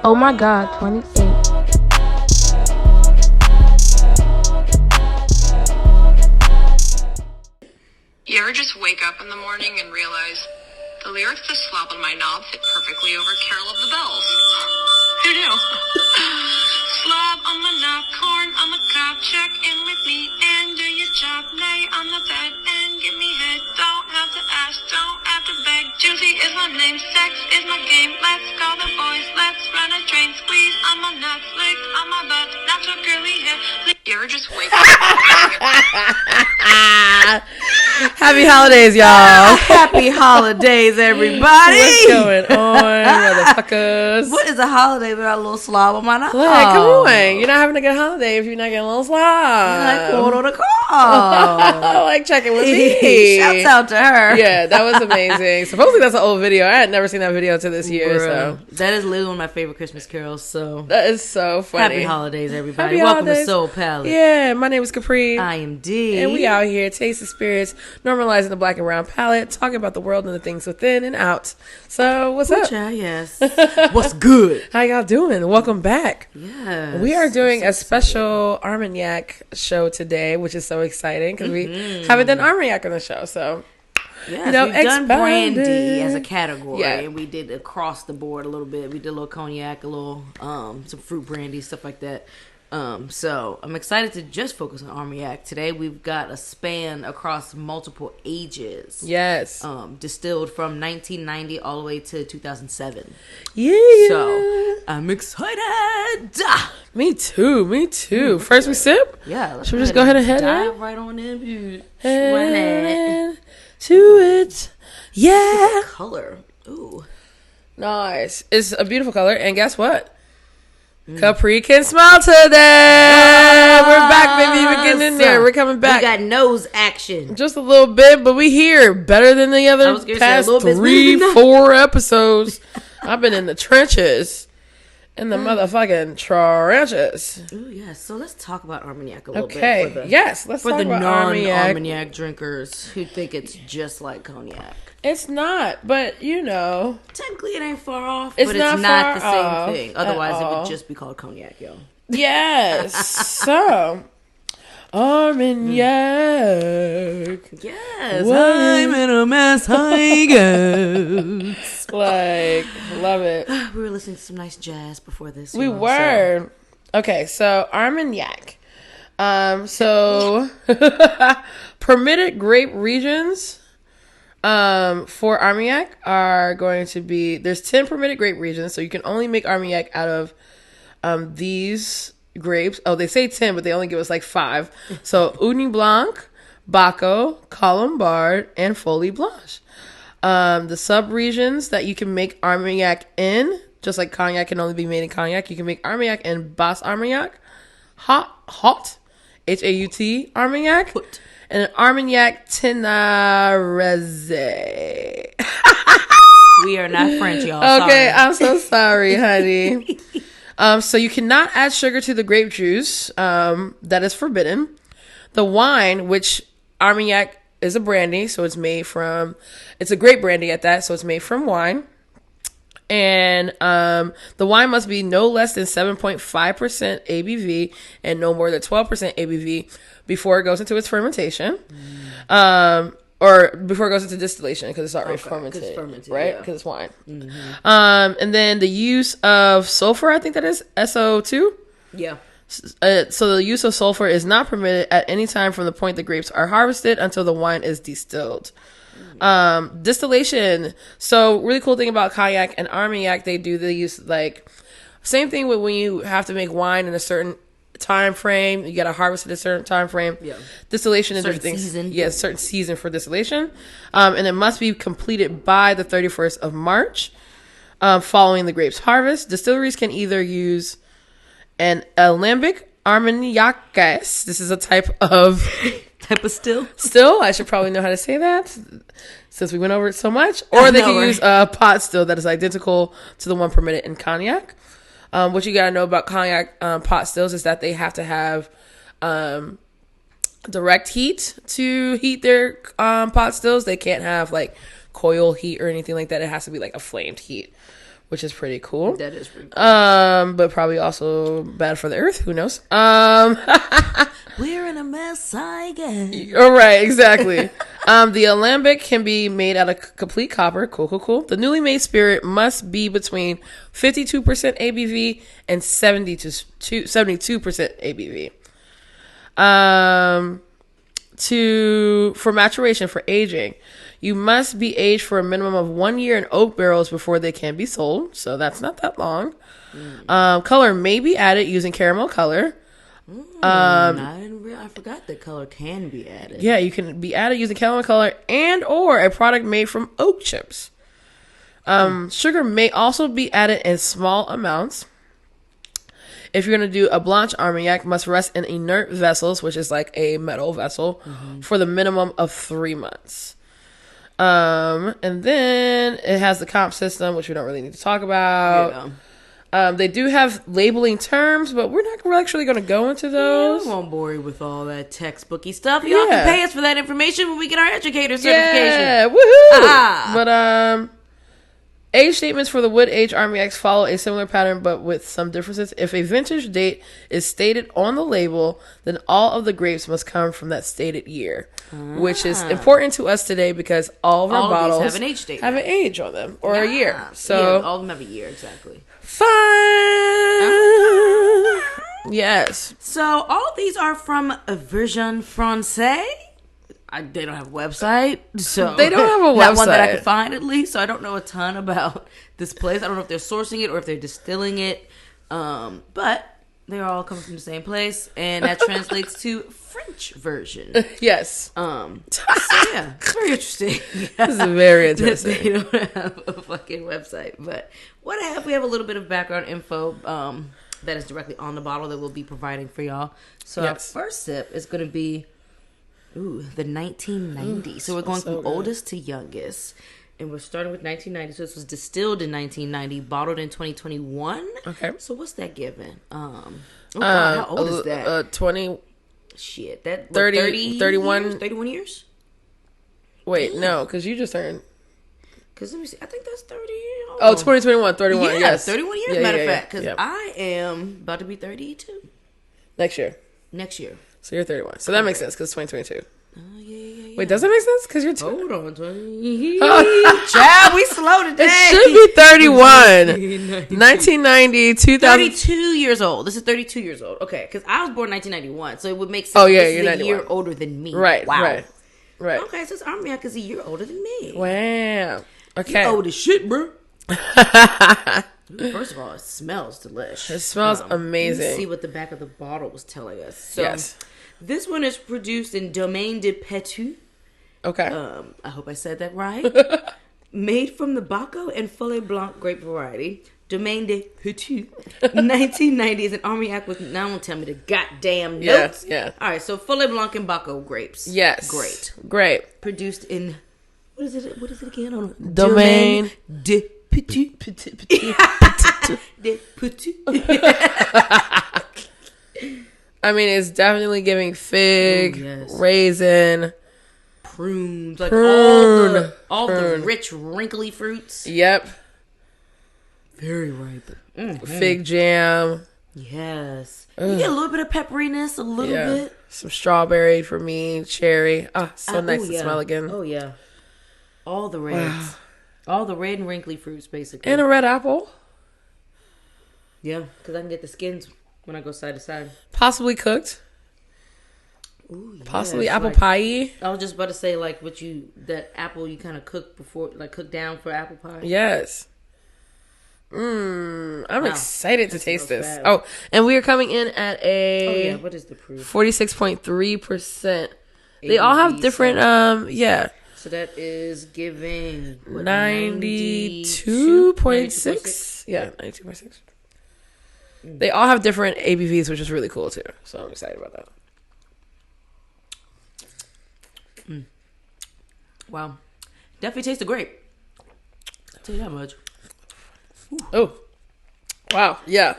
Oh my God, 28. You ever just wake up in the morning and realize the lyrics to Slob on My Knob fit perfectly over Carol of the Bells? Who knew? Slob on my knob, corn on the cob, check in with me and do your job. Lay on the bed and give me head. Don't have to ask, don't have to beg. Juicy is my name, sex is my game. Let's call the boys, let's run a train. Squeeze on my nuts, lick on my butt, natural curly hair. You ever just wake up? Happy holidays, y'all. Happy holidays, everybody. What's going on, motherfuckers? What is a holiday without a little slob on my knob? Like, come on. You're not having a good holiday if you're not getting a little slob. Like, quarter the call. Like, checking with me. Shouts out to her. Yeah, that was amazing. Supposedly that's an old video. I had never seen that video until this year. So that is literally one of my favorite Christmas carols. So that is so funny. Happy holidays, everybody. Happy Welcome holidays. to Soul Palate. Yeah, my name is Capri. I am D. And we out here tasting spirits, normalizing the black and brown palate, talking about the world and the things within and out. So what's up? Yes. What's good? How y'all doing? Welcome back. Yes. We are doing a special armagnac show today, which is so exciting because we haven't done armagnac on the show. So, yes, you know, we've done brandy expanded. as a category, Yeah. and we did across the board a little bit. We did a little cognac, a little some fruit brandy, stuff like that. So I'm excited to just focus on armagnac today. We've got a span across multiple ages. Yes. Distilled from 1990 all the way to 2007. Yeah. So I'm excited. Me too. First we sip? Yeah. Should we just go ahead and head dive in? right on in? Head to it. Yeah. Color. Ooh. Nice. It's a beautiful color. And guess what? Capri can smile today. We're back, baby. We're getting in there. We're coming back. We got nose action. Just a little bit, but we here better than the other past 3-4 episodes. I've been in the trenches. In the motherfucking trenches. Ooh, yes. So let's talk about armagnac a little bit. Okay. Yes, let's talk about non-armagnac drinkers who think it's just like cognac. It's not, but you know. Technically, it ain't far off, It's but not it's not the far same thing. off Otherwise, at it all. would just be called cognac, yo. Yes. So, armagnac. Yes. I'm in a mess. I guess. Like, love it. We were listening to some nice jazz before this. We y'all, were. Okay, so armagnac. So permitted grape regions for armagnac are going to be, there's 10 permitted grape regions, so you can only make armagnac out of these grapes. Oh, they say 10, but they only give us like 5. So Ugni Blanc, Baco, Colombard, and Folie Blanche. The sub-regions that you can make armagnac in, just like cognac can only be made in cognac, you can make armagnac in Basse Armagnac, Haut, H-A-U-T, Armagnac, and an Armagnac Ténarese. We are not French, y'all. Okay, Sorry. I'm so sorry, honey. So you cannot add sugar to the grape juice. That is forbidden. The wine, which Armagnac is a brandy, so it's made from, it's a grape brandy at that, so it's made from wine. And the wine must be no less than 7.5% ABV and no more than 12% ABV before it goes into its fermentation. Or before it goes into distillation, because it's already fermented, right? Because it's wine. And then the use of sulfur, I think that is SO2. Yeah. So the use of sulfur is not permitted at any time from the point the grapes are harvested until the wine is distilled. Distillation. So really cool thing about cognac and armagnac, they use like same thing with when you have to make wine in a certain time frame. You got to harvest at a certain time frame. Yeah. Distillation and different things. Season. Yeah, certain season for distillation. And it must be completed by the 31st of March following the grapes harvest. Distilleries can either use an alembic armagnac. This is a type of still. I should probably know how to say that since we went over it so much. Or they can use a pot still that is identical to the one permitted in cognac. What you gotta know about cognac pot stills is that they have to have direct heat to heat their pot stills. They can't have like coil heat or anything like that. It has to be like a flamed heat. which is pretty cool. That is pretty cool. But probably also bad for the earth. Who knows? We're in a mess, I guess. All right, exactly. The alembic can be made out of complete copper. Cool. The newly made spirit must be between 52% ABV and 72% ABV. For maturation, for aging, you must be aged for a minimum of 1 year in oak barrels before they can be sold. So that's not that long. Color may be added using caramel color. I forgot that color can be added. Yeah, you can be added using caramel color and or a product made from oak chips. Sugar may also be added in small amounts. If you're going to do a Blanche Armagnac, must rest in inert vessels, which is like a metal vessel, for the minimum of 3 months. And then it has the comp system, which we don't really need to talk about. Yeah. They do have labeling terms, but we're not actually going to go into those. Yeah, I won't bore you with all that textbooky stuff. Y'all can pay us for that information when we get our educator certification. Yeah, woohoo! But age statements for the wood age Armagnacs follow a similar pattern, but with some differences. If a vintage date is stated on the label, then all of the grapes must come from that stated year, which is important to us today because all of our bottles have an age date, have an age on them or a year. So all of them have a year exactly. Fun. Yes. So all of these are from Version Francaise. They don't have a website, so they don't have a website. Not one that I could find, at least. So I don't know a ton about this place. I don't know if they're sourcing it or if they're distilling it. But they're all coming from the same place, and that translates to French version. Yes. So yeah, it's very interesting. This is very interesting. They don't have a fucking website, but we have a little bit of background info that is directly on the bottle that we'll be providing for y'all. So our first sip is going to be the 1990. So we're going from oldest to youngest. And we're starting with 1990. So this was distilled in 1990, bottled in 2021. Okay. So what's that given? How old is that? 20. Shit. That 30, 31. Years? 31 years? Wait, no, because you just turned. Because let me see. I think that's 30 years old. Oh, 2021, 31. Yeah, yes. 31 years, matter of fact. Because I am about to be 32. Next year. So you're 31. So that makes sense because it's 2022. Yeah. Wait, does that make sense? Because you're Hold on, 20. Child, we slow today. It should be 31. 1990, 2000. 32 years old. This is 32 years old. Okay, because I was born in 1991, so it would make sense. Oh, yeah, this you're is 91. a year older than me. Right, wow. Right. Okay, so this Armagnac is a year older than me. Wow. Okay. You old as shit, bro. First of all, it smells delicious. It smells amazing. Let's see what the back of the bottle was telling us. So, yes. This one is produced in Domaine de Pouteau. Okay. I hope I said that right. Made from the Baco and Follet Blanc grape variety. Domaine de Pouteau. 1990 is an Armagnac with, now don't tell me the goddamn notes. Yeah. All right, so Follet Blanc and Baco grapes. Yes. Great. Produced in, what is it again? Hold on. Domaine de Pouteau. De Pouteau. I mean, it's definitely giving fig, raisin, prunes, like prune, all the rich, wrinkly fruits. Yep. Very ripe. Mm-hmm. Fig jam. Yes. You get a little bit of pepperiness, a little bit. Some strawberry for me, cherry. So nice to smell again. Oh, yeah. All the reds. Wow. All the red and wrinkly fruits, basically. And a red apple. Yeah, because I can get the skins when I go side to side. Possibly cooked. Ooh, possibly apple pie. I was just about to say, like, that apple you kind of cook before, like, cook down for apple pie. Yes. I'm excited to taste this. Bad. Oh, and we are coming in at a... Oh, yeah, what is the proof? 46.3%. They all have different, So that is giving... 92.6? Yeah, 92.6. They all have different ABVs, which is really cool, too. So I'm excited about that. Wow. Definitely tastes the grape. I'll tell you that much. Oh. Wow. Yeah.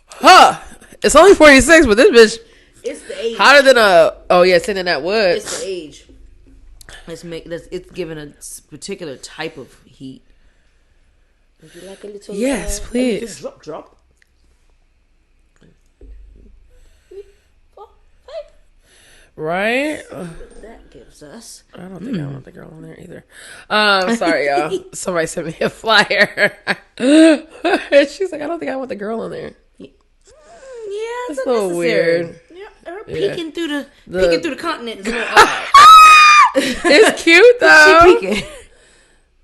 Huh. It's only 46, but this bitch... It's the age. Hotter than a... Oh, yeah, sitting in that wood. It's the age. It's giving a particular type of heat. Would you like a little? Yes, please. A little drop. 3, 4, 5. Right? That gives us. I don't think I want the girl on there either. Sorry, y'all. Somebody sent me a flyer. She's like, I don't think I want the girl on there. Yeah, it's a little weird. Yeah, her peeking through the continent is a little odd. It's cute though. She peeking.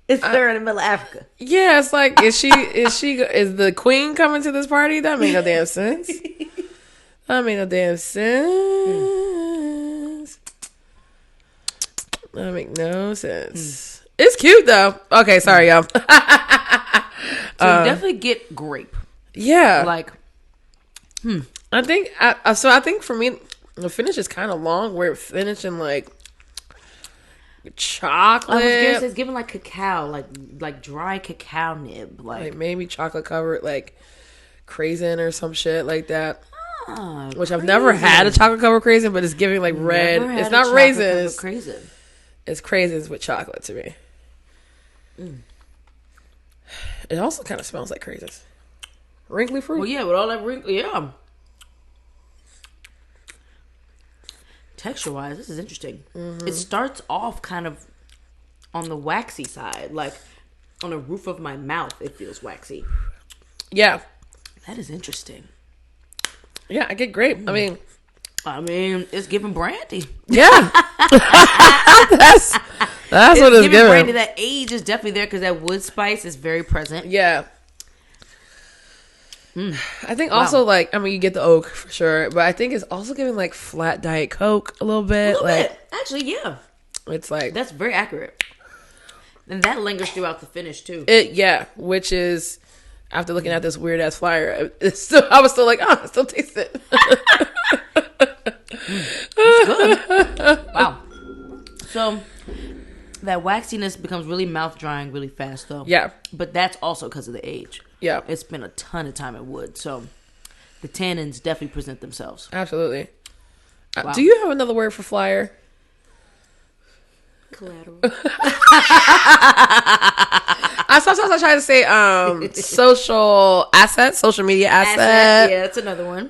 It's her in the middle of Africa. Yeah, it's like, is the queen coming to this party? That made no damn sense. That make no damn sense. It's cute though. Okay, sorry y'all. So you definitely get grape. Yeah. Like, I think for me, the finish is kind of long. We're finishing like chocolate. It's giving like cacao, like dry cacao nib, like maybe chocolate covered, like craisin or some shit like that. Which I've craisin. Never had a chocolate covered craisin, but it's giving like red. It's not raisins. Craisin. It's craisins with chocolate to me. It also kind of smells like craisins. Wrinkly fruit. Well, yeah, with all that wrinkle, yeah. Texture-wise, this is interesting. It starts off kind of on the waxy side, like on the roof of my mouth. It feels waxy. Yeah, that is interesting. Yeah, I get grape. I mean, it's giving brandy. Yeah, that's what it's giving. Brandy. That age is definitely there because that wood spice is very present. Yeah. I think also you get the oak for sure, but I think it's also giving like flat Diet Coke a little bit. Actually, yeah, it's like that's very accurate, and that lingers throughout the finish too. Which is after looking at this weird ass flyer, I was still like, I still taste it. It's good. Wow. So that waxiness becomes really mouth drying really fast though. Yeah, but that's also because of the age. Yeah. It's been a ton of time at wood, so the tannins definitely present themselves. Absolutely. Wow. Do you have another word for flyer? Collateral. Sometimes I try to say social media asset. Yeah, it's another one.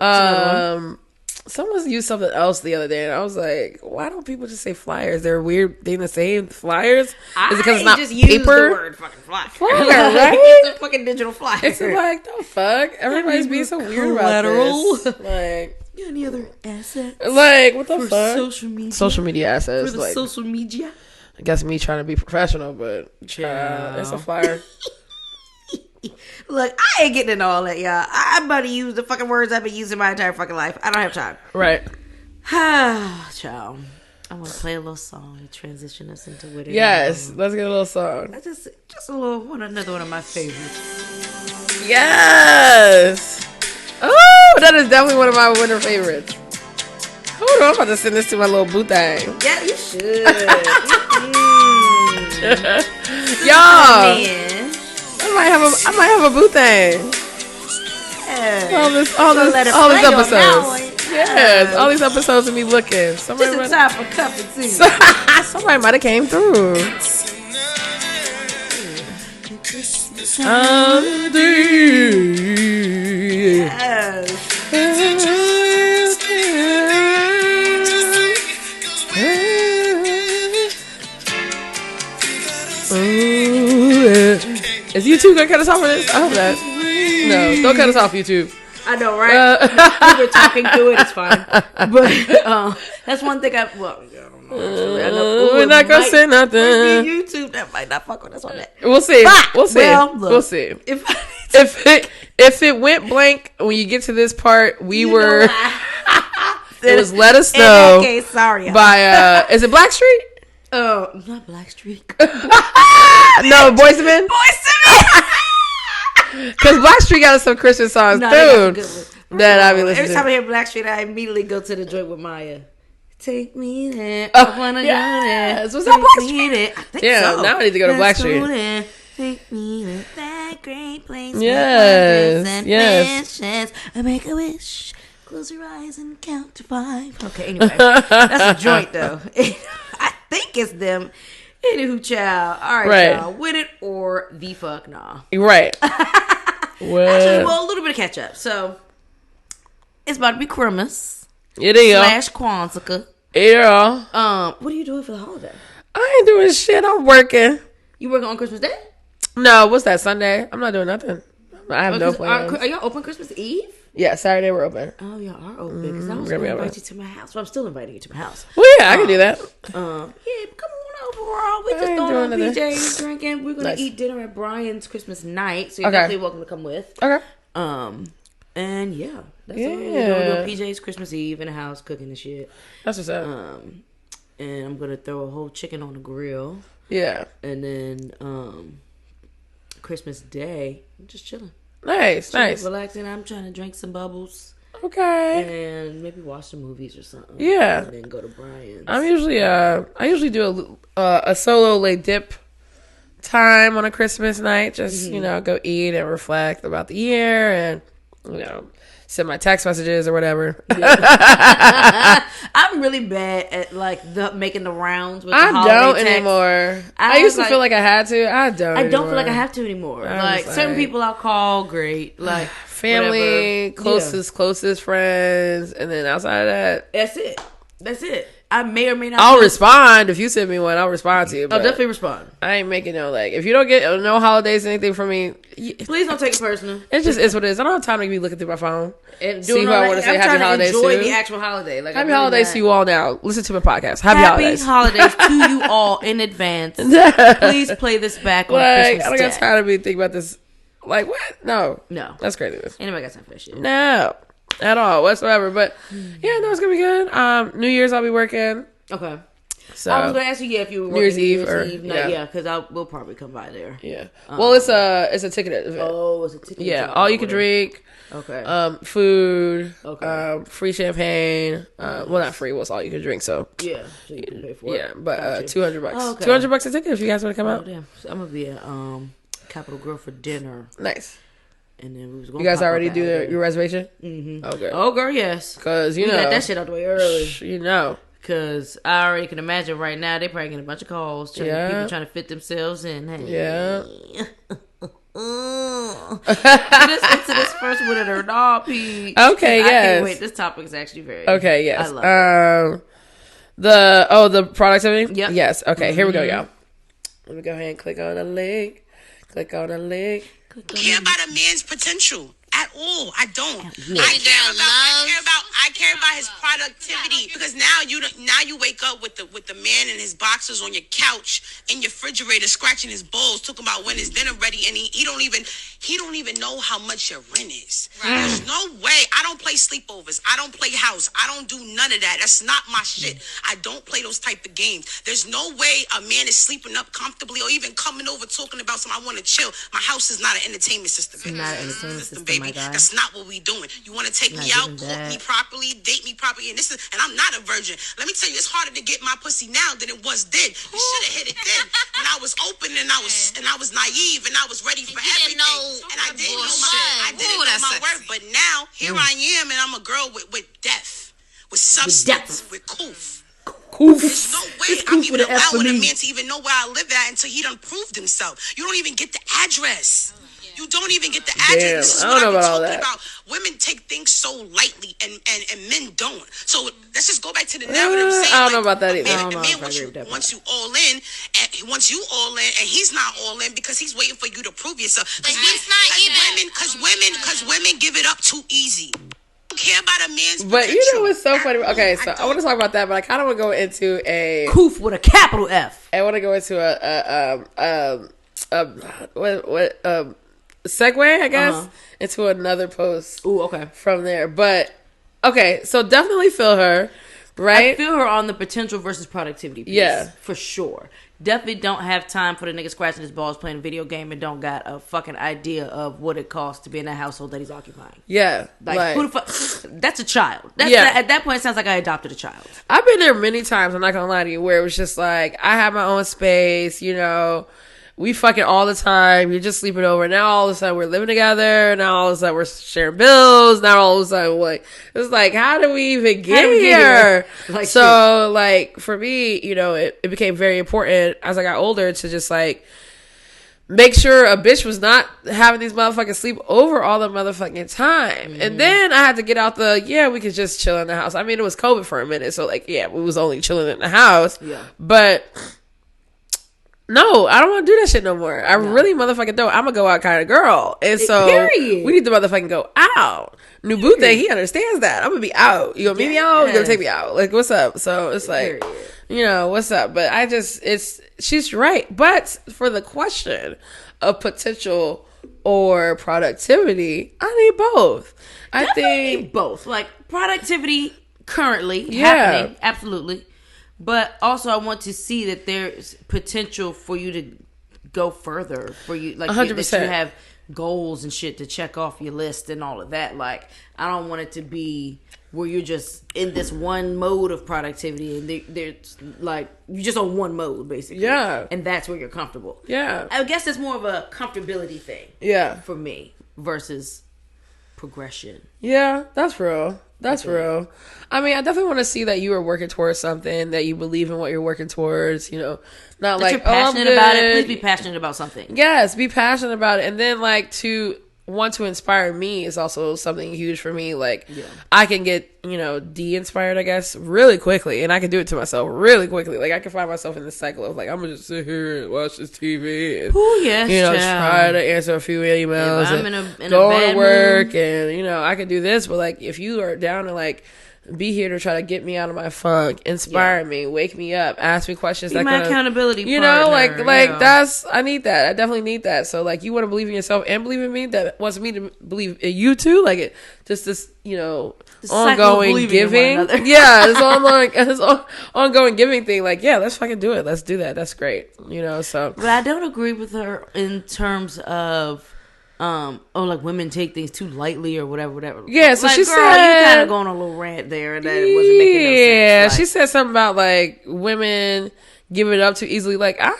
Someone used something else the other day, and I was like, "Why don't people just say flyers? They're a weird thing to say. Flyers? Is it because it's not just paper? Use the word fucking flyer, right? It's a fucking digital flyer. It's like the fuck. Everybody's being so weird about this. Like, any other assets? Like, what the fuck? Social media assets. For the social media. I guess me trying to be professional, but it's a flyer. Look, I ain't getting into all that, y'all. I'm about to use the fucking words I've been using my entire fucking life. I don't have time. Right. Child. I want to play a little song to transition us into what it is. Yes, let's get a little song. Just a little another one of my favorites. Yes. Oh, that is definitely one of my winter favorites. Hold on, I'm about to send this to my little boo thing. Yeah, you should. Y'all. I might have a boo thing. All these episodes. Yes, all these episodes of me looking. Somebody just in time for cup and tea. Somebody might have came through. Is YouTube gonna cut us off for this? I hope not. No, don't cut us off, YouTube. I know, right? We were talking through it. It's fine. But that's one thing I don't know. I know we're not gonna say nothing. YouTube that might not fuck with us on that. We'll see. But, we'll see. We'll see. If it went blank when you get to this part, it was let us know. Okay, sorry. By is it Blackstreet? Oh, not Blackstreet. No, Boyz II Men. Because Blackstreet got some Christmas songs too. That I be listening. Every time I hear Blackstreet, I immediately go to the joint with Maya. Take me there. I wanna go there. Was that Blackstreet? I think so. Now I need to go to Blackstreet. Take me to that great place. Yes. I make a wish. Close your eyes and count to 5. Okay, anyway. That's a joint, though. I think it's them. Anywho, child. All right, y'all. With it or or the fuck nah. Right. Actually, well, a little bit of catch up. So it's about to be Christmas. It is. Slash Kwanzaa. Yeah. What are you doing for the holiday? I ain't doing shit. I'm working. You working on Christmas Day? No, what's that, Sunday? I'm not doing nothing. I have no plans. Are y'all open Christmas Eve? Yeah, Saturday we're open. Oh, y'all are open. Because I was going to invite you to my house. Well, I'm still inviting you to my house. Well, yeah, I can do that. Yeah, come on over, girl. We just throwing on PJs, drinking. We're going to eat dinner at Brian's Christmas night. So you're definitely welcome to come with. Okay. And yeah, that's all we're doing. PJ's Christmas Eve in the house, cooking and shit. That's what's up. And I'm going to throw a whole chicken on the grill. Yeah. And then Christmas Day, I'm just chilling. Nice. Relaxing. I'm trying to drink some bubbles. Okay. And maybe watch some movies or something. Yeah. And then go to Brian's. I usually do a solo late dip time on a Christmas night. Just, go eat and reflect about the year and, send my text messages or whatever. Yeah. I'm really bad at making the rounds with the holiday don't text. Anymore. I used to feel like I had to. I don't feel like I have to anymore. Like certain people I'll call, great. Like family, closest friends, and then outside of that, that's it. I may or may not. I'll respond if you send me one. I'll respond to you. I'll definitely respond. I ain't making if you don't get no holidays, anything from me, please don't take it personal. It just is what it is. I don't have time to be looking through my phone and see who I want to say happy holidays to. Enjoy the actual holiday. Happy holidays to you all now. Listen to my podcast. Happy holidays to you all in advance. Please play this back on Christmas I don't got time to be thinking about this. Like what? No, that's crazy. Anybody got time for that shit? No, at all whatsoever. But yeah, no, it's gonna be good. New Year's I'll be working. Okay. So I was going to ask you, if you were New Year's Eve or because we'll probably come by there. Yeah. Well, it's a ticket event. Oh, it's a ticket. Yeah, all you can drink. Okay. Food. Okay. Free champagne. Well, not free. Well, it's all you can drink. So yeah, so you can pay for it. Yeah, but $200. Okay. $200 a ticket if you guys want to come out. Damn. So I'm gonna be at Capitol Grill for dinner. Nice. And then we was going. You guys already do your reservation? Mm-hmm. Okay. Oh, girl, yes. Because we got that shit out the way early. Because I already can imagine right now they probably getting a bunch of calls. People trying to fit themselves in. Hey. Yeah. Into this first one of their dog pee. Okay, yes. I can't wait. This topic is actually very. Okay, yes. I love it. The productivity? Yep. Yes. Okay, here we go, y'all. Let me go ahead and click on the link. Care about a man's potential at all. I don't. Yeah. I care about his productivity, because now you wake up with the man in his boxers on your couch in your refrigerator scratching his balls, talking about when his dinner ready, and he don't even know how much your rent is. Right. There's no way. I don't play sleepovers. I don't play house. I don't do none of that. That's not my shit. I don't play those type of games. There's no way a man is sleeping up comfortably or even coming over talking about something. I want to chill. My house is not an entertainment system. It's not an entertainment system, baby. My guy. That's not what we doing. You want to take me out, cook me properly, date me properly, and I'm not a virgin. Let me tell you, it's harder to get my pussy now than it was then. You should have hit it then when I was open and I was naive and I was ready for everything. And I didn't know my worth. But now here I am, and I'm a girl with depth, with substance, with coof. There's no way I'm even allowing a man to even know where I live at until he done proved himself. You don't even get the address. You don't even get the address. Damn, this is I what don't I've know been about talking all that. about. Women take things so lightly, and men don't. So let's just go back to the narrative. Saying, I don't know about that either. A man wants you all in, and he's not all in because he's waiting for you to prove yourself. But he's not even. Because women give it up too easy. Don't care about a man's But potential. you know what's so funny? Okay, so I want to talk about that, but I kind of want to go into a Coof with a capital F. I want to go into a segue, I guess, into another post. Ooh, okay. From there, but okay, so definitely feel her, right? I feel her on the potential versus productivity piece. Yeah, for sure. Definitely don't have time for the nigga scratching his balls playing a video game and don't got a fucking idea of what it costs to be in that household that he's occupying. Yeah, like who the fuck? That's a child. At that point, it sounds like I adopted a child. I've been there many times. I'm not gonna lie to you, where it was just like I have my own space, you know. We fucking all the time. You're just sleeping over. Now all of a sudden we're living together. Now all of a sudden we're sharing bills. Now all of a sudden it's like, how do we even get here? Like, so like for me, you know, it became very important as I got older to just like make sure a bitch was not having these motherfuckers sleep over all the motherfucking time. And then I had to get out we could just chill in the house. I mean, it was COVID for a minute, so like, we was only chilling in the house. Yeah. But no, I don't want to do that shit no more. I really motherfucking don't. I'm a go out kind of girl. And so we need to motherfucking go out. New boo thing, he understands that. I'm gonna be out. You gonna meet me out? You gonna take me out? Like, what's up? So it's like, what's up? But she's right. But for the question of potential or productivity, I need both. I think both. Like, productivity currently happening, absolutely. But also, I want to see that there's potential for you to go further. For you, like 100%. That you have goals and shit to check off your list and all of that. Like, I don't want it to be where you're just in this one mode of productivity and there's like you're just on one mode basically. Yeah, and that's where you're comfortable. Yeah, I guess it's more of a comfortability thing. Yeah, for me versus progression. Yeah, that's real. That's real. I mean, I definitely want to see that you are working towards something, that you believe in what you're working towards, not that like, you're passionate about it. Please be passionate about something. Yes, be passionate about it. And then like to want to inspire me is also something huge for me. Like I can get, de-inspired, I guess, really quickly. And I can do it to myself really quickly. Like I can find myself in this cycle of like, I'm going to just sit here and watch this TV and, try to answer a few emails and go to work mood. And, I can do this. But like, if you are down to like, be here to try to get me out of my funk, inspire me, wake me up, ask me questions. Be my accountability partner, that's, I need that. I definitely need that. So like, you want to believe in yourself and believe in me, that wants me to believe in you too. Like it, just this, ongoing giving. This ongoing giving thing. Like, let's fucking do it. Let's do that. That's great. So. But I don't agree with her in terms of, like women take things too lightly or whatever. Yeah, so like, she girl, said, you kind of going on a little rant there, and that it wasn't making no sense. Yeah, like, she said something about like women give it up too easily. Like I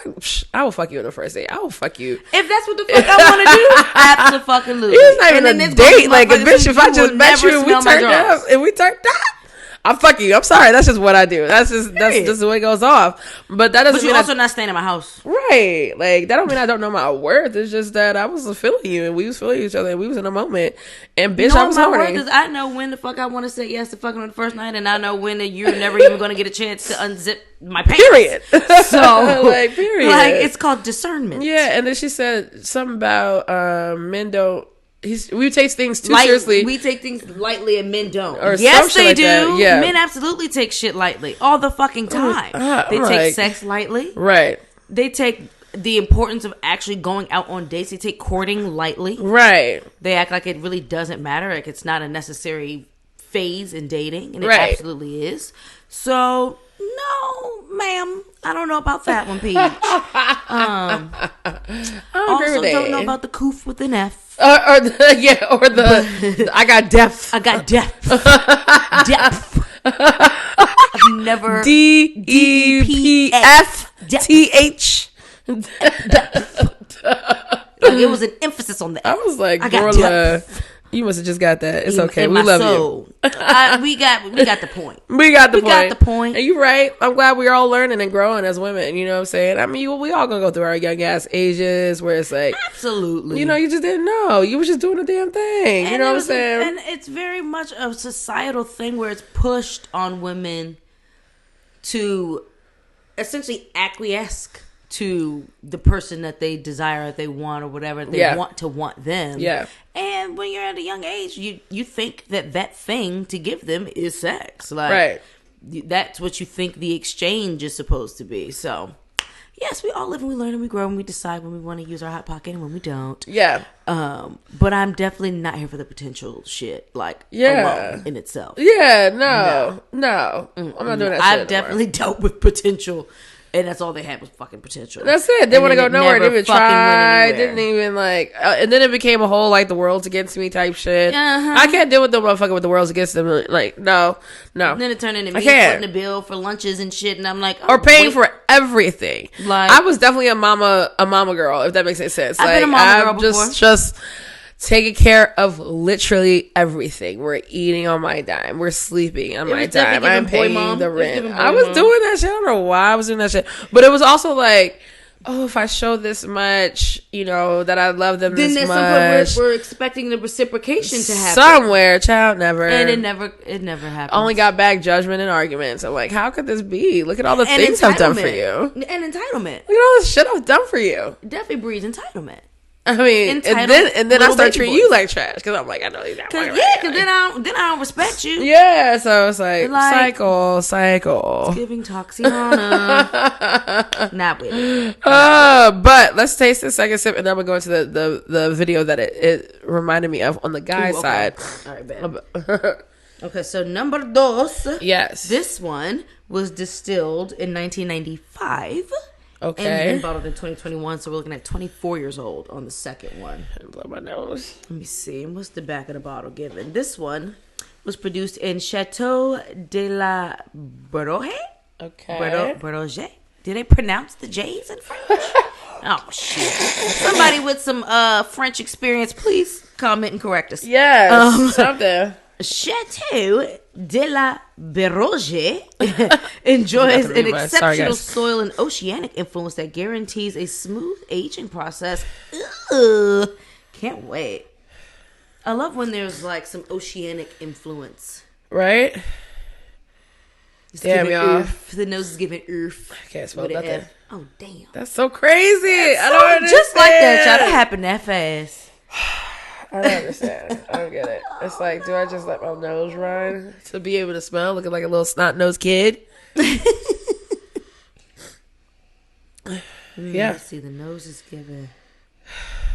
will fuck you on the first date. I will fuck you if that's what the fuck I want to do. Absolutely. It's not even a date. Like a bitch, if I just met you and we turned up. I'm fuck you. I'm sorry. That's just what I do. That's just the way it goes off. But that doesn't mean also not staying in my house. Right. Like that don't mean I don't know my worth. It's just that I was feeling you and we was feeling each other and we was in a moment. And bitch, I was horny. My worth is I know when the fuck I want to say yes to fucking on the first night, and I know when you're never even going to get a chance to unzip my pants. Period. So like period. Like it's called discernment. Yeah. And then she said something about men don't. We take things too seriously. We take things lightly and men don't. Or yes, they do. Yeah. Men absolutely take shit lightly all the fucking time. They take sex lightly. Right. They take the importance of actually going out on dates. They take courting lightly. Right. They act like it really doesn't matter. Like it's not a necessary phase in dating. And it absolutely is. So, no, ma'am. I don't know about that one, Peach. I also don't know about the coof with an F. Or the I got depth. I got depth. Depth. I've never DEPFTH. It was an emphasis on that. I was like, I got depth. You must have just got that. It's okay. We love you. We got the point. We got the point. And you're right. I'm glad we're all learning and growing as women. You know what I'm saying? I mean, we all gonna go through our young ass ages where it's like, absolutely. You just didn't know. You was just doing a damn thing. You know what I'm saying? And it's very much a societal thing where it's pushed on women to essentially acquiesce to the person that they desire, that they want, or whatever they want them. Yeah. And when you're at a young age, you think that thing to give them is sex. Like, right. That's what you think the exchange is supposed to be. So, yes, we all live and we learn and we grow and we decide when we want to use our hot pocket and when we don't. Yeah. But I'm definitely not here for the potential shit, like, alone in itself. Yeah, no. I'm not doing that shit. I've definitely dealt with potential. And that's all they had was fucking potential. That's it. They want to go nowhere. Didn't even try. Didn't even like. And then it became a whole like the world's against me type shit. I can't deal with the motherfucker with the world's against them. Like no. And then it turned into me putting the bill for lunches and shit. And I'm like, or paying for everything. Like I was definitely a mama girl. If that makes any sense. I've been a mama girl before. Just taking care of literally everything. We're eating on my dime. We're sleeping on my dime. I'm paying the rent. I was doing that shit. I don't know why I was doing that shit. But it was also like oh, if I show this much, that I love them then this there's much, we're expecting the reciprocation to happen somewhere. Child, never. And it never happens. Only got back judgment and arguments. I'm like, how could this be? Look at all the things I've done for you. And entitlement. Look at all the shit I've done for you. Definitely breeds entitlement. I mean, and then I start treating you like trash because I'm like, I know you're not. Because then I don't respect you. Yeah, so it's like cycle. It's giving Toxiana. Not with it. But let's taste the second sip, and then I'm gonna go into the video that it reminded me of on the guy's side. All right, bet. Okay, so number dos. Yes, this one was distilled in 1995. Okay. And bottled in 2021, so we're looking at 24 years old on the second one. Blow my nose. Let me see. What's the back of the bottle given? This one was produced in Chateau de la Beroje. Okay. Beroje. Did they pronounce the J's in French? Oh, shit. Somebody with some French experience, please comment and correct us. Yes. Something. Chateau de la Beroje enjoys an exceptional soil and oceanic influence that guarantees a smooth aging process. Ugh. Can't wait. I love when there's like some oceanic influence. Right? Damn, y'all. The nose is giving earth. I can't spell nothing. Oh, damn. That's so crazy. I don't understand. Just like that, y'all. That happened that fast. I don't understand. I don't get it. It's like, do I just let my nose run to be able to smell, looking like a little snot-nosed kid? Yeah. Let's see, the nose is giving.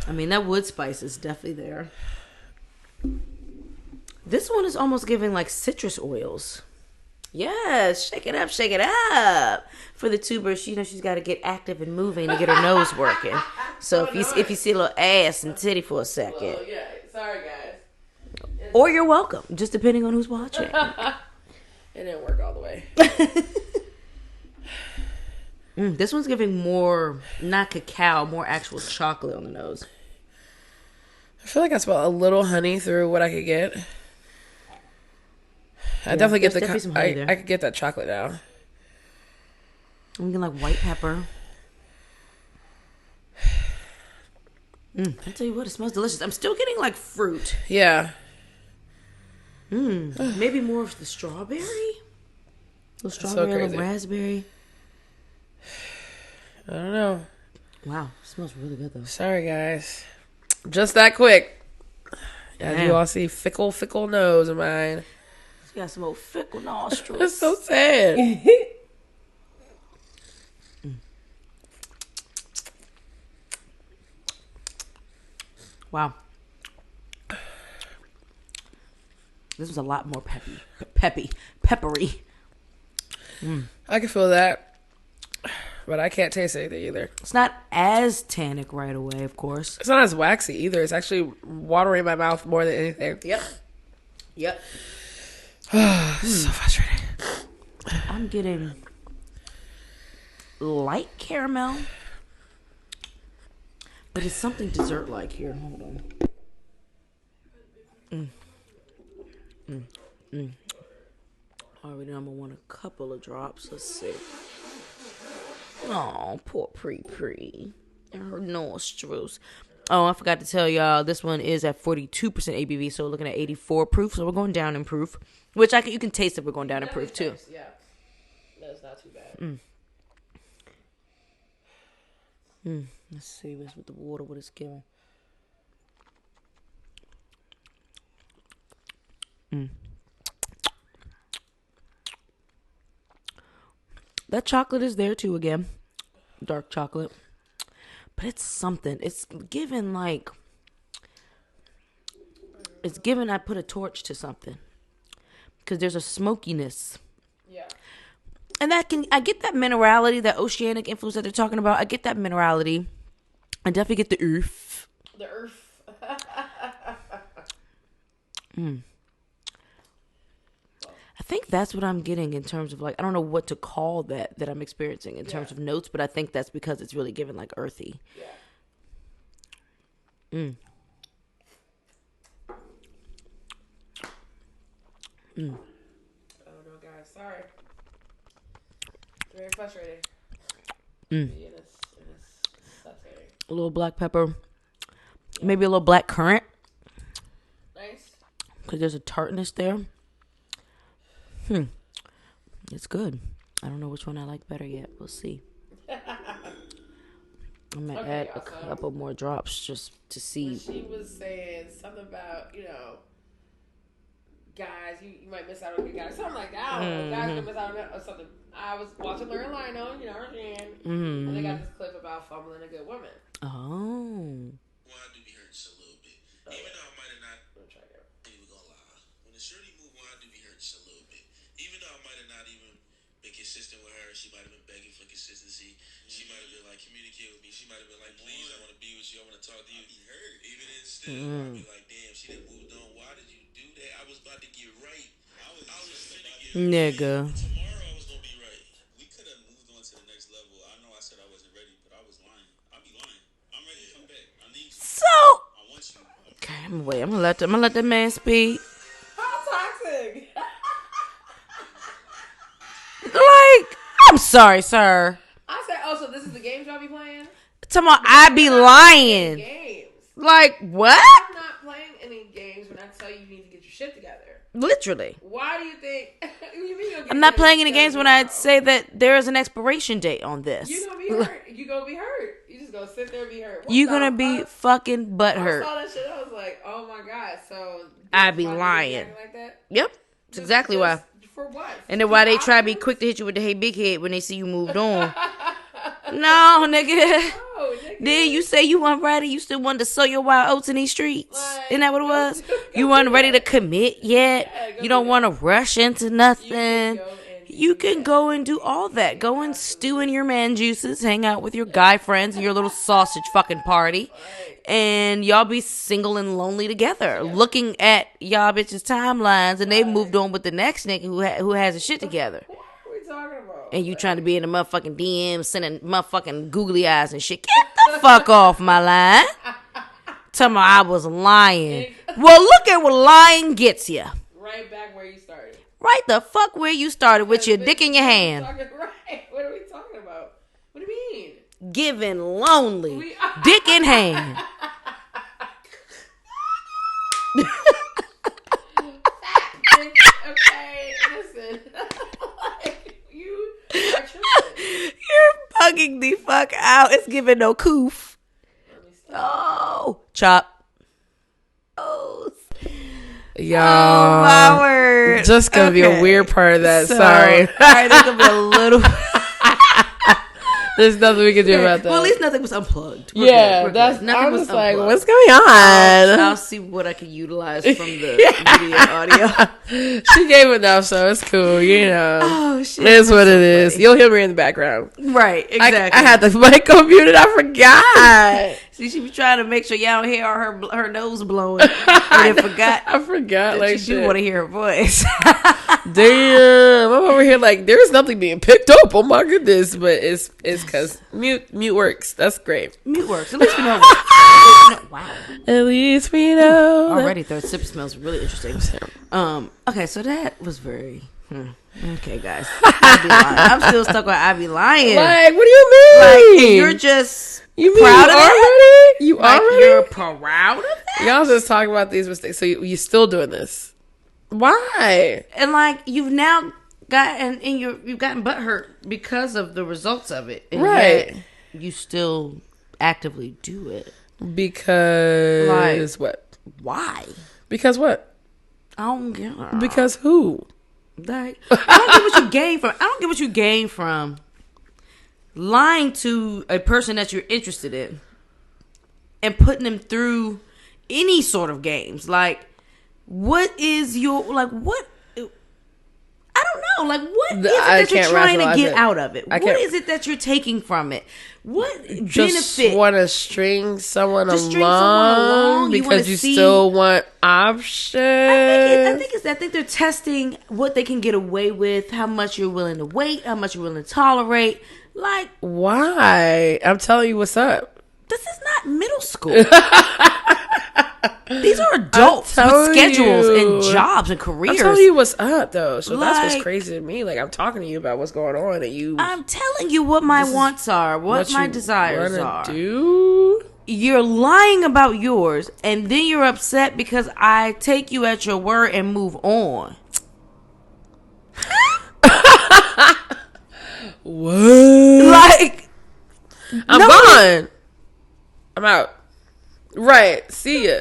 I mean, that wood spice is definitely there. This one is almost giving like citrus oils. Yes, shake it up, shake it up. For the tuber, she's got to get active and moving to get her nose working. So if you see a little ass and titty for a second. Oh, yeah. Sorry, guys. Or you're welcome, just depending on who's watching. It didn't work all the way. This one's giving more, not cacao, more actual chocolate on the nose. I feel like I smell a little honey through what I could get. I definitely get some honey there. I could get that chocolate now. I'm getting like white pepper. I tell you what, it smells delicious. I'm still getting like fruit. Yeah. Maybe more of the strawberry. A little strawberry, a little raspberry. I don't know. Wow, it smells really good though. Sorry, guys. Just that quick. As you all see, fickle nose of mine. You got some old fickle nostrils. That's so sad. Wow. This was a lot more peppery. I can feel that. But I can't taste anything either. It's not as tannic right away, of course. It's not as waxy either. It's actually watering my mouth more than anything. Yep. So frustrating. I'm getting light caramel. But it's something dessert-like here. Hold on. Already, I'm gonna want a couple of drops. Let's see. Oh, poor Pre. And her nostrils. Oh, I forgot to tell y'all, this one is at 42% ABV, so we're looking at 84 proof. So we're going down in proof, which you can taste that we're going down in proof too. Yeah, that's not too bad. Let's see what's with the water, what it's giving. That chocolate is there too again. Dark chocolate. But it's something. It's given like... It's given I put a torch to something. Because there's a smokiness. Yeah. And I get that minerality, that oceanic influence that they're talking about. I get that minerality. I definitely get the earth. The earth. I think that's what I'm getting in terms of like, I don't know what to call that I'm experiencing in terms of notes, but I think that's because it's really given like earthy. Yeah. I don't know, guys. Sorry. Very frustrating. In this a little black pepper, maybe a little black currant. Nice. Because there's a tartness there. It's good. I don't know which one I like better yet. We'll see. I'm going to add a couple more drops just to see. She was saying something about, guys, you might miss out on good guys. Something like that. I don't know. Guys can miss out on something. I was watching Larry Lionel, her hand. And they got this clip about fumbling a good woman. Oh. Well, I do be hurting just a little bit. Even though I might have not. I'm try it. Ain't even gonna lie. When the shorty move on, I do be hurting just a little bit. Even though I might have not even been consistent with her, she might have been begging for consistency. She might have been like, communicate with me. She might have been like, please, I want to be with you. I want to talk to you. I be hurt. Even then, still, I'd be like, damn, she done moved on. Why did you do that? I was about to get right. I was finna get Nigga. right. Tomorrow I was gonna be right. We could have moved on to the next level. I know I said I wasn't ready, but I was lying. I'll be lying. I'm ready to come back. I need you. So. I want you. Okay, I'm gonna let that man speak. How toxic. Like, I'm sorry, sir. I said, oh, so this is the games y'all be playing? Tell me I be lying. Games. Like, what? I'm not playing any games when I tell you need to get your shit together. Literally. Why do you think? I'm not playing any games when I say that there is an expiration date on this. You're gonna be hurt. You're gonna be hurt. You just gonna sit there and be hurt. You're gonna be fucking butthurt. I saw that shit. I was like, oh my god. So I be lying. like that? Yep. That's exactly why. For what? And then why they try to be quick to hit you with the hey big head when they see you moved on. No, nigga. Oh, nigga. Then you say you weren't ready. You still wanted to sow your wild oats in these streets. Isn't that what it was? You weren't ready to commit yet. You don't want to rush into nothing. You can go and do all that. Go and stew in your man juices. Hang out with your guy friends and your little sausage fucking party. And y'all be single and lonely together. Looking at y'all bitches' timelines. And they moved on with the next nigga who has his shit together. What are we talking about? And you trying to be in the motherfucking DM, sending motherfucking googly eyes and shit. Get the fuck off my line. Tell me I was lying. Well, look at what lying gets you. Right back where you started. Right the fuck where you started with your dick in your hand. Right. What are we talking about? What do you mean? Giving lonely. Dick in hand. Okay, listen. You are tripping. You're bugging the fuck out. It's giving no coof. Oh. Chop. Oh. Y'all. Oh, my word. Just gonna be a weird part of that. Sorry. All right, there's gonna be a little. There's nothing we can do about that. Well, at least nothing was unplugged. We're good. Nothing was just like, unplugged. what's going on? I'll see what I can utilize from the video audio. She gave enough, so it's cool. Oh shit, it's what it is. funny. You'll hear me in the background. Right, exactly. I had the mic on muted. I forgot. See, she was trying to make sure y'all don't hear her nose blowing. I forgot. I forgot. Like, you do want to hear her voice. Damn, I'm over here like there's nothing being picked up. Oh my goodness, but it's because mute works. That's great. Mute works. At least we know. Wow. At least we know. Already, third sip smells really interesting. Okay, so that was very. Okay, guys. I be lying. I'm still stuck on I be lying. Like, what do you mean? Like, you're just you mean proud you of that? You like, already? You're proud of that? Y'all just talking about these mistakes. So you still doing this? Why? And like you've now gotten and you've gotten butthurt because of the results of it, and right? Yet you still actively do it because what? Why? Because what? I don't get. Because who? Like, I don't get what you gain from. I don't get what you gain from lying to a person that you're interested in and putting them through any sort of games. Like, what is your what? I don't know. Like, what is it that you're trying to get out of it? What is it that you're taking from it? What just benefit? Want to string someone along because you still want options? I think they're testing what they can get away with, how much you're willing to wait, how much you're willing to tolerate. Like, why? I'm telling you what's up. This is not middle school. These are adults with schedules and jobs and careers. I'm telling you what's up, though. So that's what's crazy to me. Like, I'm talking to you about what's going on, and you. I'm telling you what my wants are, what my desires are. Do you're lying about yours, and then you're upset because I take you at your word and move on. What? Like, I'm gone. I'm out. Right. See ya.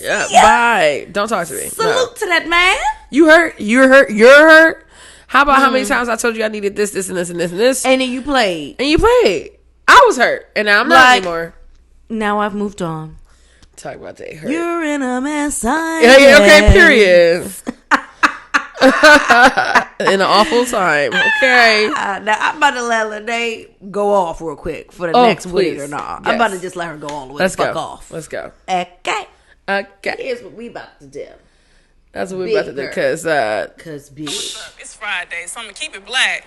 Yeah. Bye. Don't talk to me. Salute to that man. You hurt. You're hurt. You're hurt. How about how many times I told you I needed this, this, and this, and this, and this? And then you played. I was hurt. And now I'm not anymore. Now I've moved on. Talk about that hurt. You're in a mess. Yeah, okay, period. In an awful time. Okay. Now I'm about to let Lene go off real quick for the next week or not. Yes. I'm about to just let her go all the way. Let's fuck off. Let's go. Okay. Okay. Here's what we about to do. That's what we about to do. Cause big. What's up? It's Friday, so I'm gonna keep it black.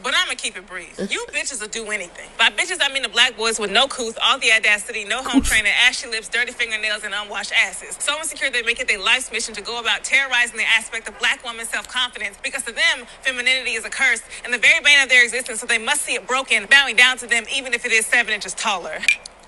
But I'm gonna keep it brief. You bitches will do anything. By bitches, I mean the black boys with no couth, all the audacity, no home training, ashy lips, dirty fingernails, and unwashed asses. So insecure they make it their life's mission to go about terrorizing the aspect of black woman's self-confidence, because to them, femininity is a curse and the very bane of their existence, so they must see it broken, bowing down to them even if it is 7 inches taller.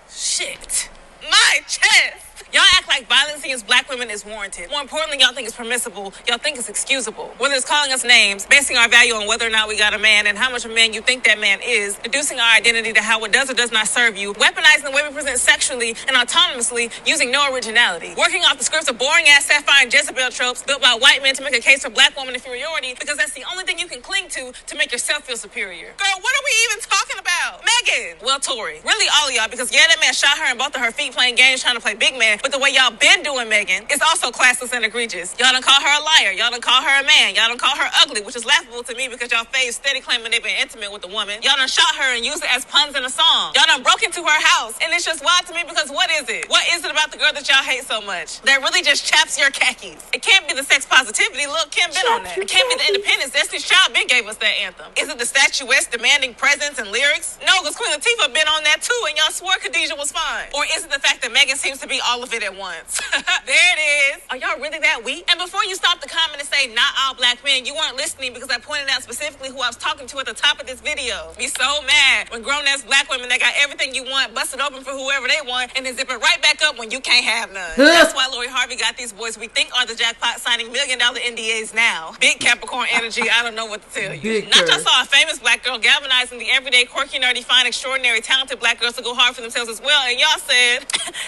Shit. My chest! Y'all act like violence against black women is warranted. More importantly, y'all think it's permissible. Y'all think it's excusable. Whether it's calling us names, basing our value on whether or not we got a man and how much a man you think that man is, reducing our identity to how it does or does not serve you, weaponizing the way we present sexually and autonomously, using no originality, working off the scripts of boring-ass Sapphire and Jezebel tropes built by white men to make a case for black woman inferiority, because that's the only thing you can cling to make yourself feel superior. Girl, what are we even talking about? Megan! Well, Tori. Really all of y'all, because yeah, that man shot her in both of her feet playing games trying to play big man, but the way y'all been doing Megan is also classless and egregious. Y'all done call her a liar. Y'all done call her a man. Y'all done call her ugly, which is laughable to me because y'all faves steady claiming they've been intimate with the woman. Y'all done shot her and used it as puns in a song. Y'all done broke into her house, and it's just wild to me because what is it? What is it about the girl that y'all hate so much that really just chaps your khakis? It can't be the sex positivity. Look, Kim been on that. It can't be the independence. Destiny's Child been gave us that anthem. Is it the statuesque demanding presence and lyrics? No, because Queen Latifah been on that too, and y'all swore Khadijah was fine. Or is it the fact that Megan seems to be all of it at once? There it is. Are y'all really that weak? And before you stop the comment and say not all black men, you weren't listening because I pointed out specifically who I was talking to at the top of this video. Be so mad when grown-ass black women that got everything you want busted open for whoever they want and then zip it right back up when you can't have none. That's why Lori Harvey got these boys we think are the jackpot signing $1 million NDAs now. Big Capricorn energy. I don't know what to tell you. Not just saw a famous black girl galvanizing the everyday, quirky, nerdy, fine, extraordinary, talented black girls to go hard for themselves as well, and y'all said,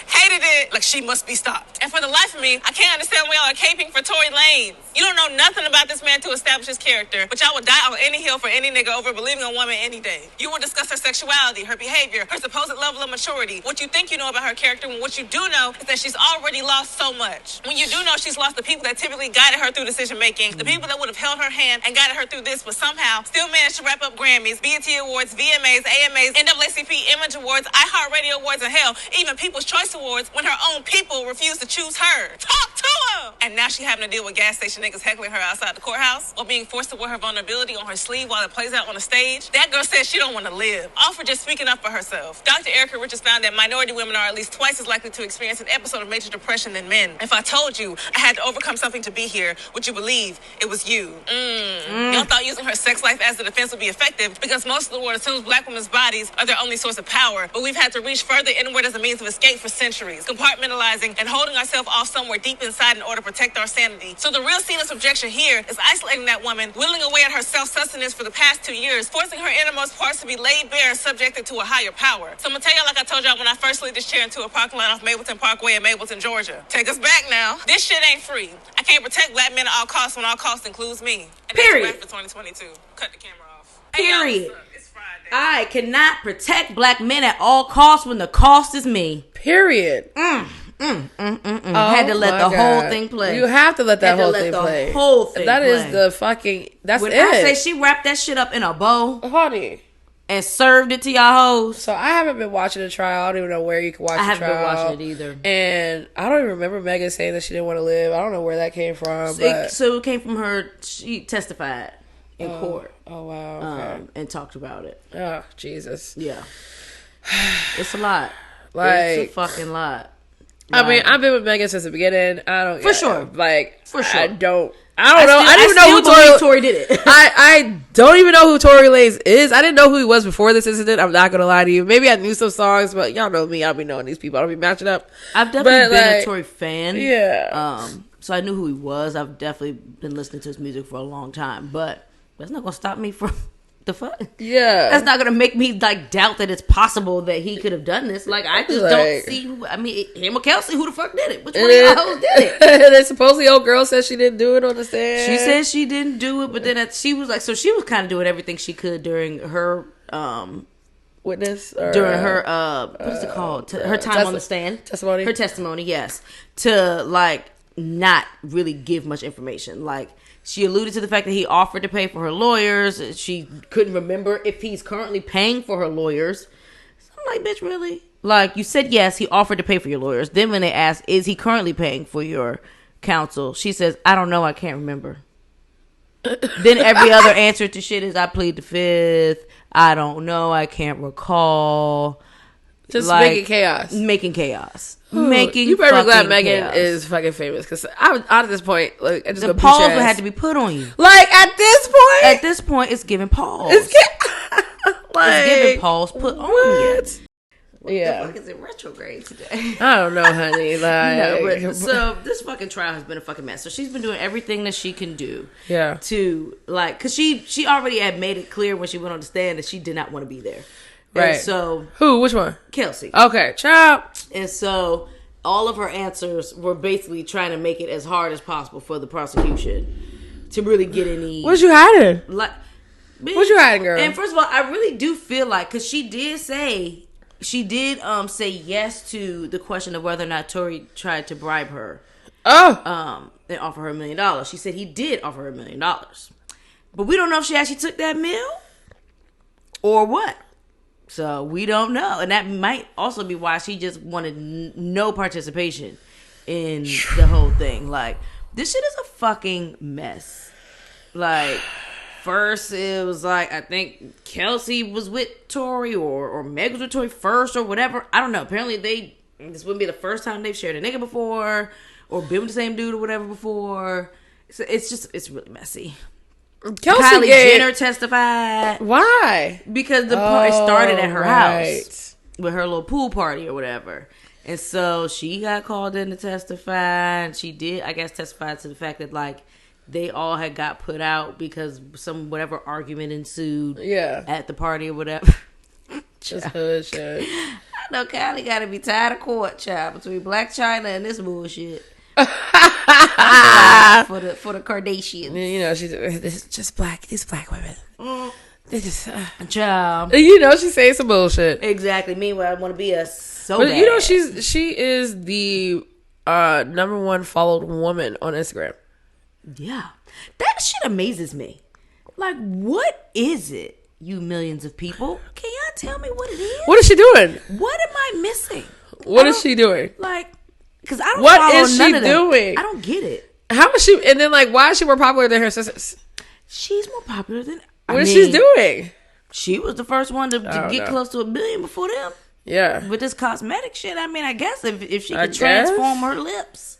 hated it, like she must be stopped. And for the life of me, I can't understand why y'all are caping for Tory Lanez. You don't know nothing about this man to establish his character, but y'all would die on any hill for any nigga over believing a woman any day. You will discuss her sexuality, her behavior, her supposed level of maturity, what you think you know about her character, when what you do know is that she's already lost so much. When you do know she's lost the people that typically guided her through decision making, the people that would have held her hand and guided her through this, but somehow still managed to wrap up Grammys, BET Awards, VMAs, AMAs, NAACP, Image Awards, iHeartRadio Awards, and hell, even People's Choice Awards when her own people refused to choose her. Talk to him! And now she having to deal with gas station niggas heckling her outside the courthouse or being forced to wear her vulnerability on her sleeve while it plays out on the stage. That girl says she don't want to live, all for just speaking up for herself. Dr. Erica Richards found that minority women are at least twice as likely to experience an episode of major depression than men. If I told you I had to overcome something to be here, would you believe it was you? Y'all thought using her sex life as a defense would be effective because most of the world assumes black women's bodies are their only source of power, but we've had to reach further inward as a means of escape for centuries, compartmentalizing and holding ourselves off somewhere deep inside in order to protect our sanity. So the real scene of subjection here is isolating that woman, whittling away at her self-sustenance for the past 2 years, forcing her innermost parts to be laid bare and subjected to a higher power. So I'm gonna tell y'all like I told y'all when I first slid this chair into a parking lot off Mapleton Parkway in Mapleton, Georgia. Take us back now. This shit ain't free. I can't protect black men at all costs when all costs includes me. And Period. That's a wrap for 2022. Cut the camera off. Period. Hey, y'all, it's Friday. I cannot protect black men at all costs when the cost is me. Period. Oh, had to let the whole thing play. You have to let that whole thing play. Whole thing that play. is the fucking. That's when it. I say she wrapped that shit up in a bow, honey, and served it to y'all hoes. So I haven't been watching the trial. I don't even know where you can watch the trial. I haven't been watching it either. And I don't even remember Megan saying that she didn't want to live. I don't know where that came from. So it came from her. She testified in court. Oh wow. Okay. And talked about it. Oh Jesus. Yeah. It's a lot. Like, it's a fucking lot. I mean, I've been with Megan since the beginning. I don't for sure. Like for sure. I don't know. I didn't even know who Tori did it. I don't even know who Tory Lanez is. I didn't know who he was before this incident. I'm not gonna lie to you. Maybe I knew some songs, but y'all know me. I'll be knowing these people. I'll be matching up. I've definitely been a Tory fan. Yeah. So I knew who he was. I've definitely been listening to his music for a long time, but that's not gonna stop me from the fuck. Yeah. That's not gonna make me like doubt that it's possible that he could have done this. Like I just don't see who. I mean, him or Kelsey, who the fuck did it? Which one of y'all hoes did it? And then supposedly old girl said she didn't do it on the stand. She said she didn't do it, but then she was like, so she was kind of doing everything she could during her witness or, during her what is it called? Her time on the stand, testimony. Her testimony, yes, to like not really give much information. Like she alluded to the fact that he offered to pay for her lawyers. She couldn't remember if he's currently paying for her lawyers. So I'm like, bitch, really? Like you said, yes, he offered to pay for your lawyers. Then when they asked, is he currently paying for your counsel? She says, I don't know, I can't remember. Then every other answer to shit is, I plead the fifth. I don't know, I can't recall. Just like, making chaos. Making chaos. You better be glad Megan is fucking famous, because I was at this point, like, I just the pause would have to be put on you. Like at this point, it's giving pause. Like, it's giving pause put on you. What yeah. the fuck is in retrograde today? I don't know, honey. Like, no, but, so this fucking trial has been a fucking mess. So she's been doing everything that she can do. Yeah. To like, cause she already had made it clear when she went on the stand that she did not want to be there. Right. And so who? Which one? Kelsey. Okay. Ciao. And so all of her answers were basically trying to make it as hard as possible for the prosecution to really get any. What you hiding? Like, bitch, what you hiding, girl? And first of all, I really do feel like, cause she did say yes to the question of whether or not Tory tried to bribe her. Oh. And offer her $1 million. She said he did offer her $1 million. But we don't know if she actually took that meal or what. So we don't know. And that might also be why she just wanted no participation in the whole thing. Like, this shit is a fucking mess. Like, first it was like, I think Kelsey was with Tory or Meg was with Tory first or whatever. I don't know. Apparently this wouldn't be the first time they've shared a nigga before or been with the same dude or whatever before. So it's really messy. Kylie Jenner testified. Why? Because the party started at her house with her little pool party or whatever. And so she got called in to testify. And she did, I guess, testify to the fact that, like, they all had got put out because some whatever argument ensued at the party or whatever. Just hood shit. I know Kylie got to be tired of court, child, between Black China and this bullshit. For the Kardashians, you know, she's just black. These black women, they just child. You know, she's saying some bullshit. Exactly. Meanwhile, I want to be so but bad. You know, she is the #1 followed woman on Instagram. Yeah, that shit amazes me. Like, what is it, you millions of people? Can y'all tell me what it is? What is she doing? What am I missing? What is she doing? Like, because I don't. What is she doing? I don't get it. How is she? And then, like, why is she more popular than her sisters? She's more popular than. What is she doing? She was the first one to get close to $1 billion before them. Yeah. With this cosmetic shit, I mean, I guess if she could transform her lips,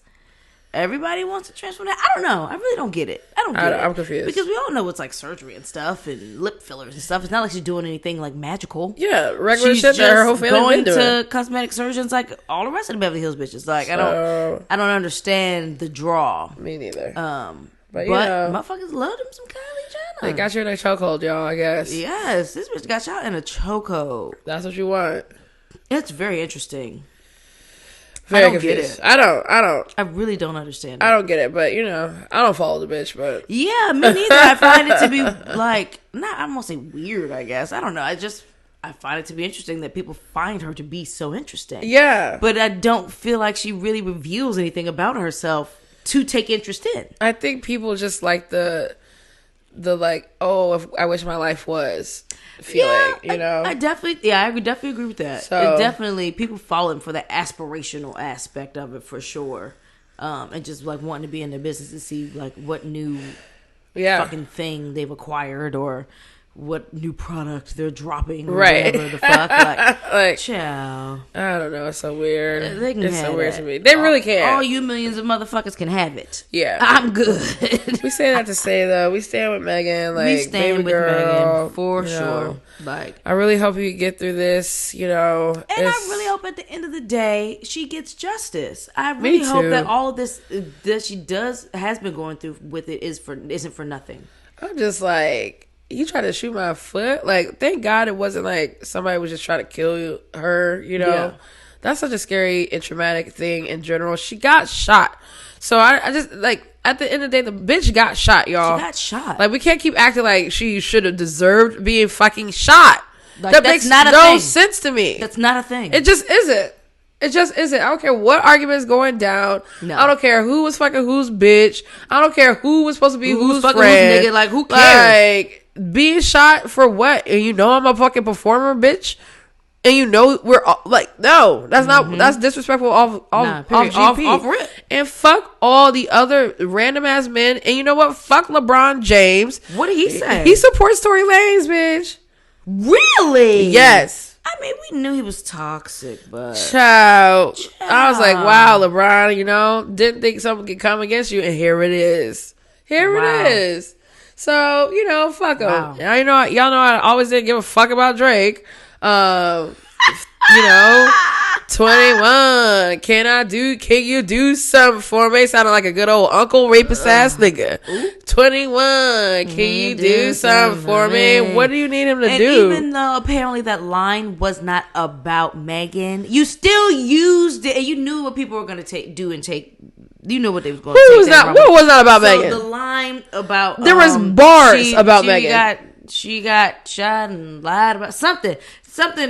everybody wants to transform that. I don't know. I really don't get it. I'm confused. Because we all know it's like surgery and stuff and lip fillers and stuff. It's not like she's doing anything like magical. Yeah, regular she's shit that her whole family been doing. Going to cosmetic surgeons like all the rest of the Beverly Hills bitches. Like, I don't understand the draw. Me neither. But you know, motherfuckers love them some Kylie Jenner. They got you in a chokehold, y'all, I guess. Yes, this bitch got y'all in a chokehold. That's what you want. It's very interesting. Very confused. I don't. I really don't understand it. I don't get it, but, you know, I don't follow the bitch, but. Yeah, me neither. I find it to be, like, I won't say weird, I guess. I don't know. I find it to be interesting that people find her to be so interesting. Yeah. But I don't feel like she really reveals anything about herself to take interest in. I think people just like the like, oh, if I wish my life was feeling, you know? I definitely agree with that. So, definitely, people falling for the aspirational aspect of it for sure. And just like wanting to be in their business to see like what new fucking thing they've acquired or what new product they're dropping, or right? whatever the fuck, like, child. I don't know. It's so weird. They can it's have so weird that. to me. They really can. All you millions of motherfuckers can have it. Yeah, I'm good. we say that to say though, we stand with Megan. Like, We stand baby with girl, Megan for you sure. know. Like, I really hope you get through this. You know, and I really hope at the end of the day she gets justice. I Me really hope too. that all of this that she has been going through with it isn't for nothing. I'm just like, you tried to shoot my foot. Like, thank God it wasn't like somebody was just trying to kill her. You know, Yeah. that's such a scary and traumatic thing in general. She got shot, so I just like at the end of the day, the bitch got shot, y'all. She got shot. Like, we can't keep acting like she should have deserved being fucking shot. Like, that that's makes not a no thing. sense to me. That's not a thing. It just isn't. It just isn't. I don't care what argument is going down. No. I don't care who was fucking whose bitch. I don't care who was supposed to be whose fucking friend. whose nigga. Like, who cares? Like, being shot for what? And you know I'm a fucking performer, bitch. And you know we're all, like, no, that's not, that's disrespectful off period. GP. Off rip. And fuck all the other random ass men. And you know what? Fuck LeBron James. What did he say? He supports Tory Lanez, bitch. Really? Yes. I mean, we knew he was toxic, but Child. I was like, wow, LeBron, you know, didn't think something could come against you, and here it is. Here Wow. it is. So, you know, fuck him. Wow. Y'all know I always didn't give a fuck about Drake. You know, 21. Can you do something for me? Sounded like a good old uncle rapist ass nigga. 21. Can you do something for me? What do you need him to and do? even though apparently that line was not about Megan, you still used it, and you knew what people were going to do and take. You know what they was going to take. What was not about Megan? The line about There was bars about Megan. She got shot and lied about something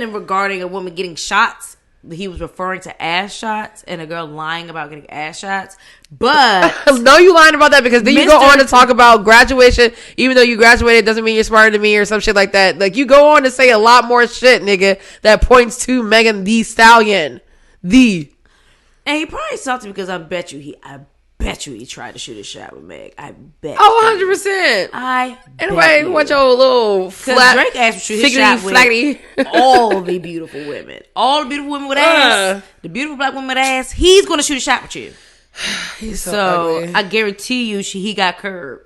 in regarding a woman getting shots. He was referring to ass shots and a girl lying about getting ass shots. But no, you lying about that because then you go on to talk about graduation. Even though you graduated doesn't mean you're smarter than me or some shit like that. Like, you go on to say a lot more shit, nigga, that points to Megan Thee Stallion. And he probably salty because I bet you he tried to shoot a shot with Meg. I bet. Oh, 100%. Anyway, what your little flat Drake asked to shoot his shot with all the beautiful women. All the beautiful women with ass. The beautiful black woman with ass. He's going to shoot a shot with you. He's so ugly. I guarantee you he got curved.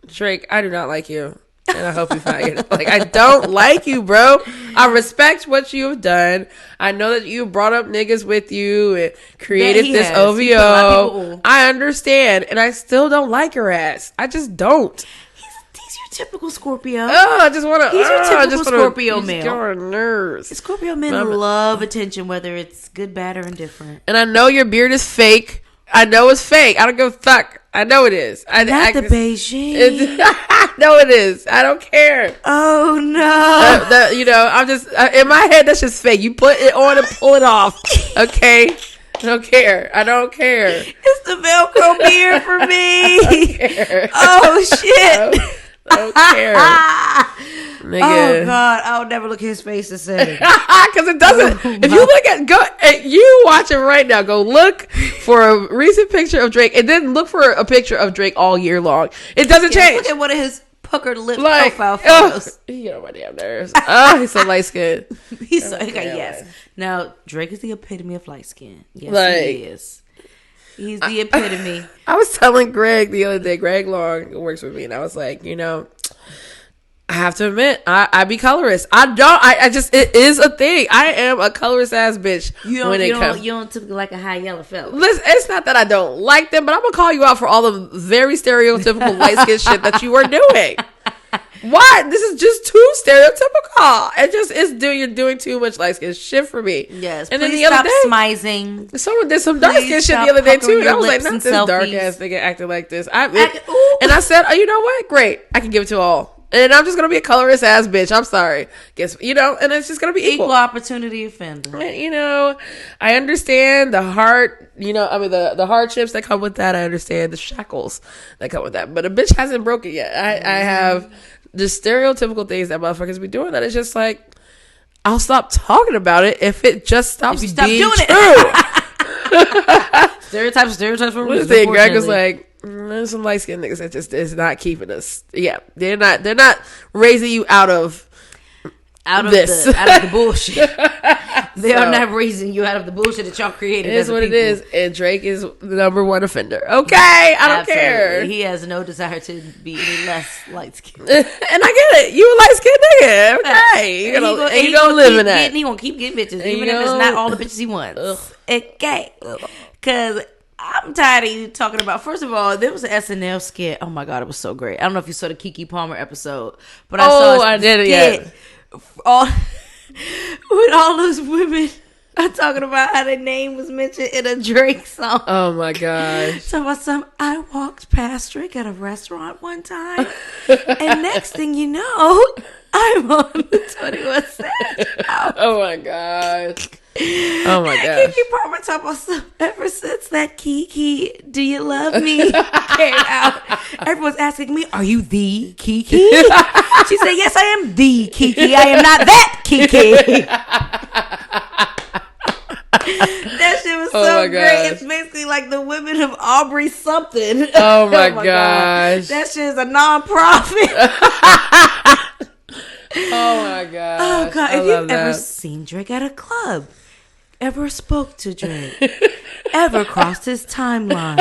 Drake, I do not like you. And I hope you find it. Like, I don't like you, bro. I respect what you have done. I know that you brought up niggas with you and created this OVO. I understand. And I still don't like your ass. I just don't. He's your typical Scorpio. I just want to. He's your typical Scorpio male. Get on our nerves. Scorpio men love attention, whether it's good, bad, or indifferent. And I know your beard is fake. I know it's fake. I don't give a fuck. I know it is. Not the Beijing. No, it is. I don't care. Oh no. You know, I'm just in my head. That's just fake. You put it on and pull it off. Okay. I don't care. It's the Velcro beard for me. I don't care. Oh shit. I don't care. Nigga. Oh God, I'll never look his face the same. Because it doesn't. If you look at you watch it right now. Go look for a recent picture of Drake, and then look for a picture of Drake all year long. It doesn't change. Look at one of his puckered lip profile photos. He get on my damn nerves. Oh, he's so light skinned. He's so yes. Now Drake is the epitome of light skin. Yes, he is. He's the epitome. I was telling Greg the other day. Greg Long works with me, and I was like, you know, I have to admit, I be colorist. I just, it is a thing. I am a colorist ass bitch. You don't typically like a high yellow fella. Listen, it's not that I don't like them, but I'm gonna call you out for all the very stereotypical light skin shit that you are doing. Why? This is just too stereotypical. You're doing too much light skin shit for me. Yes. And please then the other stop day, smizing. someone did some dark skin shit the other day too. And I was like, not this dark ass nigga acting like this. And I said, oh, you know what? Great. I can give it to all. And I'm just going to be a colorist ass bitch. I'm sorry. Guess, you know, and it's just going to be equal opportunity offender. And, you know, I understand the the hardships that come with that. I understand the shackles that come with that. But a bitch hasn't broken yet. I have just stereotypical things that motherfuckers be doing that it's just like, I'll stop talking about it if it just stops being doing true. Stereotypes. What is it? Greg was like, There's some light skinned niggas that just is not keeping us. Yeah, they're not raising you out of this. out of the bullshit. They are not raising you out of the bullshit that y'all created. It is what people. It is, and Drake is the number one offender. Okay, I don't care. He has no desire to be any less light skinned. And I get it. You a light skinned nigga. Okay, you gonna live in that. He gonna keep getting bitches, even if it's not all the bitches he wants. Okay, because I'm tired of you talking about. First of all, there was an SNL skit. Oh my god, it was so great. I don't know if you saw the Keke Palmer episode, but I did it. Yeah. When all those women are talking about how their name was mentioned in a Drake song. Oh my gosh. So about I walked past Drake at a restaurant one time, and next thing you know, I'm on the 21 Savage. Oh my gosh. Oh my gosh. Keke Palmer talking about stuff. Ever since that Keke, do you love me came out, everyone's asking me, are you the Keke? She said, yes, I am the Keke. I am not that Keke. That shit was so great. It's basically like the women of Aubrey something. Oh my gosh. That shit is a non-profit. Oh my god! Oh god! If you've ever seen Drake at a club, ever spoke to Drake, ever crossed his timeline,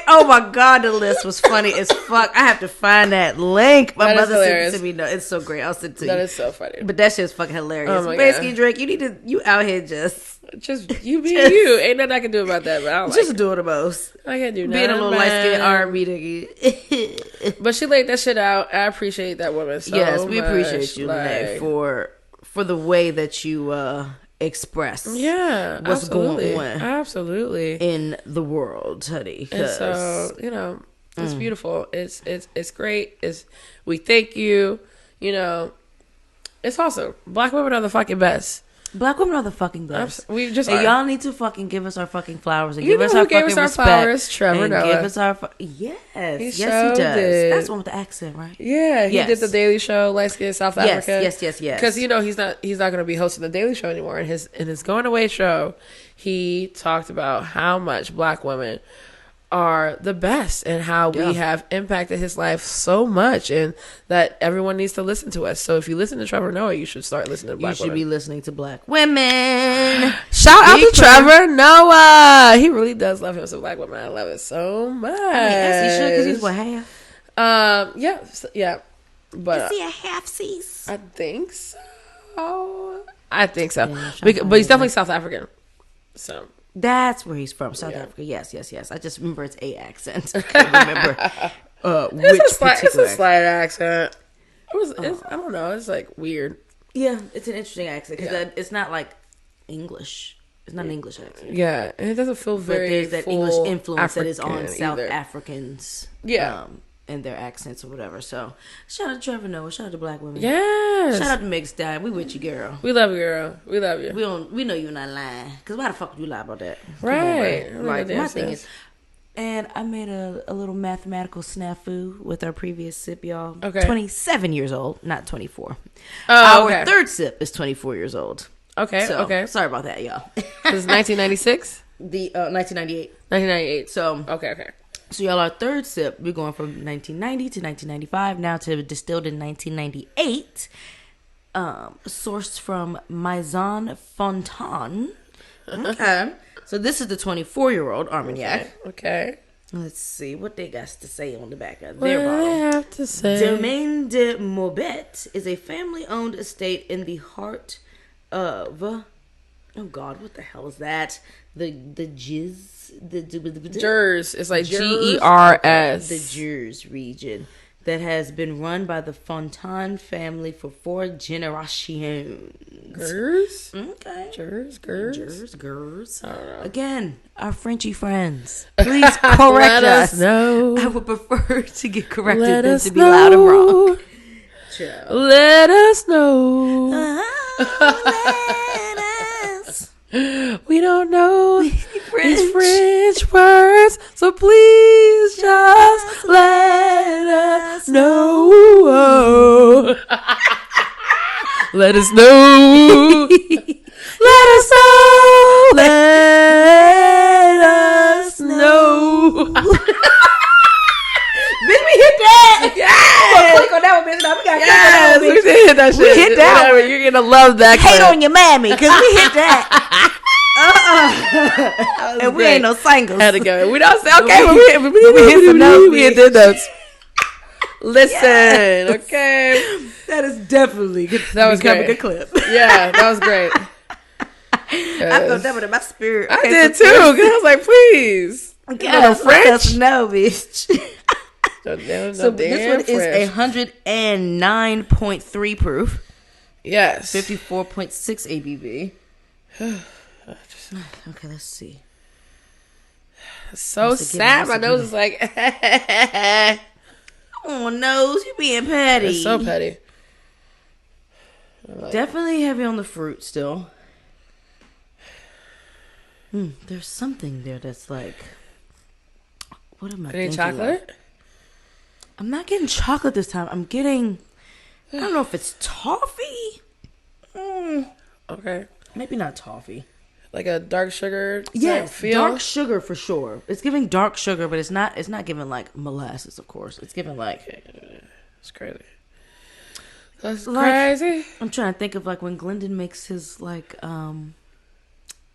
oh my god, the list was funny as fuck. I have to find that link. My mother sent it to me. No, it's so great. I'll send it to you. That is so funny. But that shit is fucking hilarious. Oh basically, god. Drake, you out here just you be you. Ain't nothing I can do about that. But I don't just doing the most. I can't do nothing. Being a little light skinned R&B nigga. But she laid that shit out. I appreciate that woman so yes, we much. Appreciate you, Lene, for the way that you express what's going on absolutely in the world, honey. And so it's beautiful. It's great. We thank you. It's awesome. Black women are the fucking best. Black women are the fucking best. We just y'all need to fucking give us our fucking flowers and give us our fucking respect. Flowers, Trevor and Noah. Give us our yes, he does. Did. That's the one with the accent, right? Yeah, he did the Daily Show, light skin South Africa. Yes. Because he's not going to be hosting the Daily Show anymore. In his going away show, he talked about how much black women are the best and how we have impacted his life so much, and that everyone needs to listen to us. So if you listen to Trevor Noah, you should start listening to black women. You should be listening to black women. Shout out to Trevor Noah. He really does love him some black women. I love it so much. Yes, he should, because he's what, half? Yeah. But is he a half C's? I think so. Yeah, but he's definitely South African. So that's where he's from, South Africa. Yes. I just remember it's a accent. I can't remember it's a slight accent. I don't know. It's like weird. Yeah, it's an interesting accent because it's not like English. It's not an English accent. Yeah, and it doesn't feel very. But there's that English influence African that is on South either. Africans. Yeah. And their accents or whatever. So shout out to Trevor Noah. Shout out to black women. Yes. Shout out to Meg Stein. We with you, girl. We love you, girl. We love you. We know you're not lying. Because why the fuck would you lie about that? Right. Like my thing is, and I made a little mathematical snafu with our previous sip, y'all. Okay. 27 years old, not 24. Oh, our third sip is 24 years old. Okay. So, okay. Sorry about that, y'all. This is 1996. 1998. 1998. So okay. So y'all, our third sip, we're going from 1990 to 1995, now to distilled in 1998, sourced from Maison Fontan. Okay. So this is the 24-year-old armagnac. Okay. Let's see what they got to say on the back of their bottle. What do they have to say? Domaine de Maubet is a family-owned estate in the heart of... Oh God, what the hell is that? The Gers. It's like Gers. The Gers region that has been run by the Fontan family for 4 generations. Gers? Okay. Gers. I don't know. Again, our Frenchy friends, please correct Let us know. I would prefer to get corrected than to be loud and wrong. Let us know. Let us. We don't know these French words, so please just let us know. Let us know. Let us know. Let us know. did hit that shit. We hit that Whatever, one. you're gonna love that. Hate clip. on your mammy because we hit that. And we ain't no singles. Had to go. We don't say okay. We hit the notes. Listen, okay. That is definitely good. That was becoming great. a clip. Yeah, that was great. I felt that in my spirit. I did too. Cause I was like, please. Yes, French. No, bitch. So this one is 109.3 proof. Yes. 54.6 ABV. Okay, let's see. So sad. My nose is like. Oh, nose, you being petty. It's so petty. Definitely heavy on the fruit still. There's something there that's like. What am I Any thinking? chocolate? I'm not getting chocolate this time. I'm getting. I don't know if it's toffee. Okay. Maybe not toffee. Like a dark sugar. Yes, feel? dark sugar for sure. It's giving dark sugar, but it's not. It's not giving like molasses, of course. It's giving like. It's crazy. That's Like, crazy. I'm trying to think of like when Glendon makes his like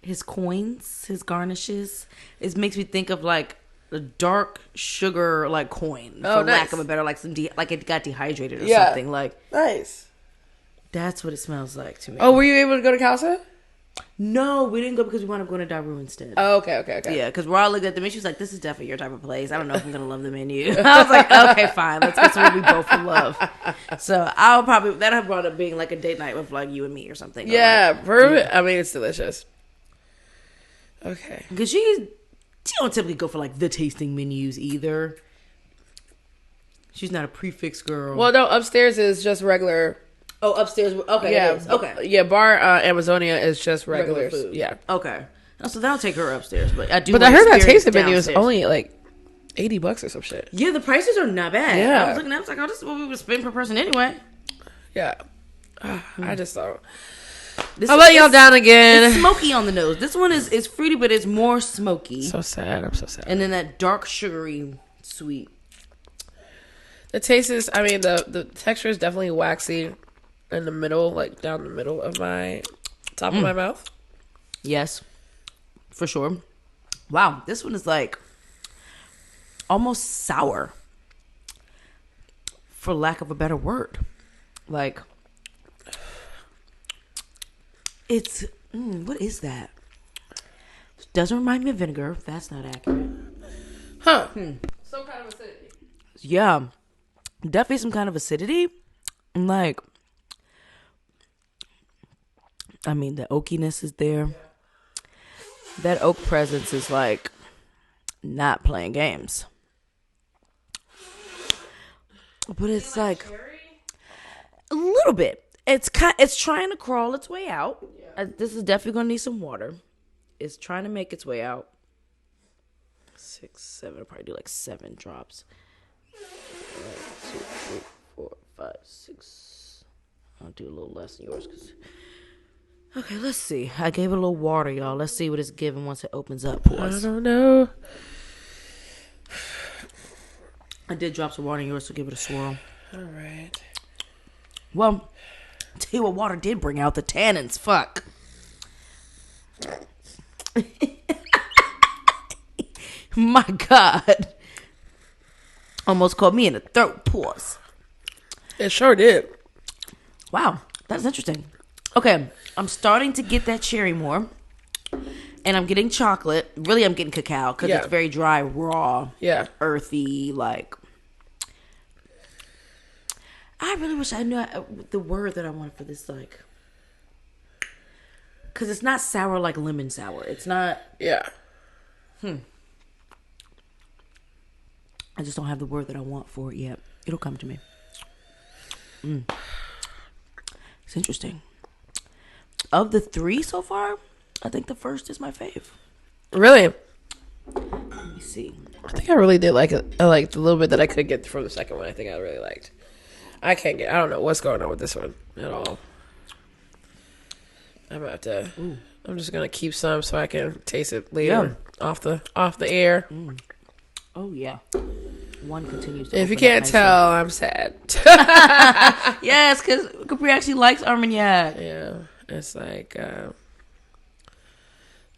his coins, his garnishes. It makes me think of like a dark sugar like coin, for lack of a better, like some like it got dehydrated or something. Like nice. That's what it smells like to me. Oh, were you able to go to Casa? No, we didn't go because we wound up going to Daru instead. Oh, okay. Yeah, because Raw looked at the menu. She was like, "This is definitely your type of place. I don't know if I'm gonna love the menu." I was like, "Okay, fine. Let's get somewhere we both will love." So I'll probably that have brought up being like a date night with like you and me or something. Yeah, like, perfect. I mean, it's delicious. Okay, because she don't typically go for like the tasting menus either. She's not a prefix girl. Well, no, upstairs is just regular. Oh, upstairs. Okay, yeah, it is. Okay. Yeah, bar Amazonia is just regular food. Yeah. Okay. So that'll take her upstairs, but I do. But I heard that tasting menu is only like $80 or some shit. Yeah, the prices are not bad. Yeah. I was looking at it, I was like, oh, this is what we would spend per person anyway. Yeah. I just thought. This I'll let y'all down again. It's smoky on the nose. This one is fruity, but it's more smoky. So sad. I'm so sad. And then that dark sugary sweet. The taste is, I mean, the texture is definitely waxy in the middle, like down the middle of my top of my mouth. Yes, for sure. Wow, this one is like almost sour, for lack of a better word. Like, it's what is that? Doesn't remind me of vinegar. That's not accurate. Huh? Some kind of acidity. Yeah, definitely some kind of acidity. Like, I mean, the oakiness is there. That oak presence is like not playing games. But it's like a little bit. It's trying to crawl its way out. This is definitely gonna need some water. It's trying to make its way out. 6, 7. I'll probably do like 7 drops. 1, 2, 3, 4, 5, 6. I'll do a little less than yours because. Okay, let's see. I gave it a little water, y'all. Let's see what it's giving once it opens up. Pause. I don't know. I did drop some water in yours, so give it a swirl. All right. Well, tell you what water did bring out the tannins. Fuck. My God. Almost caught me in the throat. Pause. It sure did. Wow, that's interesting. Okay, I'm starting to get that cherry more. And I'm getting chocolate. Really, I'm getting cacao because it's very dry, raw, earthy, like. I really wish I knew the word that I wanted for this, like. Because it's not sour like lemon sour. It's not. Yeah. I just don't have the word that I want for it yet. It'll come to me. It's interesting. Of the 3 so far, I think the first is my fave. Really? Let me see. I think I really did like it. I liked the little bit that I could get from the second one. I think I really liked. I don't know what's going on with this one at all. I'm about to. I'm just gonna keep some so I can taste it later off the air. Oh yeah. one continues to If you open up can't nicely. tell, I'm sad. Yes, because Capri actually likes armagnac. Yeah, it's like, I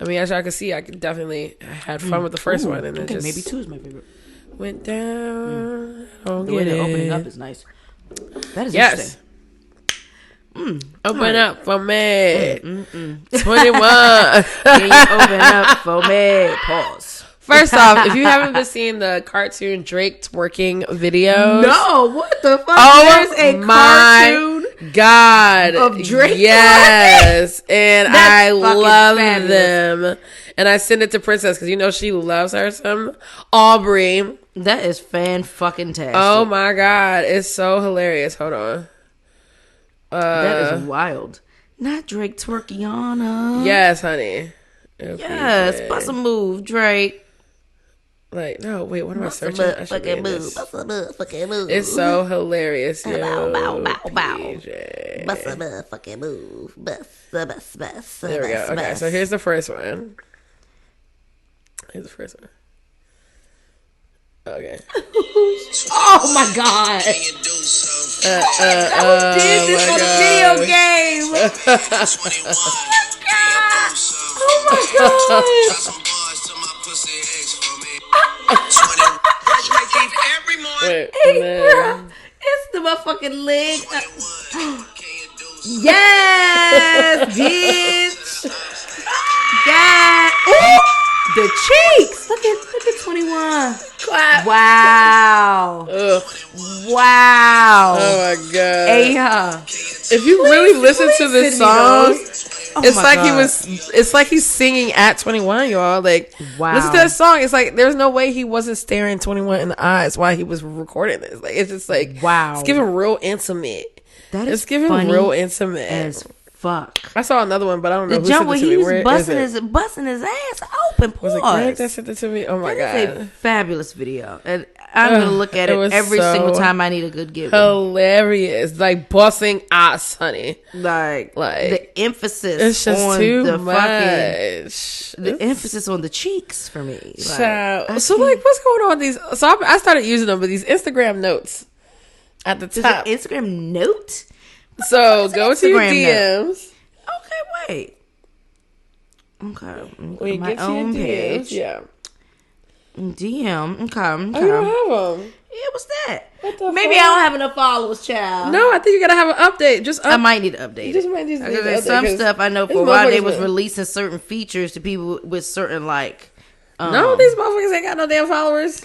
mean, as y'all can see, I definitely had fun with the first one, and then just maybe 2 is my favorite. went down. The way they're opening up is nice. That is Yes. interesting. Open up for me. 21. Can you open up for me? Pause. First off, if you haven't been seeing the cartoon Drake twerking videos. No, what the fuck? Oh, There's a my cartoon God. of Drake. Yes. And That's I fucking love fabulous. them. And I sent it to Princess because you know she loves her some Aubrey. That is fan-fucking-tastic. Oh my God. It's so hilarious. Hold on. That is wild. Not Drake Twerkiana. Yes, honey. Yes, bust a move, Drake. Like, no, wait, what am I Bust a searching? I should be motherfucking in move. this. Bust a motherfucking move. It's so hilarious. Yo, Bow, bow, bow, bow. PJ. Bust a motherfucking move. Bust. There we go. Okay, so here's the first one. Okay. Oh my God. That did this for the video game. Oh my God. Wait, Hey, and then- bruh. It's the motherfucking leg. Yes, bitch. God. Ooh, the cheeks. Look at 21. Clap. Wow. Ugh. Wow. Oh my God. Hey, If you really listen to this song, it's my like God. it's like he's singing at 21, y'all. Like, Wow. listen to that song. It's like there's no way he wasn't staring 21 in the eyes while he was recording this. Like, it's just like, Wow. It's giving real intimate. That is It's giving funny real intimate. as fuck. I saw another one, but I don't know The who jump sent where it to he me. Where was is it? busting his ass open. Was it Pause. Greg that sent it to me? Oh my That is a God. fabulous video, and I'm gonna look at it it was every so single time I need a good giggle. Hilarious. Like busting ass, honey. Like Like, the emphasis It's just on too the much. fucking the emphasis on the cheeks for me. Like, Child. So like, what's going on with these? So I started using them, but these Instagram notes at the there's top. an Instagram note. So go to your Instagram DMs. Okay, wait. Okay, When you my get to your own DMs, page. yeah. DM. Okay. Oh, you don't have them. Yeah, what's that? What the Maybe fuck? I don't have enough followers, child. No, I think you gotta have an update. Just I might need to update. You just it. might just need Because to there's update, some 'cause stuff I know these for a while they motherfuckers was been- releasing certain features to people with certain like. No, these motherfuckers ain't got no damn followers.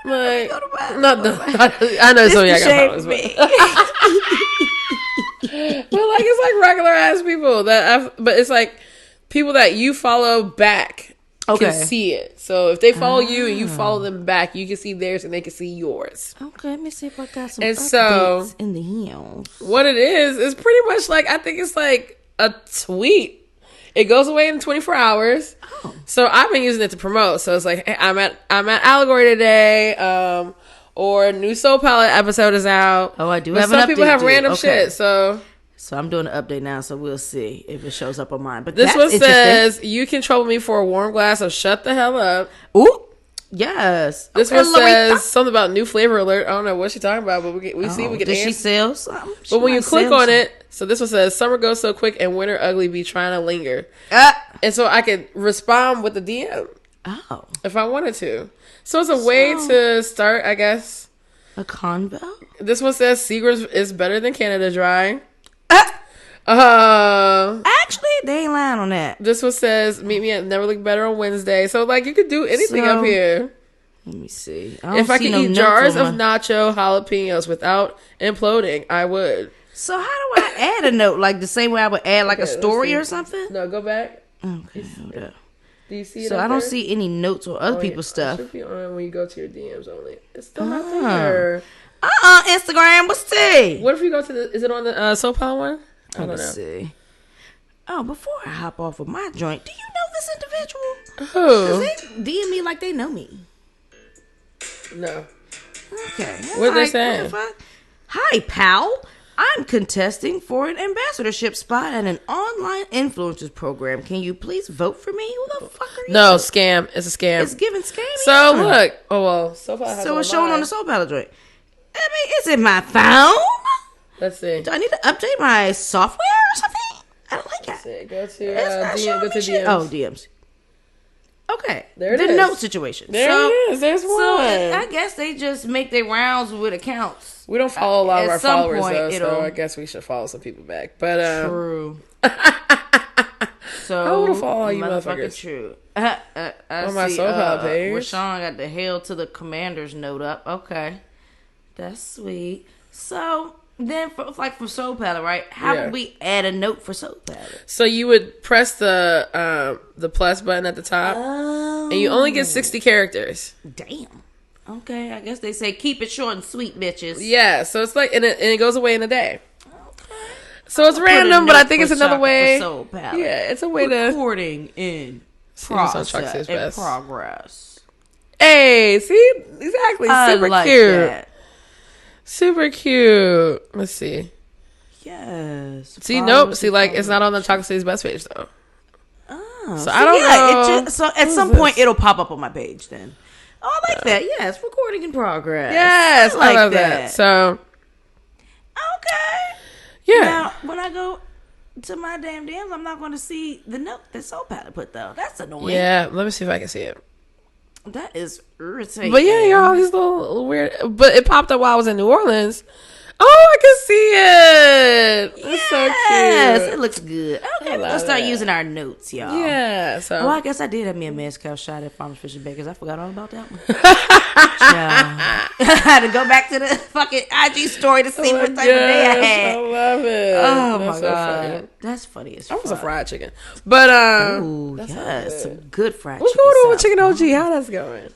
Like, no, I know some of y'all got followers, but like it's like regular ass people but it's like people that you follow back Okay. can see it. So if they follow you and you follow them back, you can see theirs and they can see yours. Okay, let me see if I got some And updates so- in the hills. What it is pretty much like, I think it's like a tweet. It goes away in 24 hours. Oh. So I've been using it to promote. So it's like, hey, I'm at Allegory today, or a new Soul Palate episode is out. Oh, I do But have an some people update have due. random Okay. shit. So So I'm doing an update now, so we'll see if it shows up on mine. But this that's one interesting. says, you can trouble me for a warm glass of shut the hell up. "Ooh, yes." This Okay, one Larita. says something about new flavor alert. I don't know what she's talking about, but we see Oh, we can did she answer. sell something? She But when you might click sell on something. it, so this one says, summer goes so quick and winter ugly be trying to linger. And so I could respond with the DM Oh, if I wanted to. So it's a way to start, I guess. a convo. This one says Seagrams is better than Canada Dry. Actually, they ain't lying on that. This one says meet me at Never Look Better on Wednesday. So like you could do anything So, up here. Let me see. If I see could no eat notes jars on of my- nacho jalapenos without imploding, I would. So how do I add a note? Like the same way I would add like a Okay, let's story see. or something? No, go back. Okay, hold up. Do you see it? So up I don't there? see any notes or other Oh, people's It stuff. should be on when you go to your DMs only. It's still not there. Instagram, what's tea? What if you go to the? Is it on the Soul Palate one? I don't Let's know. see. Oh, before I hop off of my joint, do you know this individual? Who? They DM me like they know me. No. Okay. What they Like, saying? the fuck? Hi, pal. I'm contesting for an ambassadorship spot at an online influencers program. Can you please vote for me? Who the fuck are you? No, scam. It's a scam. It's giving scammy. So look. Oh well. Soul Palate has So it it's showing online. on the Soul Palate joint. I mean, is it my phone? Let's see. Do I need to update my software or something? I don't like that. Go to It's not DM. Go to showing me shit. DMs. Oh, DMs. Okay. There it the is. note situation. There so, it is. There's one. So I guess they just make their rounds with accounts. We don't follow a lot of At our some followers point, though, so it'll- I guess we should follow some people back. But True. So I wanna follow all you motherfucking motherfuckers. True. I On my see, Soul Palate page. Rashawn got the hail to the commander's note up. Okay, that's sweet. So then, for Soul Palate, right? How Yeah. would we add a note for Soul Palate? so you would press the plus button at the top, Oh, and you only get 60 characters. damn. Okay, I guess they say keep it short and sweet, bitches. Yeah, so it's like, and it goes away in a day. Okay. So it's Put a random, but I note think it's for another Soul way. Palate. Yeah, it's a way to. Recording in See what's on process. Trucks' In best. progress. Hey, see, exactly, I super like cute, that. super cute. Let's see. Yes. See, nope. See, like it's not on the Chocolate Best page though. Oh, So I don't know. So at some point it'll pop up on my page then. Oh, I like that. Yes, recording in progress. Yes, I like love that. So okay. yeah, Now, when I go to my damn DMs, I'm not going to see the note that Soul Palate put though. That's annoying. yeah. Let me see if I can see it. That is irritating. But yeah, you're all these little weird. But it popped up while I was in New Orleans. Oh, I can see it. It's so Yes, cute. it looks good. Okay, we're love gonna start that. using our notes, y'all. Yeah. So Well, I guess I did have me a mezcal shot at Farmers Fish and Bakers. I forgot all about that one. Yeah. I had to go back to the fucking IG story to see what type of day I had. I love it. Oh That's my so god, funny. that's funny as I fuck. was a fried chicken, but Ooh, that's yes, all some good. good fried What's chicken. going on with salad. Chicken OG? How that's going?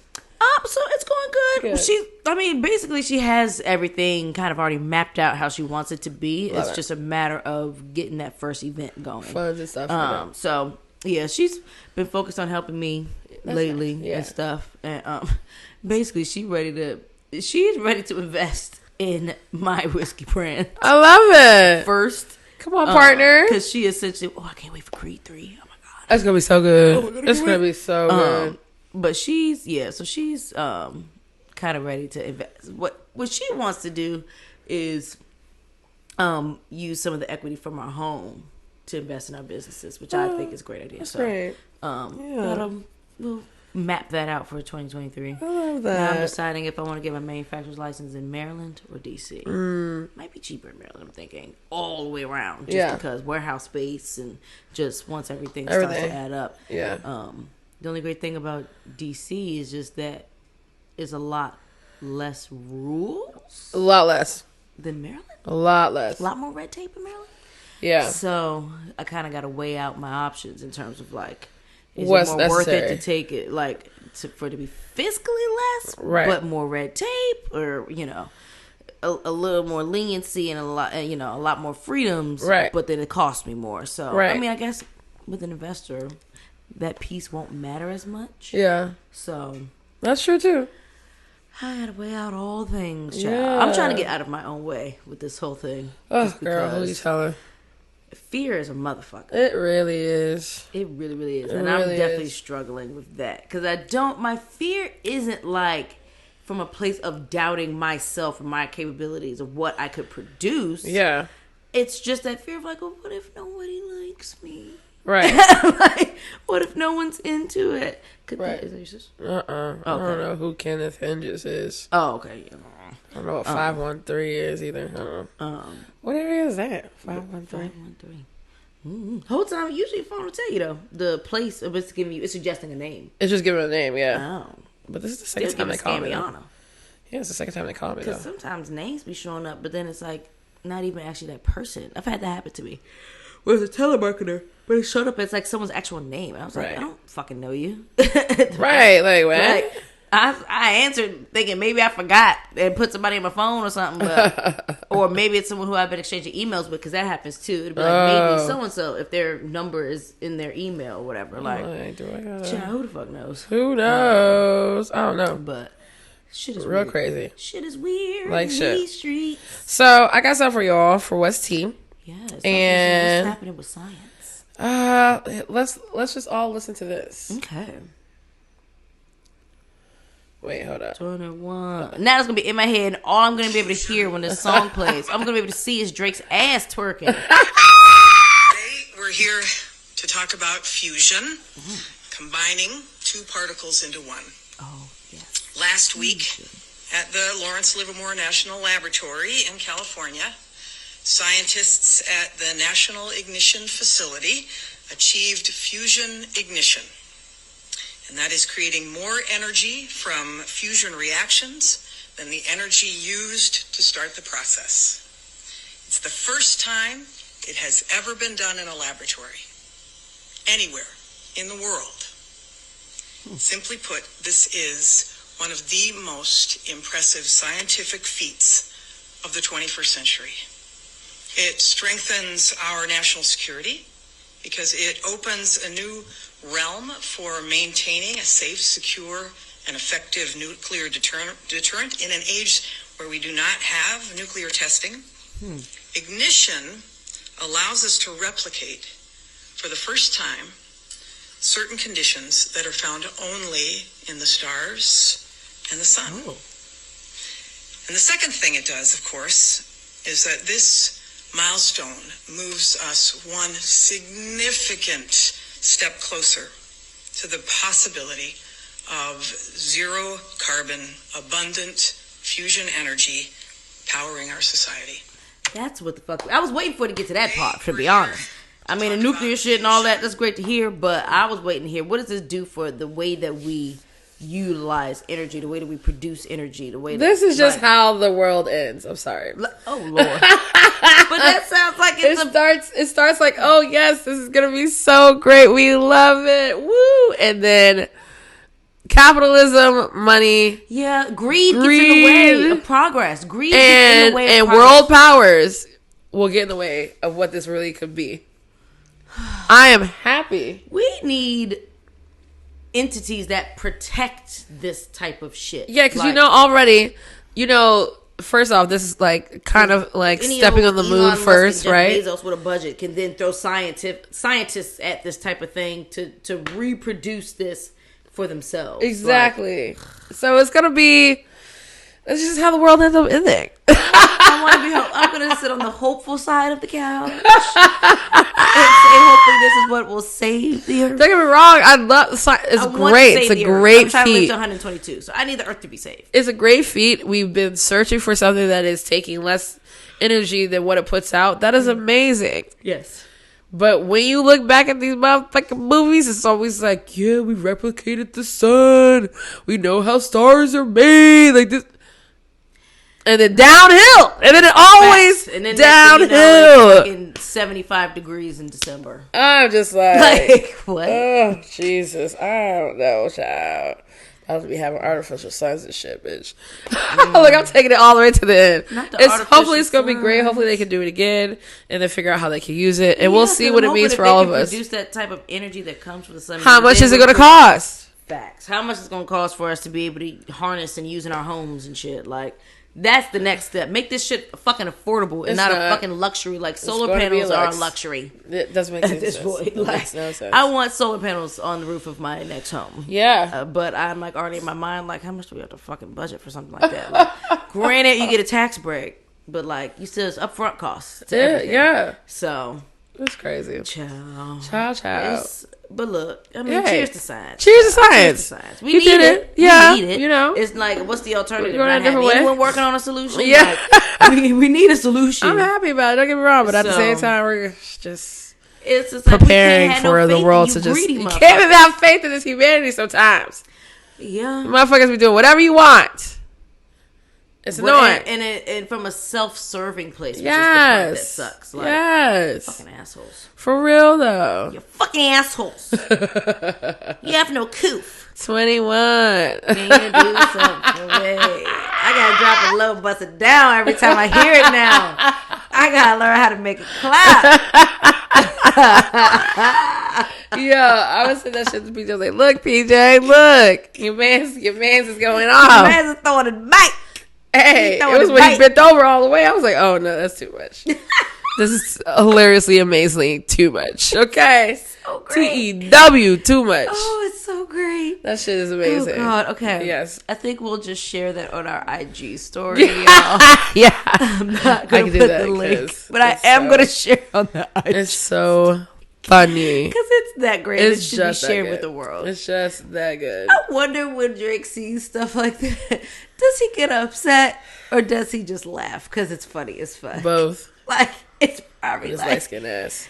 So it's going good. Good. Basically, she has everything kind of already mapped out how she wants it to be. Love It's it. just a matter of getting that first event going. Funds and stuff. So yeah, she's been focused on helping me lately nice. Yeah. and stuff. And basically, she's ready to invest in my whiskey brand I love it. first. Come on, partner. Because she essentially, I can't wait for Creed 3. Oh my god. That's gonna be so good. Oh my God, I It's can't gonna wait. be so good. But she's kind of ready to invest. What she wants to do is use some of the equity from our home to invest in our businesses, which I think is a great idea. That's So great. we'll map that out for 2023. I love Now I'm that. deciding if I want to get my manufacturer's license in Maryland or DC. Might be cheaper in Maryland, I'm thinking, all the way around. Just Yeah. because warehouse space and just once everything starts Everything. to add up. Yeah. The only great thing about DC is just that it's a lot less rules A lot less. than Maryland. A lot less. A lot more red tape in Maryland. Yeah. So I kind of got to weigh out my options in terms of like, is What's it more worth it necessary. to take it for it to be fiscally less, Right. but more red tape, or a little more leniency and a lot more freedoms, Right. But then it costs me more. So Right. I mean, I guess with an investor, that piece won't matter as much. Yeah. So That's true too. I gotta weigh out all things, child. Yeah. I'm trying to get out of my own way with this whole thing. Oh, just girl, who you because telling? fear is a motherfucker. It really is. It really, really is. It And I'm really definitely is. struggling with that. Because my fear isn't like from a place of doubting myself and my capabilities of what I could produce. Yeah. It's just that fear of like, well, what if nobody likes me? Right. Like, what if no one's into it? Right. Is that your sister? I don't know who Kenneth Hinges is. Oh, okay. I don't know what 513 is either. I don't know. What area is that? 513. 513. Whole time, usually the phone will tell you though the place. It's giving you. It's suggesting a name. It's just giving a name, yeah. Oh, But this is the second still time they giving call me. though. Scamiano. Yeah, it's the second time they call me though. Because sometimes names be showing up, but then it's like not even actually that person. I've had that happen to me. Where it's a telemarketer, but it showed up as like someone's actual name. And I was like, Right. I don't fucking know you. Right, like what? Like, I answered thinking maybe I forgot and put somebody in my phone or something, but or maybe it's someone who I've been exchanging emails with because that happens too. It'd be like maybe so and so if their number is in their email or whatever. Like, do I gotta... child, who the fuck knows? Who knows? I don't know. But Shit is real weird. crazy. Shit is weird. Like shit. These streets. So I got something for y'all for West Tea. Yes. And what's happening with science? Let's just all listen to this. Okay. Wait, hold up. 21. Now it's gonna be in my head, and all I'm gonna be able to hear when this song plays, I'm gonna be able to see is Drake's ass twerking. Today we're here to talk about fusion, combining two particles into one. Oh, yes. Last week at the Lawrence Livermore National Laboratory in California, scientists at the National Ignition Facility achieved fusion ignition. And that is creating more energy from fusion reactions than the energy used to start the process. It's the first time it has ever been done in a laboratory, anywhere in the world. Simply put, this is one of the most impressive scientific feats of the 21st century. It strengthens our national security because it opens a new realm for maintaining a safe, secure, and effective nuclear deterrent in an age where we do not have nuclear testing. Ignition allows us to replicate, for the first time, certain conditions that are found only in the stars and the sun. Oh. And the second thing it does, of course, is that this milestone moves us one significant step closer to the possibility of zero carbon, abundant fusion energy powering our society. That's what the fuck. I was waiting for it to get to that part, to be honest. I mean, the nuclear shit and all that, that's great to hear, but I was waiting to hear, what does this do for the way that we utilize energy, the way that we produce energy, the way that... This is just how the world ends. I'm sorry. Oh, Lord. But that sounds like it starts like, oh, yes, this is going to be so great. We love it. Woo. And then capitalism, money. Yeah, greed gets in the way of progress. Greed gets in the way of progress. And world powers will get in the way of what this really could be. I am happy. We need entities that protect this type of shit. Yeah, because already, first off, this is like kind of like stepping on the moon first, right? Bezos with a budget can then throw scientists at this type of thing to reproduce this for themselves. Exactly. So it's gonna be. That's just how the world ends up ending. I'm gonna sit on the hopeful side of the couch and say, hopefully, this is what will save the earth. Don't get me wrong. I love science. It's great. It's a great feat. I'm trying to live to 122, so I need the earth to be saved. It's a great feat. We've been searching for something that is taking less energy than what it puts out. That is amazing. Yes. But when you look back at these motherfucking movies, it's always like, yeah, we replicated the sun. We know how stars are made. Like this. And then downhill. And then it always downhill. In 75 degrees in December. I'm just like what? Oh, Jesus. I don't know, child. I was be having artificial suns and shit, bitch. Look, I'm taking it all the way to the end. Hopefully it's going to be great. Hopefully they can do it again and then figure out how they can use it. And we'll see what it means for all of us. Produce that type of energy that comes from the sun. How much is it going to cost? Facts. How much is it going to cost for us to be able to harness and use in our homes and shit? Like, that's the next step. Make this shit fucking affordable and not a fucking luxury. Like, solar panels are a luxury. It doesn't make sense. At this point. It makes no sense. I want solar panels on the roof of my next home. Yeah. But I'm like already in my mind, like, how much do we have to fucking budget for something like that? Like, granted, you get a tax break, but like, you still, it's upfront costs. Yeah. So. It's crazy. Ciao. But look, I mean, cheers to science. Cheers to science. We need it. Yeah. We need it. It's like, what's the alternative? We're going a different way. Anyone working on a solution? Yeah. Like, we need a solution. I'm happy about it. Don't get me wrong, but at the same time, we're just it's like preparing for the world to just. You can't even have faith in this humanity sometimes. Yeah. Motherfuckers be doing whatever you want. It's annoying. And from a self-serving place, which yes. is the part that sucks. Like, yes. Fucking assholes. For real, though. You're fucking assholes. You have no coof. 21. Can you do something for me? I gotta drop a low, bust it down every time I hear it now. I gotta learn how to make it clap. Yeah, I was saying that shit to PJ. I was like, look, PJ, look. Your man's is going off. Your man's is throwing it back. Hey, it was when he bent over all the way. I was like, oh, no, that's too much. This is hilariously, amazingly too much. Okay. So great. T-E-W, too much. Oh, it's so great. That shit is amazing. Oh, God. Okay. Yes. I think we'll just share that on our IG story, y'all. Yeah. I'm not going to put the link, but I am going to share on the IG. It's so funny. Because it's that great. It's It should just be that shared good. with the world. It's just that good. I wonder when Drake sees stuff like that, does he get upset or does he just laugh? Because it's funny as fuck. Both. Like, it's probably His like... light skin ass.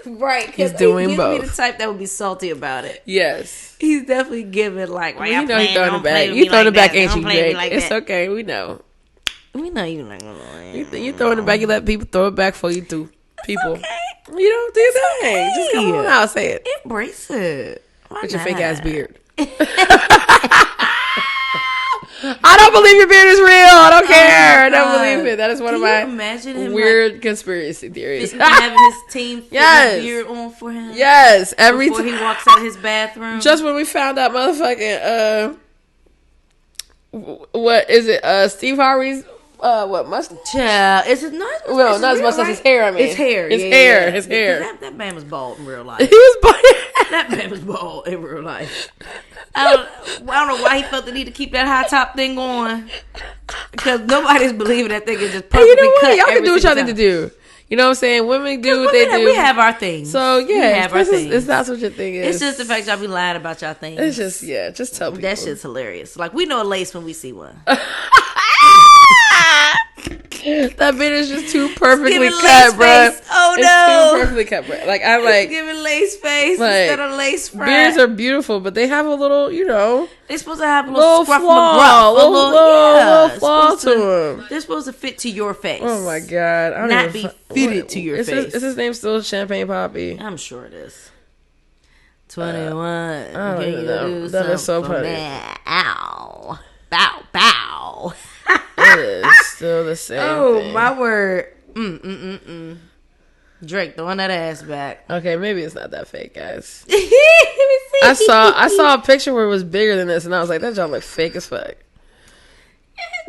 Right. He's doing he's both. Be the type that would be salty about it. Yes. He's definitely giving like... Well, you know he's throwing it back. You throwing it back, ain't you, Drake? It's okay. We know. We know you like... You throwing it back. You let people throw it back for you too. People. Okay. You don't do that. Okay. Just come on out, say it. Embrace it. Why With your not? fake ass beard. I don't believe your beard is real. I don't care. I don't believe it. That is one of my weird conspiracy theories. Having his team fit his beard on for him. Yes. Before he walks out of his bathroom. Just when we found out motherfucking what is it? Steve Harvey's what mustache? Child, is it not? Well, not his mustache. His hair. I mean, his hair. His yeah, hair. Yeah. His hair. That man was bald in real life. He was bald. That man was bald in real life. I don't know why he felt the need to keep that high top thing on. Because nobody's believing that thing is just perfectly you know what? cut. Y'all can do what y'all need to do. You know what I'm saying? Women do what they do. We have our things. So yeah, we have our things. It's not what your thing is. It's just the fact y'all be lying about y'all things. It's just just tell people. That shit's hilarious. Like we know a lace when we see one. That bit is just too perfectly cut, bro. Oh it's no, too perfectly cut, bro. Like I like giving lace face like, instead of lace front. Beards are beautiful, but they have a little, They're supposed to have a little scruff flaw, little flaw to them. They're supposed to fit to your face. Oh my god, I don't not be fitted to your face. Is his name still Champagne Poppy? I'm sure it is. 21. I don't even know. That is so funny. Ow. Bow, bow. It is still the same. Oh, thing. my word. Drake throwing that ass back. Okay, maybe it's not that fake, guys. Let me see. I saw a picture where it was bigger than this, and I was like, that joint look fake as fuck.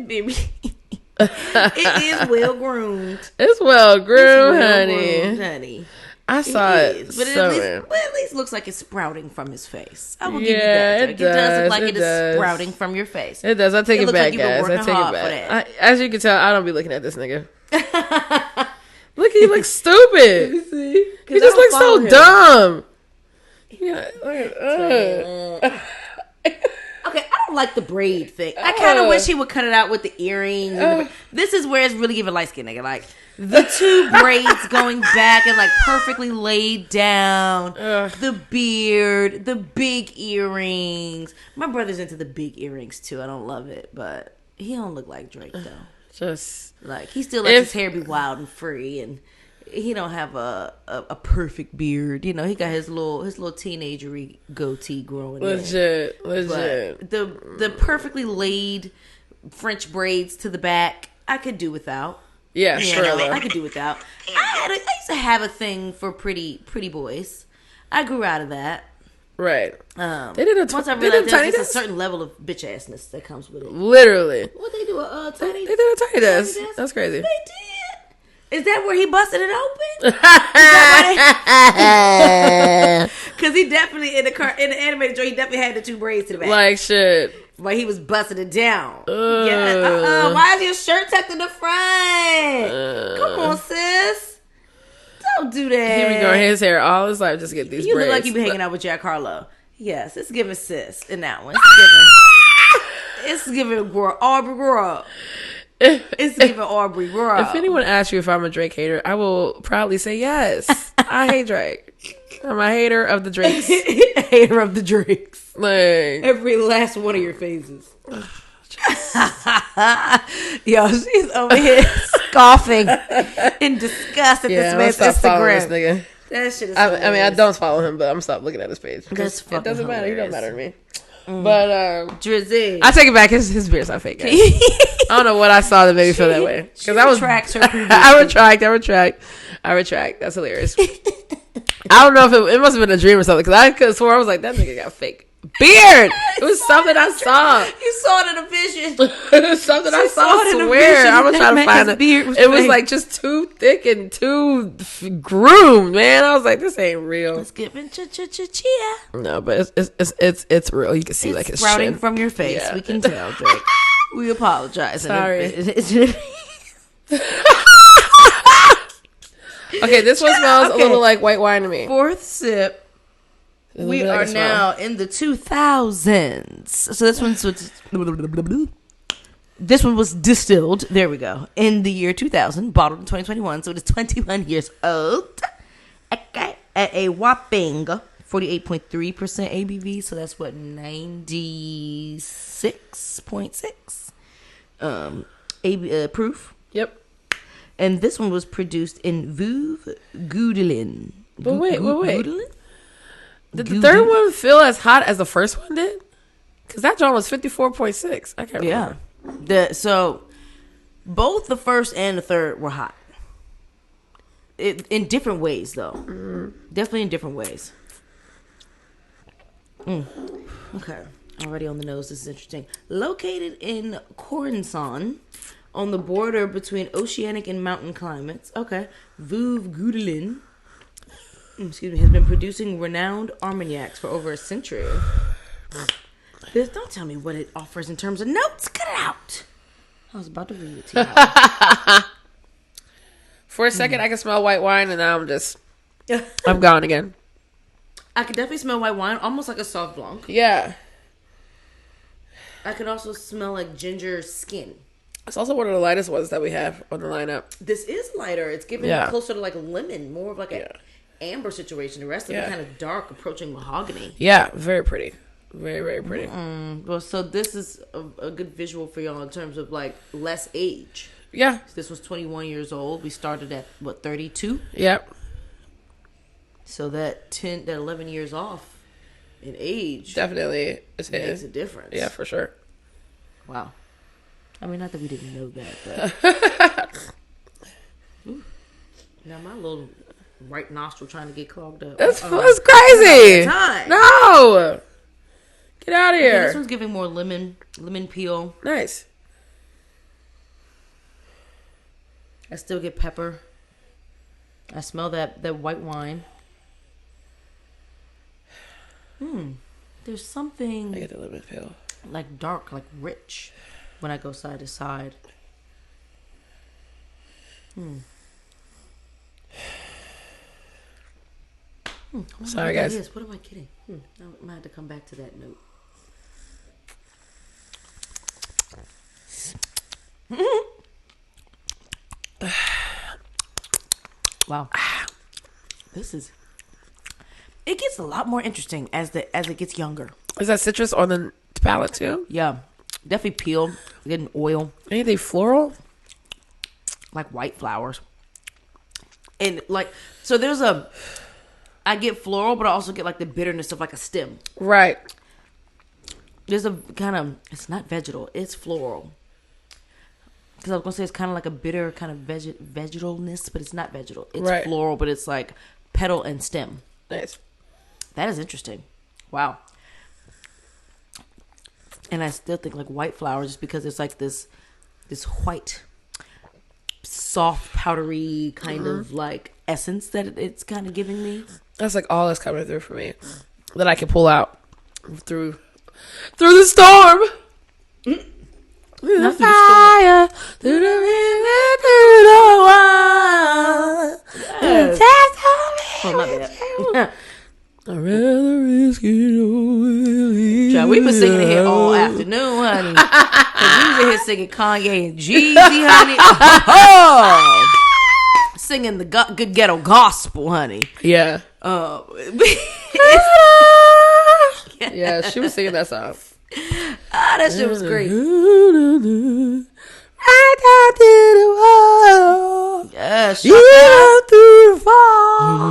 Baby. It is well groomed. It's well groomed, honey. honey. I saw it. But somewhere. at least looks like it's sprouting from his face. I will give Yeah, you that. Drake. it It does does, look like it it is does. sprouting from your face. It does. I take it looks back, like you've been guys. I working take hard it for back. that. As you can tell, I don't be looking at this nigga. Look, he looks stupid. He just looks so dumb. Yeah. Okay, I don't like the braid thing. I kind of wish he would cut it out with the earrings. This is where it's really giving light skin nigga. Like the two braids going back and like perfectly laid down. The beard, the big earrings. My brother's into the big earrings too. I don't love it, but he don't look like Drake though. Just like he still lets his hair be wild and free, and he don't have a perfect beard. You know, he got his little teenagery goatee growing. legit. But the perfectly laid French braids to the back, I could do without. Yeah, sure. I could do without. I used to have a thing for pretty boys. I grew out of that. Right. They did once I realized there's a certain level of bitch assness that comes with it. Literally. What they do? They did a tiny desk. That's crazy. They did. Is that where he busted it open? Because he definitely in the animated joint, he definitely had the two braids to the back. Like shit. But he was busting it down. Yeah. Why is your shirt tucked in the front? Come on, sis. Don't do that. He be growing his hair all his life just to get these you braids. look like you be hanging out with Jack Harlow. Yes, it's giving sis in that one. It's giving Aubrey Rob. It's giving Aubrey Rob. If anyone asks you if I'm a Drake hater, I will proudly say yes. I hate Drake. I'm a hater of the Drakes. Hater of the Drakes. Like every last one of your phases. Yo, she's over here scoffing in disgust at this man's Instagram. This nigga. That shit is I mean, I don't follow him, but I'm gonna stop looking at his page. It doesn't matter. He don't matter to me. But Drizzy, I take it back. His beard's not fake. Guys. I don't know what I saw that made me feel that way. Because I was retracts her I retract. That's hilarious. I don't know if it must have been a dream or something, because I could have sworn I was like, that nigga got fake beard. It was something I saw. You saw it in a vision. It was something I saw. I swear. I'm gonna try to find it. It was like just too thick and too groomed, man. I was like, this ain't real. It's giving chia. No, but it's real. You can see like it's sprouting shin. from your face. Yeah. We can tell, Drake. We apologize. Sorry. Okay, this one smells a little like white wine to me. Fourth sip. We are now in the 2000s. So this one was distilled. There we go. In the year 2000, bottled in 2021. So it is 21 years old. Okay, at a whopping 48.3% ABV. So that's what 96.6 proof. Yep. And this one was produced in Veuve, Goudoulin. But wait. Goudoulin? Did the third one feel as hot as the first one did? Because that John was 54.6. I can't remember. So both the first and the third were hot. In different ways, though. Definitely in different ways. Okay. Already on the nose. This is interesting. Located in Cornson, on the border between oceanic and mountain climates. Okay. Veuve Goudoulin, has been producing renowned armagnacs for over a century. Don't tell me what it offers in terms of notes. Cut it out. I was about to read it to you. For a second, I can smell white wine, and now I'm gone again. I can definitely smell white wine, almost like a soft blanc. Yeah. I can also smell like ginger skin. It's also one of the lightest ones that we have on the lineup. This is lighter. It's giving closer to like lemon, more of like an amber situation. The rest of it kind of dark, approaching mahogany. Yeah, very pretty. Very, very pretty. Well, so this is a good visual for y'all in terms of like less age. Yeah. This was 21 years old. We started at, 32? Yep. So that 11 years off in age definitely makes a difference. Yeah, for sure. Wow. I mean, not that we didn't know that, but... Now my little right nostril trying to get clogged up. That's crazy. No! Get out of here. This one's giving more lemon peel. Nice. I still get pepper. I smell that white wine. There's something... I get the lemon peel. Like dark, like rich when I go side to side. Sorry, guys. What am I getting? I might have to come back to that note. Wow. It gets a lot more interesting as it gets younger. Is that citrus on the palate too? Yeah. Definitely peel. Getting oil. Anything floral? Like white flowers. And like, so I get floral, but I also get like the bitterness of like a stem. Right. There's a kind of, it's not vegetal, it's floral. Because I was going to say it's kind of like a bitter kind of vegetalness, but it's not vegetal. It's floral, but it's like petal and stem. Nice. That is interesting. Wow. And I still think like white flowers just because it's like this white, soft, powdery kind of like essence that it's kind of giving me. That's like all that's coming through for me that I can pull out through the storm. Through the fire, through the river, through the wild. Yes. Oh, my bad. I'd rather risk it all. Child, we been singing it here all afternoon, honey. Cause we was in here singing Kanye and Jeezy, honey. Oh, singing the good ghetto gospel, honey. Yeah. Yeah, she was singing that song. That shit was great. Right out to the wall. Yeah, you through the fall.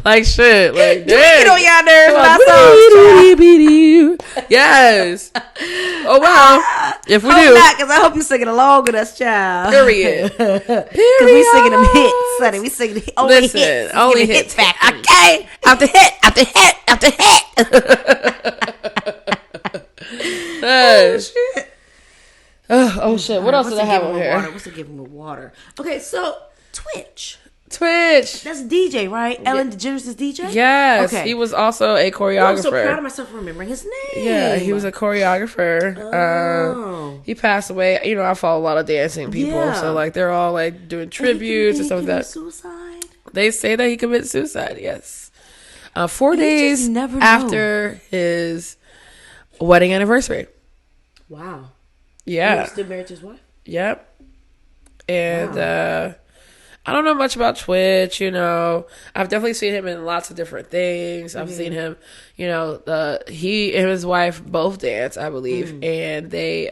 Like shit, like damn. You know y'all nerves when I saw you. Yes. Oh, wow. If we do. Not, because I hope you're singing along with us, child. Period. Because we singing them hits, Sonny. We singing the only hits. Only hits. Factory. Okay. After hit, after hit, after hit. Oh, shit. Oh, shit. What else did I have on here? What's the giving with water? Okay, so Twitch. Twitch. That's DJ, right? Ellen DeGeneres is DJ? Yes. Okay. He was also a choreographer. I'm so proud of myself for remembering his name. Yeah, he was a choreographer. Oh. He passed away. You know, I follow a lot of dancing people. Yeah. So, like, they're all, like, doing tributes and stuff like that. Suicide? They say that he committed suicide, yes. 4 days after his wedding anniversary. Wow. Yeah. He was still married to his wife? Yep. And, I don't know much about Twitch, you know. I've definitely seen him in lots of different things. I've seen him, you know, he and his wife both dance, I believe. And they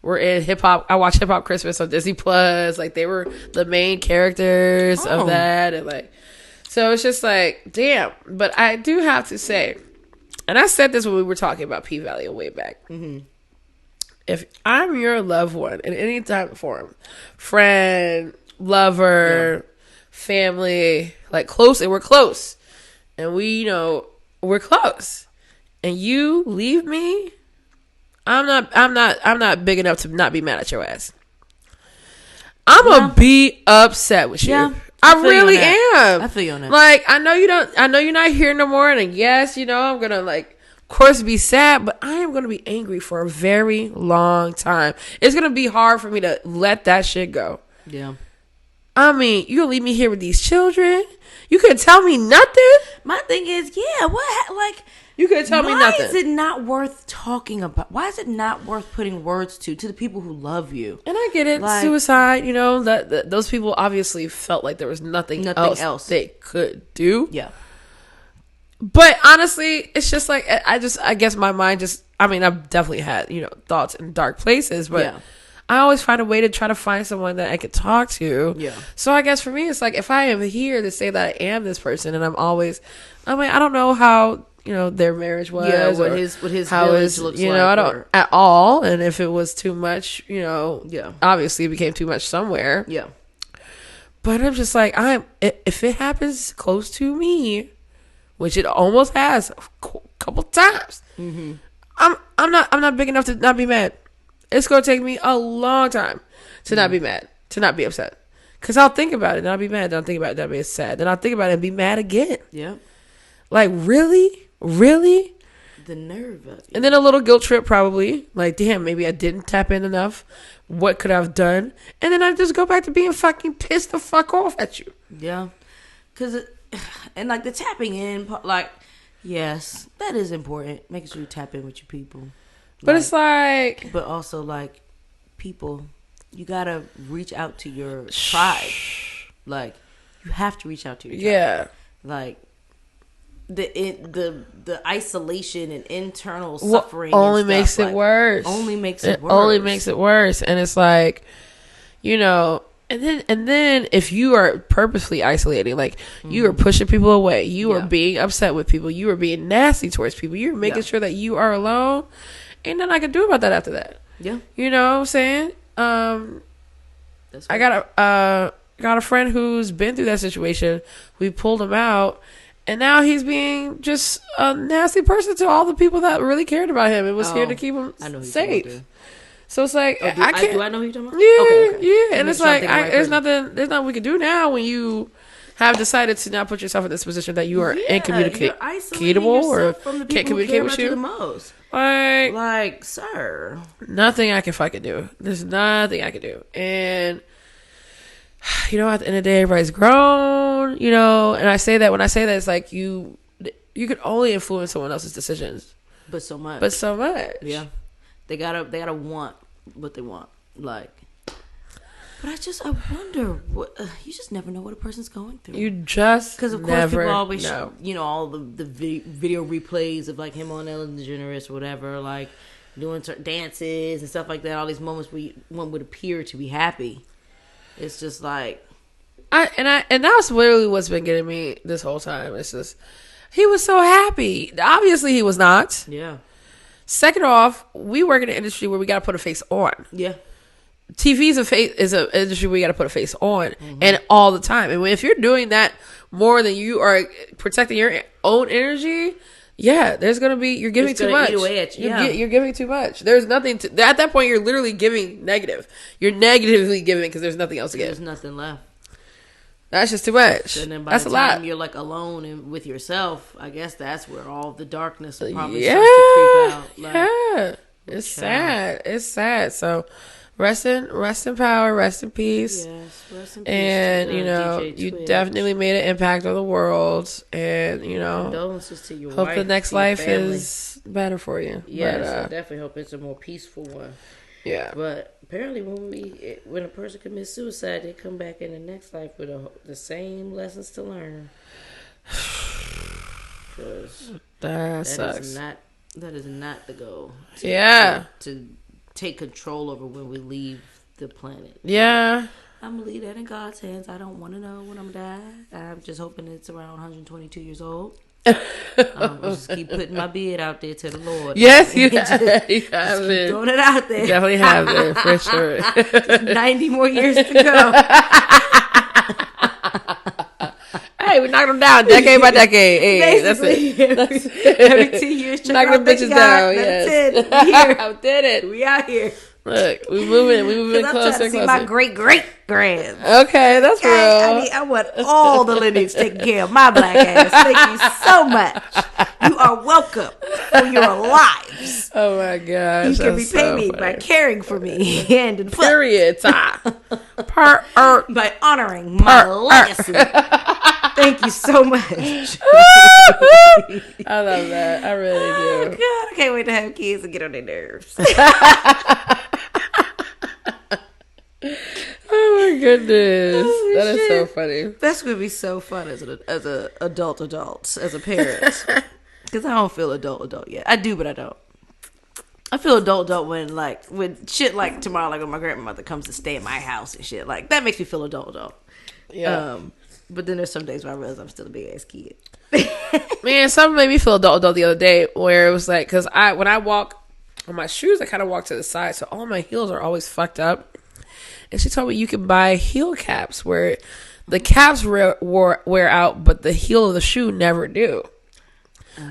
were in hip hop. I watched Hip Hop Christmas on Disney Plus. Like, they were the main characters of that. And, like, so it's just like, damn. But I do have to say, and I said this when we were talking about P-Valley way back. If I'm your loved one in any type of form, friend, lover, family, like close, and we're close, and we, you know, we're close, and you leave me, I'm not big enough to not be mad at your ass. I'm gonna be upset with you. Yeah, I really am. I feel you on that. Like, I know you're not here no more, and yes, you know, I'm gonna, like, of course, be sad, but I am gonna be angry for a very long time. It's gonna be hard for me to let that shit go. Yeah. I mean, you gonna leave me here with these children? You couldn't tell me nothing? My thing is, yeah, like, you couldn't tell me nothing. Why is it not worth talking about? Why is it not worth putting words to the people who love you? And I get it, like, suicide, you know, that those people obviously felt like there was nothing else they could do. Yeah. But honestly, it's just like, I guess my mind just, I mean, I've definitely had, you know, thoughts in dark places, but yeah. I always find a way to try to find someone that I could talk to. Yeah. So I guess for me, it's like, if I am here to say that I am this person, and I mean, I don't know how, you know, their marriage was. Yeah, what his village looks like. You know, I don't at all. And if it was too much, you know, obviously it became too much somewhere. Yeah. But I'm just like, if it happens close to me, which it almost has a couple times, I'm not big enough to not be mad. It's going to take me a long time to not be mad, to not be upset. Because I'll think about it, then I'll be mad, then I'll think about it, then I'll be sad, then I'll think about it and be mad again. Yeah. Like, really? Really? The nerve of it. And then a little guilt trip probably. Like, damn, maybe I didn't tap in enough. What could I have done? And then I just go back to being fucking pissed the fuck off at you. Yeah. Because, and like the tapping in, like, yes, that is important. Making sure you tap in with your people. But it's like... But also, like, people, you gotta reach out to your tribe. Like, you have to reach out to your tribe. Yeah. Like, the isolation and internal suffering only makes it worse. Only makes it worse. Only makes it worse. And it's like, you know... And then if you are purposely isolating, like you are pushing people away, you are being upset with people, you are being nasty towards people, you're making sure that you are alone, ain't nothing I can do about that after that. Yeah. You know what I'm saying? I got a friend who's been through that situation. We pulled him out, and now he's being just a nasty person to all the people that really cared about him and was here to keep him safe. So it's like, I can't. Do I know who you're talking about? Yeah, okay. Yeah. And it's like, there's nothing we can do now when you have decided to not put yourself in this position that you are incommunicatable or can't communicate with you. The most. Like, sir, nothing I can fucking do. There's nothing I can do. And, you know, at the end of the day, everybody's grown, you know, and when I say that, it's like you can only influence someone else's decisions. But so much. Yeah. They gotta want what they want, like. But I wonder what you just never know what a person's going through. You just because of course people always you know all the video replays of like him on Ellen DeGeneres or whatever, like doing dances and stuff like that. All these moments where one would appear to be happy. It's just like and that's literally what's been getting me this whole time. It's just he was so happy. Obviously he was not. Yeah. Second off, we work in an industry where we got to put a face on. Yeah. TV is an industry where you got to put a face on, and all the time. And if you're doing that more than you are protecting your own energy, yeah, there's gonna be you're giving too much. You're giving too much. There's nothing to at that point. You're literally giving negative. You're negatively giving because there's nothing else to give. There's nothing left. That's just too much. And then by that's the a time lot. you're like alone and with yourself, I guess that's where all the darkness will probably start to creep out. Like, yeah, it's sad. It's sad. So rest in power, rest in peace. Yes, rest in peace. And you definitely made an impact on the world. And condolences to your hope wife, the next to your life family. is better for you. Yes, I definitely hope it's a more peaceful one. Yeah, but apparently when a person commits suicide, they come back in the next life with the same lessons to learn. That sucks. That is not the goal. To take control over when we leave the planet. Yeah. I'm gonna leave that in God's hands. I don't want to know when I'm gonna die. I'm just hoping it's around 122 years old. I'll just keep putting my bid out there to the Lord. Yes, you have been. Throwing it out there. Definitely have been, for sure. Just 90 more years to go. Hey, we knocked them down decade by decade. Hey, that's it. Every 2 years, knock them bitches down. Yes. That's it. We here. I did it. We out here. Look, we moving closer. I'm trying to see my great-great-grands. Okay, that's real. I want all the lineage taken care of my black ass. Thank you so much. You are welcome for your lives. Oh my gosh. You can repay me by caring for me hand and foot. Period. By honoring my legacy. Thank you so much. I love that. I really do. Oh God, I can't wait to have kids and get on their nerves. Oh my goodness. That is so funny. That's going to be so fun as a adult, as a parent. Because I don't feel adult yet. I do, but I don't. I feel adult when shit like tomorrow, like when my grandmother comes to stay at my house and shit. Like, that makes me feel adult. Yeah. But then there's some days where I realize I'm still a big ass kid. Man, something made me feel adult the other day where it was like, because when I walk on my shoes, I kind of walk to the side. So all my heels are always fucked up. And she told me you can buy heel caps where the caps wear out, but the heel of the shoe never do.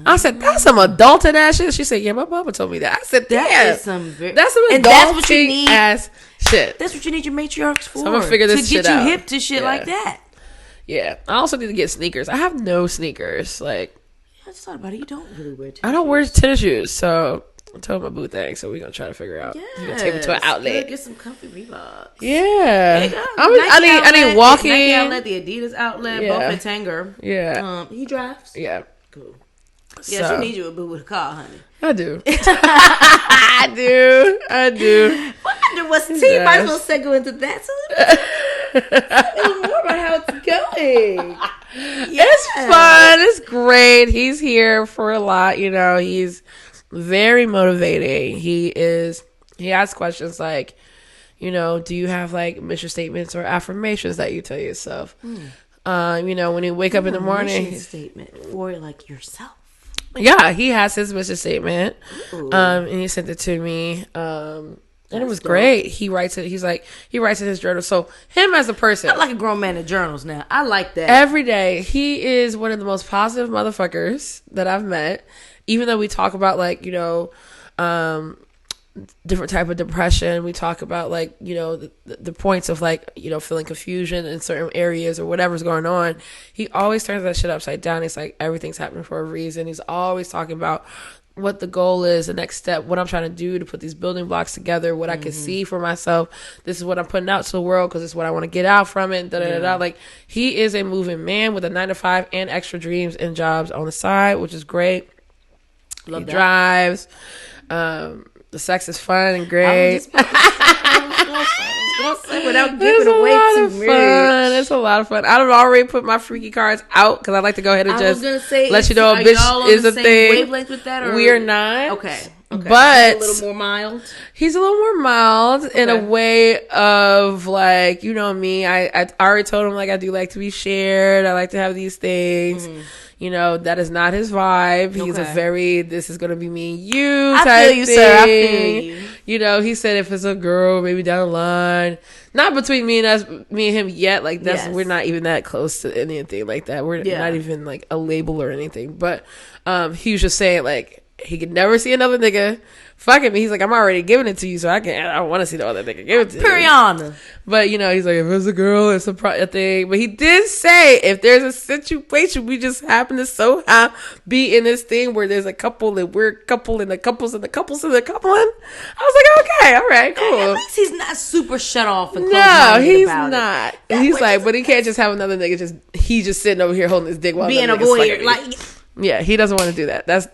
I said, that's some adulting ass shit. She said, yeah, my mama told me that. I said, damn. That's some adulting ass shit. That's what you need your matriarchs for. So I'm going to figure this shit out. To get you hip to shit like that. Yeah. I also need to get sneakers. I have no sneakers. Like, I just thought about it. You don't really wear tennis shoes. I don't wear tennis shoes. So I told my boo thing. So we're going to try to figure out. Yes. You're going to take me to an outlet. Get some comfy Reeboks. Yeah. I need walking. Nike outlet, the Adidas outlet, both in Tanger. Yeah. He drives. Yeah. Cool. Yeah, she needs you a boo with a car, honey. I do. I do. I wonder what's the team. Might as well segue into that. So a little more about how it's going. It's fun. It's great. He's here for a lot. He's very motivating. He asks questions like, do you have like mission statements or affirmations that you tell yourself? When you wake up in the morning. Mission statement for like yourself. Yeah, he has his mission statement. And he sent it to me. And it was great. He writes it. He writes in his journal. So him as a person. I like a grown man in journals now. I like that. Every day. He is one of the most positive motherfuckers that I've met. Even though we talk about different type of depression. We talk about the points of feeling confusion in certain areas or whatever's going on. He always turns that shit upside down. It's like everything's happening for a reason. He's always talking about what the goal is, the next step, what I'm trying to do to put these building blocks together, what I can see for myself. This is what I'm putting out to the world because it's what I want to get out from it. Like, he is a moving man with a 9-to-5 and extra dreams and jobs on the side, which is great. He drives. The sex is fun and great. Without giving away too much. It's a lot of fun. I've already put my freaky cards out because I like to go ahead and just let you know a bitch is a thing. Wavelength with that, or? We are not. Okay. Okay. But He's a little more mild. He's a little more mild in a way of like, you know me. I already told him like I do like to be shared. I like to have these things. You know, that is not his vibe. He's a very, this is going to be me and you type I feel you, thing. sir. I feel you. You know, he said if it's a girl, maybe down the line. Not between me and him yet. Like, we're not even that close to anything like that. We're not even like a label or anything. But he was just saying like, he could never see another nigga fucking me. He's like, I'm already giving it to you, so I don't want to see the other nigga give it to you. But, you know, he's like, if it's a girl, it's a thing. But he did say, if there's a situation, we just happen to somehow be in this thing where there's a couple and we're a couple and the couples and the couples and the coupling. I was like, okay, all right, cool. At least he's not super shut off and no, he's not. He's like, but he can't just have another nigga he's just sitting over here holding his dick while being a voyeur. Like, yeah, he doesn't want to do that. That's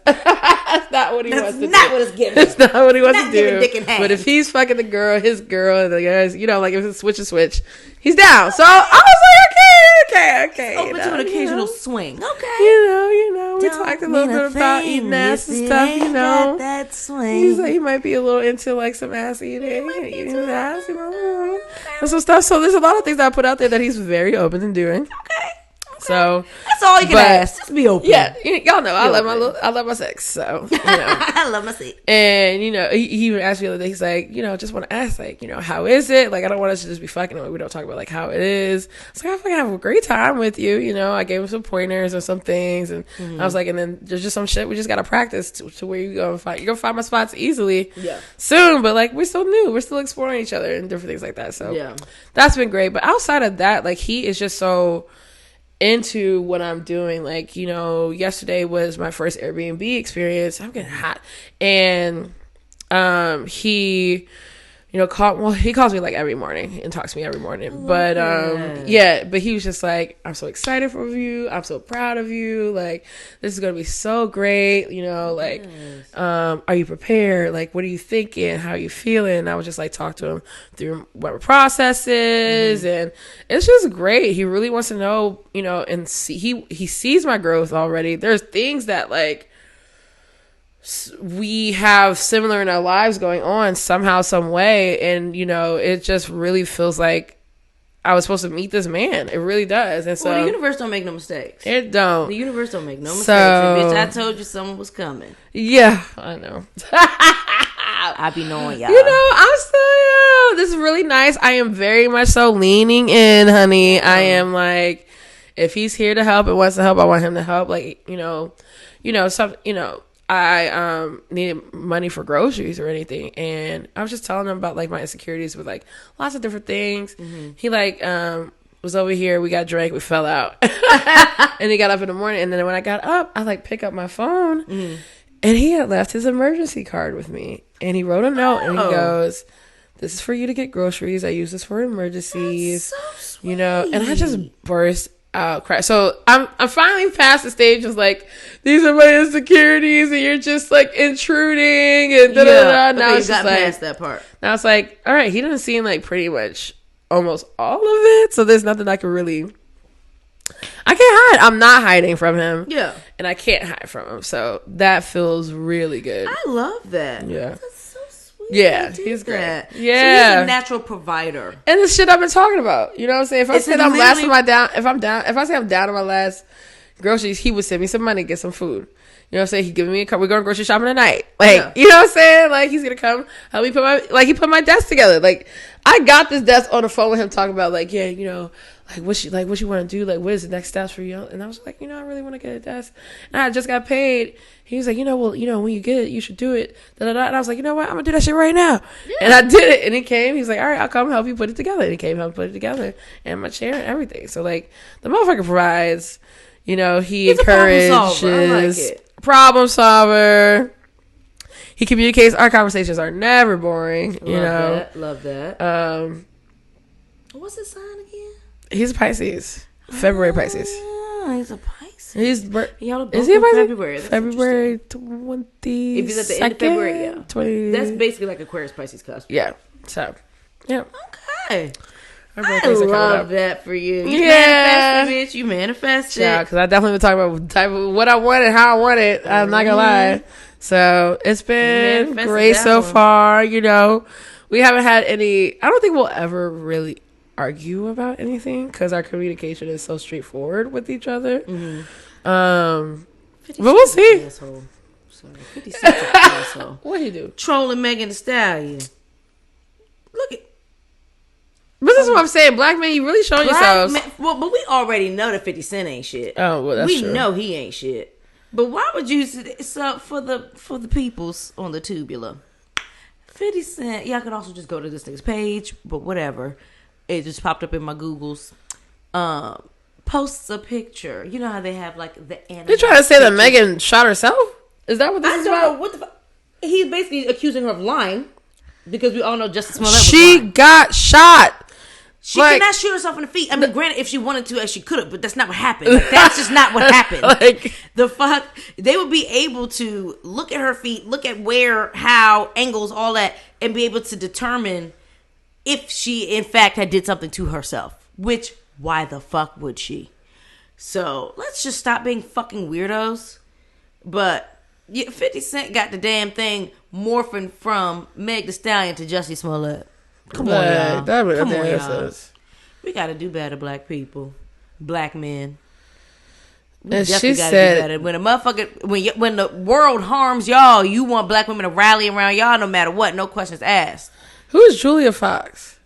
not what he wants to do. That's not what it's giving. That's not what he wants to do. Dick in hand. But if he's fucking the girl, his girl, and the guys, you know, like if it's switch, he's down. So I was like, okay. Open to an occasional swing. Okay. You know, we talked a little bit about eating ass and stuff, you know. That swing. He's like, he might be a little into like some ass eating, eating ass, you know, and some stuff. So there's a lot of things I put out there that he's very open to doing. Okay. So that's all you can ask. Just be open. Yeah, y'all know I love my sex. So you know. I love my sex. And you know, he even asked me the other day. He's like, you know, just want to ask, like, you know, how is it? Like, I don't want us to just be fucking. We don't talk about like how it is. It's like I fucking have a great time with you. You know, I gave him some pointers or some things, and I was like, and then there's just some shit we just gotta practice to where you go and find. You're gonna find my spots easily, soon. But like, we're still new. We're still exploring each other and different things like that. So that's been great. But outside of that, like, he is just so into what I'm doing. Like, you know, yesterday was my first Airbnb experience. I'm getting hot. And he, you know, he calls me like every morning and talks to me every morning. But but he was just like, I'm so excited for you. I'm so proud of you. Like, this is gonna be so great. You know, like, are you prepared? Like, what are you thinking? How are you feeling? And I was just like, talk to him through what my process is, and it's just great. He really wants to know, you know, and he sees my growth already. There's things that like we have similar in our lives going on somehow, some way, and you know, it just really feels like I was supposed to meet this man. It really does. And so the universe don't make no mistakes. It don't. The universe don't make no mistakes. And bitch, I told you someone was coming. Yeah, I know. I be knowing y'all. You know, I'm still, this is really nice. I am very much so leaning in, honey. I am like, if he's here to help and wants to help, I want him to help. Like, you know, I needed money for groceries or anything, and I was just telling him about like my insecurities with like lots of different things. He like was over here, we got drank, we fell out. And he got up in the morning, and then when I got up, I like pick up my phone, and he had left his emergency card with me, and he wrote a note, and he goes, "This is for you to get groceries. I use this for emergencies." That's so sweet. You know, and I just burst out crying. So I'm finally past the stage of like, these are my insecurities, and you're just like intruding and da da da. Now it's just like past that part. Now it's like, all right, he doesn't seem like pretty much almost all of it. So there's nothing I can really. I can't hide. I'm not hiding from him. Yeah, and I can't hide from him. So that feels really good. I love that. Yeah. That's so sweet. Yeah, he's great. Yeah, so he's a natural provider. And the shit I've been talking about. You know what I'm saying? If I say I'm last on my down, if I say I'm down on my last groceries, he would send me some money, get some food. You know what I'm saying? He giving me a car. We're going grocery shopping tonight. Like, you know what I'm saying? Like, he's gonna come help me he put my desk together. Like, I got this desk on the phone with him talking about like, yeah, you know, what you want to do? Like, what is the next steps for you? And I was like, you know, I really want to get a desk. And I just got paid. He was like, you know, well, you know, when you get it, you should do it. Da, da, da. And I was like, you know what? I'm gonna do that shit right now. Yeah. And I did it. And he came. He's like, all right, I'll come help you put it together. And he came help put it together, and my chair and everything. So like, the motherfucker provides. You know, he encourages. Problem solver. He communicates. Our conversations are never boring. Love that. What's his sign again? He's a Pisces. February Pisces. He's a Pisces. Is he a Pisces? February. February 20. If he's at the end of February, yeah. 20. That's basically like Aquarius Pisces cusp. Yeah. So, yeah. Okay. Her I birthday's coming love up. that for you. You Yeah. manifested, bitch. You manifested. Yeah, because I definitely been talking about type of what I wanted, how I want it. I'm not gonna lie. So it's been Manifested great that so one. far. You know, we haven't had any. I don't think we'll ever really argue about anything because our communication is so straightforward with each other. But we'll see. Asshole. Sorry, 50 Cent's an asshole. What he do? Trolling Megan Thee Stallion. Look at But this is what I'm saying. Black men, you really showing yourselves. Well, but we already know that 50 Cent ain't shit. Oh, well, that's we true. know he ain't shit. But why would you? So for the peoples on the tubular, 50 Cent. Y'all could also just go to this nigga's page, but whatever. It just popped up in my Googles. Posts a picture. You know how they have like the animal. They trying to say that Megan shot herself? Is that what this I is don't about? know what the fuck. He's basically accusing her of lying because we all know Justice Smollett was She lying. got shot. She like- cannot shoot herself in the feet. I mean, granted, if she wanted to, she could have, but that's not what happened. Like, that's just not what happened. Like- the fuck, they would be able to look at her feet, look at where, how, angles, all that, and be able to determine if she, in fact, had did something to herself. Which, why the fuck would she? So let's just stop being fucking weirdos. But yeah, 50 Cent got the damn thing morphing from Meg Thee Stallion to Jussie Smollett. Come on, y'all. Come on, y'all. We gotta do better, black people, black men. We And definitely she gotta said- do better. When a motherfucker, when the world harms y'all, you want black women to rally around y'all no matter what, no questions asked. Who is Julia Fox?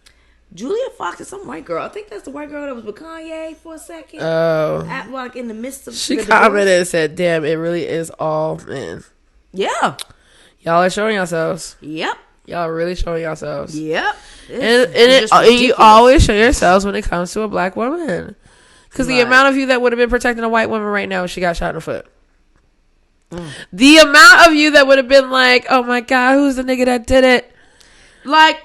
Julia Fox is some white girl. I think that's the white girl that was with Kanye for a second. Oh. Like in the midst of She the commented divorce. and said, damn, it really is all men. Yeah. Y'all are showing yourselves. Yep. Y'all are really showing yourselves. Yep. And It's you ridiculous. always show yourselves when it comes to a black woman. Because the Right. amount of you that would have been protecting a white woman right now if she got shot in the foot. The amount of you that would have been like, oh my God, who's the nigga that did it? Like,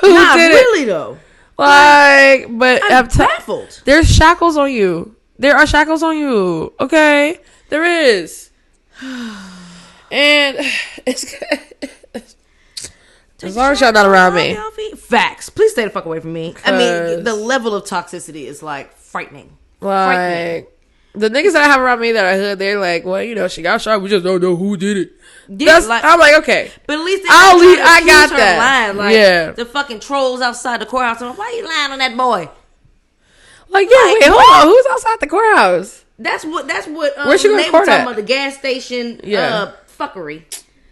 Who not did really though. Like, but I'm baffled. there's shackles on you. There are shackles on you. Okay? There is. And it's as long as y'all not around me. Facts. Please stay the fuck away from me. I mean, 'Cause- the level of toxicity is like frightening. Like, the niggas that I have around me that are hood, they're like, well, you know, she got shot. We just don't know who did it. Yeah, like, I'm like, okay. but at least I got that. Lying. Like, Yeah. the fucking trolls outside the courthouse. I'm like, why you lying on that boy? Like, yeah, Like, wait, hold what? on. Who's outside the courthouse? That's what. Where's she going to they were court talking at? about the gas station. Yeah. Fuckery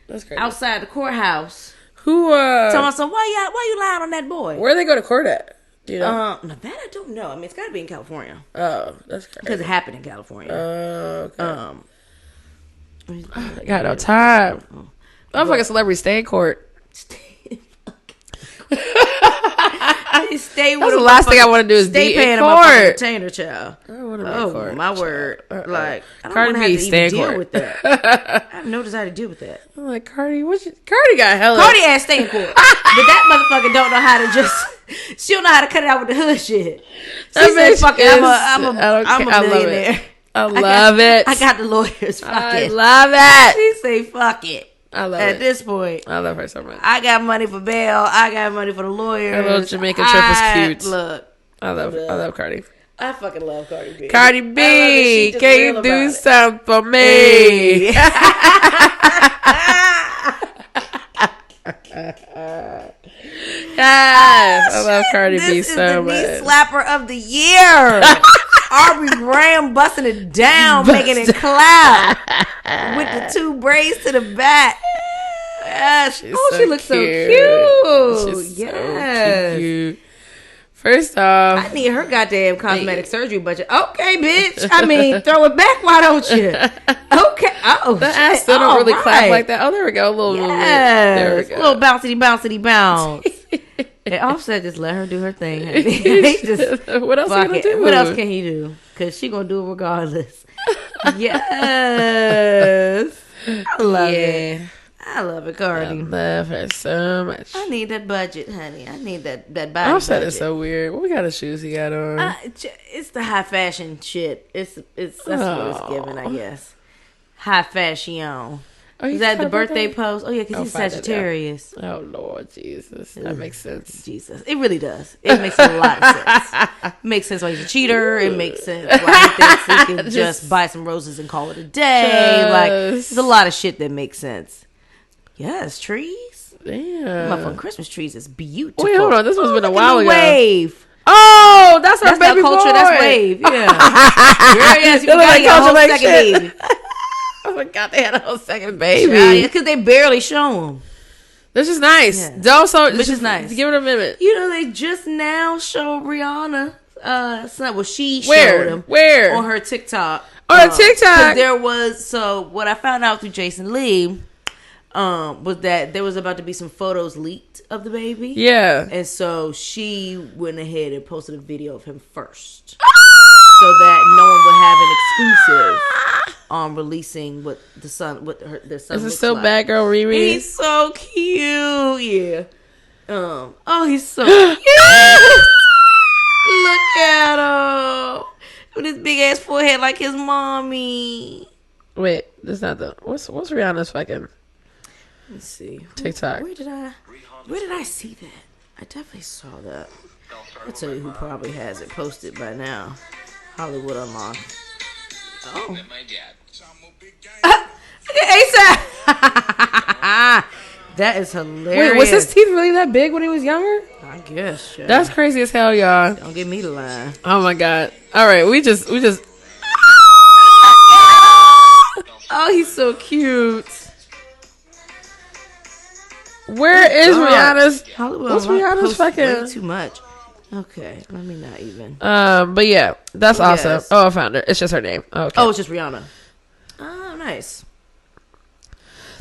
That's crazy. outside the courthouse. Who, Talking about some. Why you lying on that boy? where they go to court at? Do you know? Now that I don't know. I mean, it's got to be in California Oh, that's crazy. because it happened in California. Okay. I got no time. I'm fucking celebrity stay in court. Stay with That's a the last thing I motherfucker- want to do is stay be paying in a motherfucking court. retainer, child. I don't want to be in Oh court. my word! Like I don't Cardi want to have B, to stay even in deal court. with that. I have no desire to deal with that. I'm like, Cardi, Cardi got hella. Cardi ass stay in court, but that motherfucker don't know how to just. She don't know how to cut it out with the hood shit. She That said, bitch "Fuck it, is- I'm I don't a care. I love it. millionaire. I love it. I got the lawyers. Fuck I it. love it. She say, "Fuck it." I love At it. this point, I love her so much. I got money for bail. I got money for the lawyers. Her little Jamaican trip was cute. Look, I love Cardi. I fucking love Cardi B. Cardi I love that B, she just can real you about do it. something for me? Hey. Yes, I love Cardi B This so is the much. knee slapper of the year. Aubrey Graham busting it down, making it clap with the two braids to the back. Yes. She's Oh, so she looks so cute. cute. She's Yes. so cute. First off, I need her goddamn cosmetic surgery budget. Okay, bitch. I mean, throw it back. Why don't you? Okay. Oh, the shit. ass still don't All really clap right. like that. Oh, there we go. A little movement. There we Yes. go. A little bouncy bounce. And Offset just let her do her thing. Honey. He just What else fuck you gonna it. do? What else can he do? Because she gonna do it regardless. Yes. I love it. I love it, I Cardi. love her so much. I need that budget, honey. I need that body Offset budget. is so weird. What kind of shoes he got on? It's the high fashion shit. It's that's what it's giving, I guess. High fashion. Is that the birthday post? Oh, yeah, because he's Sagittarius. Oh, Lord Jesus. That makes sense. Jesus. It really does. It makes a lot of sense. It makes sense why he's a cheater. It makes sense why he thinks he can just buy some roses and call it a day. Like, there's a lot of shit that makes sense. Yes, trees. Damn. Motherfucking Christmas trees is beautiful. Wait, hold on. This must have been a while ago. Wave. Oh, that's our baby culture. boy. That's wave. Yeah. Yes, you got your whole second baby. I forgot they had a whole second baby. Yeah, because they barely show them. This is nice. Yeah. Which is nice. Give it a minute. You know, they just now showed Rihanna. She showed him. Where? On her TikTok. On her TikTok. There was, so what I found out through Jason Lee was that there was about to be some photos leaked of the baby. Yeah. And so she went ahead and posted a video of him first. So that no one would have an exclusive on releasing what their son Is it looks still like. bad girl Riri? He's so cute. Yeah. Oh, he's so cute. Look at him. With his big ass forehead like his mommy. Wait, that's not the what's Rihanna's fucking Let's see. TikTok. Where did I see that? I definitely saw that. I'll tell you who probably has it posted by now. Hollywood Unlocked. Oh. ASAP. That is hilarious. Wait, was his teeth really that big when he was younger? I guess. Yeah. That's crazy as hell, y'all. Don't get me to lie. Oh my god. All right, we just. Oh, he's so cute. Where is Rihanna's? Hollywood What's Rihanna's fucking? Way too much. Okay, let me not even. But yeah, that's awesome. Yes. Oh, I found her. It's just her name. Okay. Oh, it's just Rihanna. Oh, nice.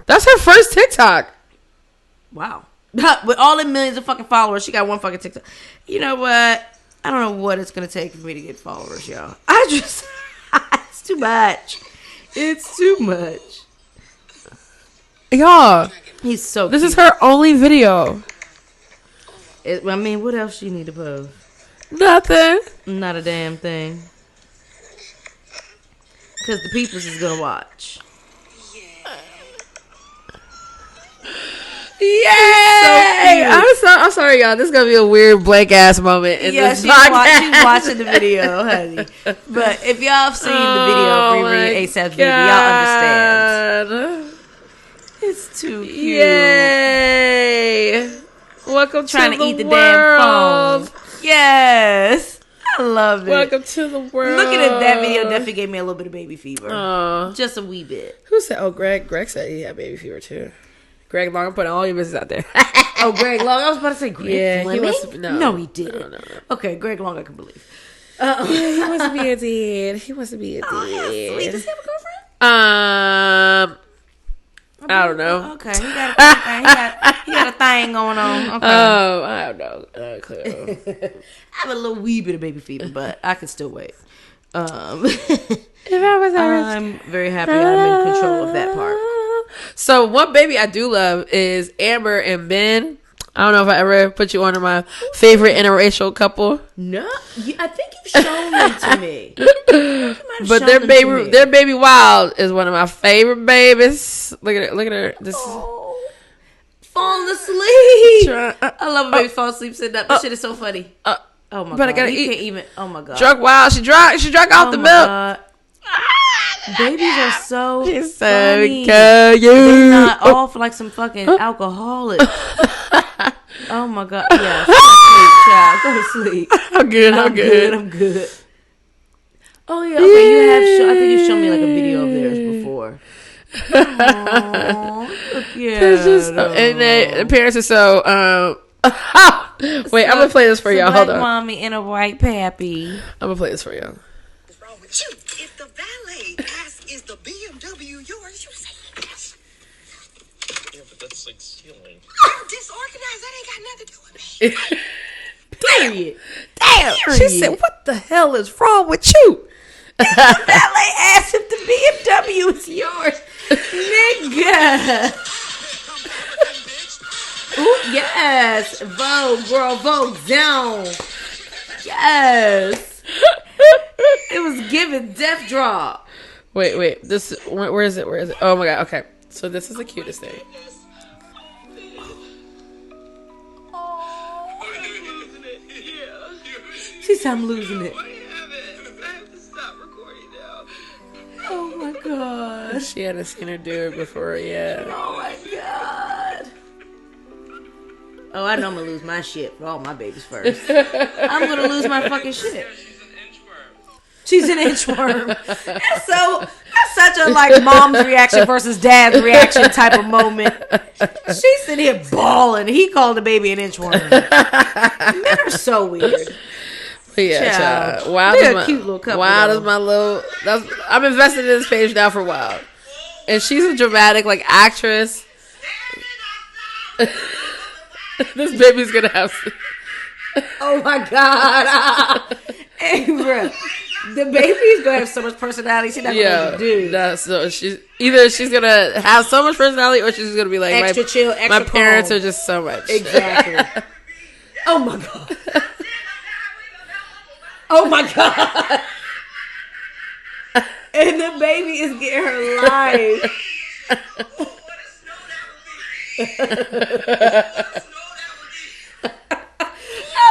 That's her first TikTok. Wow. With all the millions of fucking followers, she got one fucking TikTok. You know what? I don't know what it's gonna take for me to get followers, y'all. It's too much. It's too much. Y'all, he's so this cute. is her only video. I mean, what else you need to post? Nothing. Not a damn thing. Because the peoples is gonna watch. Yay! So I'm sorry, y'all. This is gonna be a weird blank ass moment in this podcast. She's watching the video, honey. But if y'all have seen the video of Riri FrancaiseVeuve, y'all understand. It's too cute. Yay! Welcome trying to to the eat the world. damn phone. Yes, I love it. Welcome to the world. Looking at that video definitely gave me a little bit of baby fever. Just a wee bit. Who said? Oh, Greg. Greg said he had baby fever too. Greg Long, I'm putting all your business out there. Oh, Greg Long. I was about to say Greg Fleming. He must, no, he didn't. No. Okay, Greg Long, I can believe. Yeah, he wants to be a dad. He wants to be a dad. Oh, sweet. Does he have a girlfriend? I don't know. Okay, he got a thing going on. Okay. I don't know. Okay. I have a little wee bit of baby fever, but I can still wait. If I was I'm very happy I'm in control of that part. So one baby I do love is Amber and Ben. I don't know if I ever put you under my favorite interracial couple. No, I think you've shown them to me. But their baby Wild is one of my favorite babies. Look at her. This falling asleep. I love a baby fall asleep sitting up. That shit is so funny. Oh my god! Can't even. Oh my god! Drunk Wild. She drank off the milk. God. Babies are so She's funny. So cute. They're not all for like some fucking alcoholic. Oh my god! Yeah, go to sleep, child. Go to sleep. I'm good. Oh yeah. Okay, you have. I think you showed me like a video of theirs before. Aww, yeah. And the parents are so. Wait, I'm gonna play this for y'all. Hold on. Mommy and a white pappy. I'm gonna play this for y'all. What's wrong with you? If the valet asks, "Is the BMW yours?" You say yes. Yeah, but that's like stealing. I'm disorganized. That ain't got nothing to do with me. Period. Damn. She said, "What the hell is wrong with you?" The valet asked if the BMW is yours, nigga. Ooh, yes. Vogue, girl. Vogue down. Yes. It was given death drop. Wait. Where is it? Oh my god. Okay. So this is the cutest thing. She said, I'm losing it. I have to stop recording now. Oh my god. She hadn't seen her do it before, yeah. Oh my god. Oh, I know I'm gonna lose my shit for all my babies first. I'm gonna lose my fucking shit. She's an inchworm. That's such a like mom's reaction versus dad's reaction type of moment. She's sitting here bawling. He called the baby an inchworm. Men are so weird. But yeah, child. Wild They're is a my, cute little couple. Wild though. is my little. I'm invested in this page now for Wild, and she's a dramatic like actress. This baby's gonna have. Oh my god, hey, bro. The baby's gonna have so much personality. She's not gonna do. So she's gonna have so much personality, or she's gonna be like extra chill. Extra my parents calm. are just so much. Exactly. Oh my god. Oh my god. And the baby is getting her life.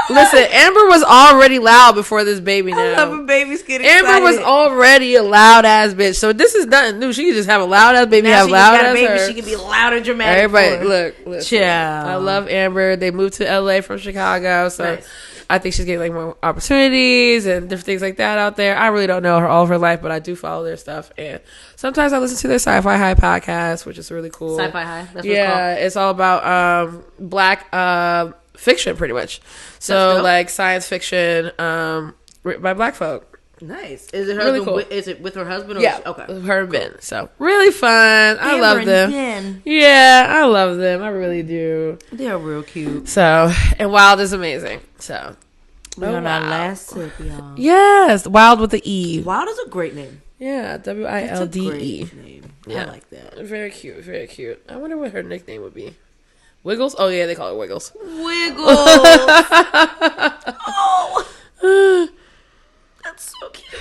Listen, Amber was already loud before this baby now. I love when babies get Amber excited. was already a loud ass bitch, so this is nothing new. She can just have a loud ass baby, now have she loud got a ass baby. her. She can be loud and dramatic. Everybody, for her. look, listen. Child. I love Amber. They moved to LA from Chicago, so Nice. I think she's getting like more opportunities and different things like that out there. I really don't know all of her life, but I do follow their stuff, and sometimes I listen to their Sci-Fi High podcast, which is really cool. Sci-Fi High. That's what Yeah, it's all about black fiction, pretty much. So dope. like science fiction written by black folk. Nice. Is it her Really husband? cool. Is it with her husband? Or Yeah, okay. her and Ben. So really fun. I love and them. Ben. Yeah, I love them. I really do. They're real cute. So, and Wild is amazing. So, We're on our last sip, y'all. yes, Wild with the E. Wild is a great name. Yeah, That's a WILDE. great name. Yeah. I like that. Very cute, very cute. I wonder what her nickname would be. Wiggles? Oh yeah, they call her Wiggles. Wiggles. Oh, that's so cute.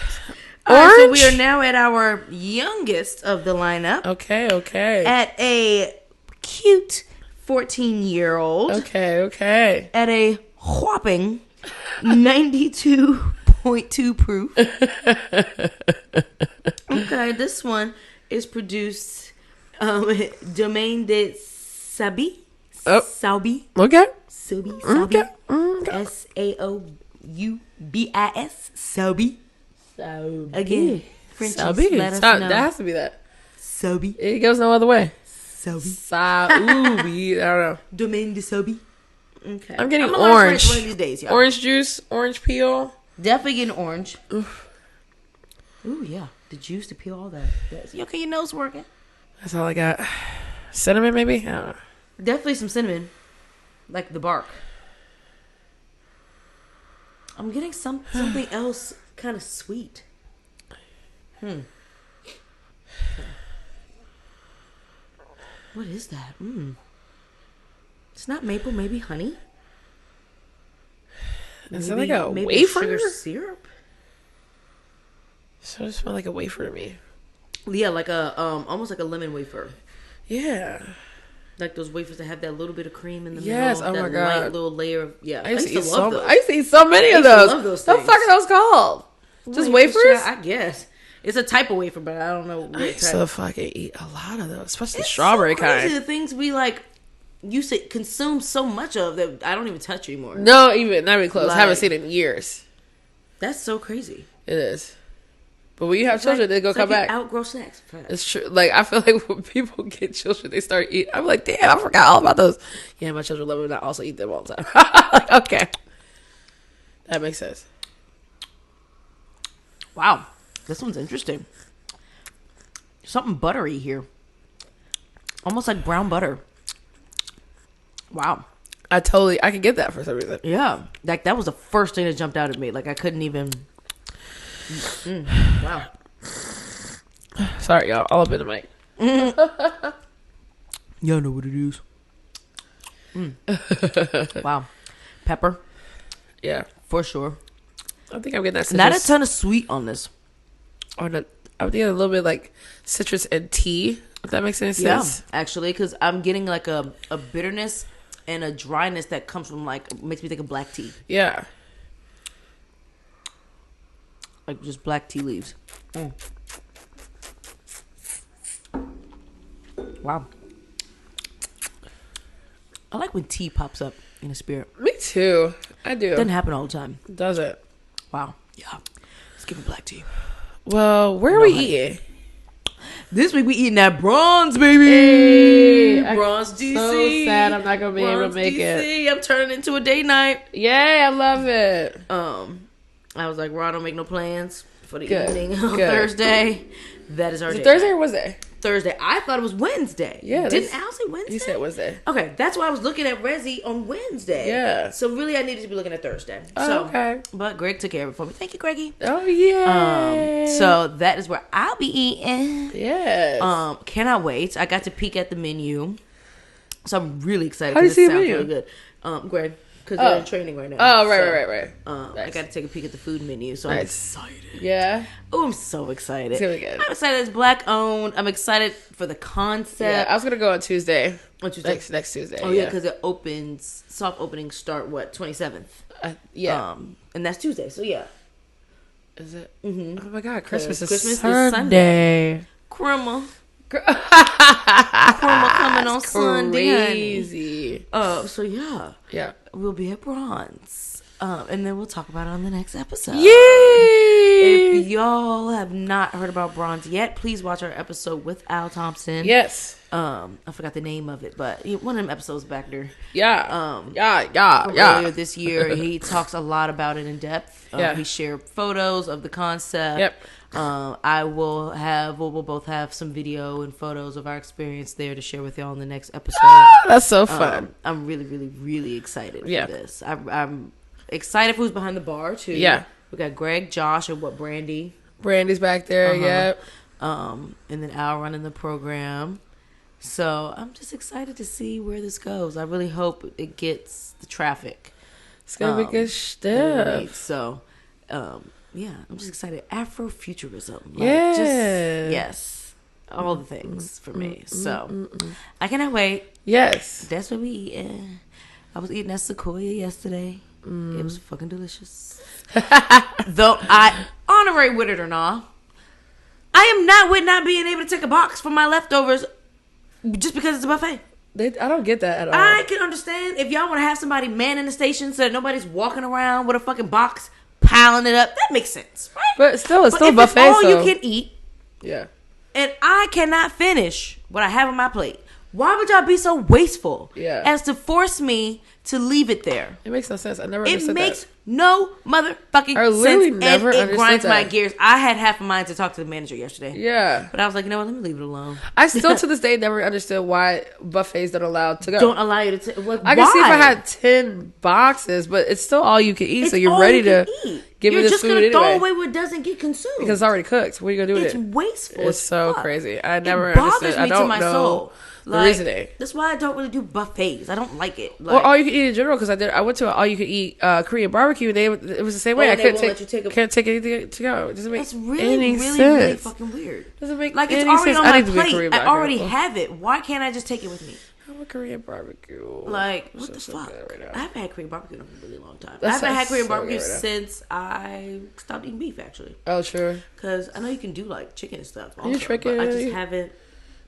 All right, so we are now at our youngest of the lineup. Okay. At a cute 14-year-old. Okay. At a whopping 92.2 proof. Okay, this one is produced Domaine de Saoubis. Oh. Saoubis. Okay. Saoubis. Okay. Saoubis. Saoubis. Again, Frenchies, Saoubis. let us That know. has to be that. Saoubis. It goes no other way. Saoubis. Saoubis. I don't know. Domaine de Saoubis. Okay. I'm getting gonna learn French orange. one of these days, y'all. Orange juice, orange peel. Definitely getting orange. Ooh, yeah. The juice to peel all that. Okay, your nose working. That's all I got. Cinnamon, maybe? I don't know. Definitely some cinnamon. Like the bark. I'm getting something else kind of sweet. What is that? It's not maple, maybe honey. Is it like a maybe wafer? Sugar syrup? So it smells like a wafer to me. Yeah, like a almost like a lemon wafer. Yeah. Like those wafers that have that little bit of cream in the Yes, middle. oh my that God. light little layer of I used to eat love so those. I used to eat so many of I used to those. love those What the things. fuck are those called? Just wafers? I guess. It's a type of wafer, but I don't know what I used type. to fucking eat a lot of those, especially the It's strawberry so crazy, kind. the things we like used to consume so much of that I don't even touch anymore. No, not even close. Like- Haven't seen it in years. That's so crazy. It is. But when you have children, they go It's come like you back. outgrow snacks. It's true. Like, I feel like when people get children, they start eating. I'm like, damn, I forgot all about those. Yeah, my children love them, and I also eat them all the time. Like, okay. That makes sense. Wow, this one's interesting. Something buttery here, almost like brown butter. Wow. I can get that for some reason. Yeah, like that was the first thing that jumped out at me. Like I couldn't even. Wow. Sorry, y'all. All up in the mic. Y'all know what it is. Wow. Pepper, Yeah. for sure. I think I'm getting that citrus. Not a ton of sweet on this. I'm getting a little bit like citrus and tea If that makes any sense. Yeah, actually, because I'm getting like a bitterness and a dryness that comes from like, makes me think of black tea. Yeah. Like just black tea leaves. Wow. I like when tea pops up in a spirit. Me too. I do. Doesn't happen all the time. Does it? Wow. Yeah. Let's give me black tea. Well, where are we eating? This week we eating that Bronze, baby. Hey, Bronze DC. So sad I'm not gonna be able to make it. I'm turning into a date night. Yay, I love it. I was like, Ron, don't make no plans for the evening on Thursday. That is our Is it date Thursday night. or Wednesday? Thursday. I thought it was Wednesday. Yeah. Didn't Al say Wednesday? He said Wednesday. Okay, that's why I was looking at Resi on Wednesday. Yeah. So really, I needed to be looking at Thursday. Oh, So, okay. But Greg took care of it for me. Thank you, Greggy. Oh, yeah. So that is where I'll be eating. Yes. Cannot wait. I got to peek at the menu, so I'm really excited. How do you see the sounds menu? really good. Greg, because they're in training right now. Oh, right, So, right. I Nice. got to take a peek at the food menu, so I'm Nice. excited. Yeah. Oh, I'm so excited. It's gonna be good. I'm excited. It's black owned. I'm excited for the concept. Yeah. I was gonna go on Tuesday. On Tuesday? Next Tuesday. Oh yeah, because it opens. Soft openings start 27th. Yeah. And that's Tuesday. So yeah. Is it? Mm-hmm. Oh my God! Christmas is Christmas is Sunday. Crema. Crema coming on Sunday. Crazy. So yeah. Yeah. We'll be at Bronze. And then we'll talk about it on the next episode. Yay! If y'all have not heard about Bronze yet, please watch our episode with Al Thompson. Yes. I forgot the name of it, but one of them episodes back there. Yeah. From earlier this year, he talks a lot about it in depth. Yeah. We share photos of the concept. Yep. We'll both have some video and photos of our experience there to share with y'all in the next episode. That's so fun. I'm really, really, really excited for Yeah. this. I'm excited for who's behind the bar too. Yeah. We got Greg, Josh, and Brandy. Brandy's back there. Yep. And then Al running the program. So I'm just excited to see where this goes. I really hope it gets the traffic. It's gonna be good stuff. So, yeah, I'm just excited. Afrofuturism. Yes. All the things for me. So, I cannot wait. Yes. That's what we eating. I was eating at Sequoia yesterday. It was fucking delicious. Though I, honorary with it or not, I am not with not being able to take a box from my leftovers just because it's a buffet. I don't get that at all. I can understand if y'all want to have somebody manning the station so that nobody's walking around with a fucking box piling it up. That makes sense, right? But still, it's still a if buffet. It's all so. you can eat, Yeah. and I cannot finish what I have on my plate. Why would y'all be so wasteful as to force me to leave it there? It makes no sense. I never It understood makes that. no motherfucking I literally sense, never and it understood grinds my that. gears. I had half a mind to talk to the manager yesterday. Yeah. But I was like, you know what? Let me leave it alone. I still to this day never understood why buffets don't allow to go. Don't allow you to. I can see if I had 10 boxes, but it's still all you can eat, so you're ready to give me You're this just food gonna anyway. throw away what doesn't get consumed Because it's already cooked. What are you gonna do with it's it? wasteful. It's as so fuck. crazy. I never It bothers understood. me I don't to my know soul. the reasoning. That's why I don't really do buffets. I don't like it. Or all you can eat in general. Because I went to an all you can eat Korean barbecue. And it was the same way. I they couldn't won't let you take can't take anything to go. It doesn't make It's really, any really, sense. really fucking weird. Doesn't make Like any it's already sense. on I my need to be plate. Korean I already barbecue. have it. Why can't I just take it with me? I'm a Korean barbecue. Like what So the so fuck? good right now. I haven't had Korean barbecue in a really long time. That I haven't had sounds Korean so barbecue good right now. since I stopped eating beef. Actually, Oh, sure. because I know you can do like chicken and stuff. Also, You tricking. but I just haven't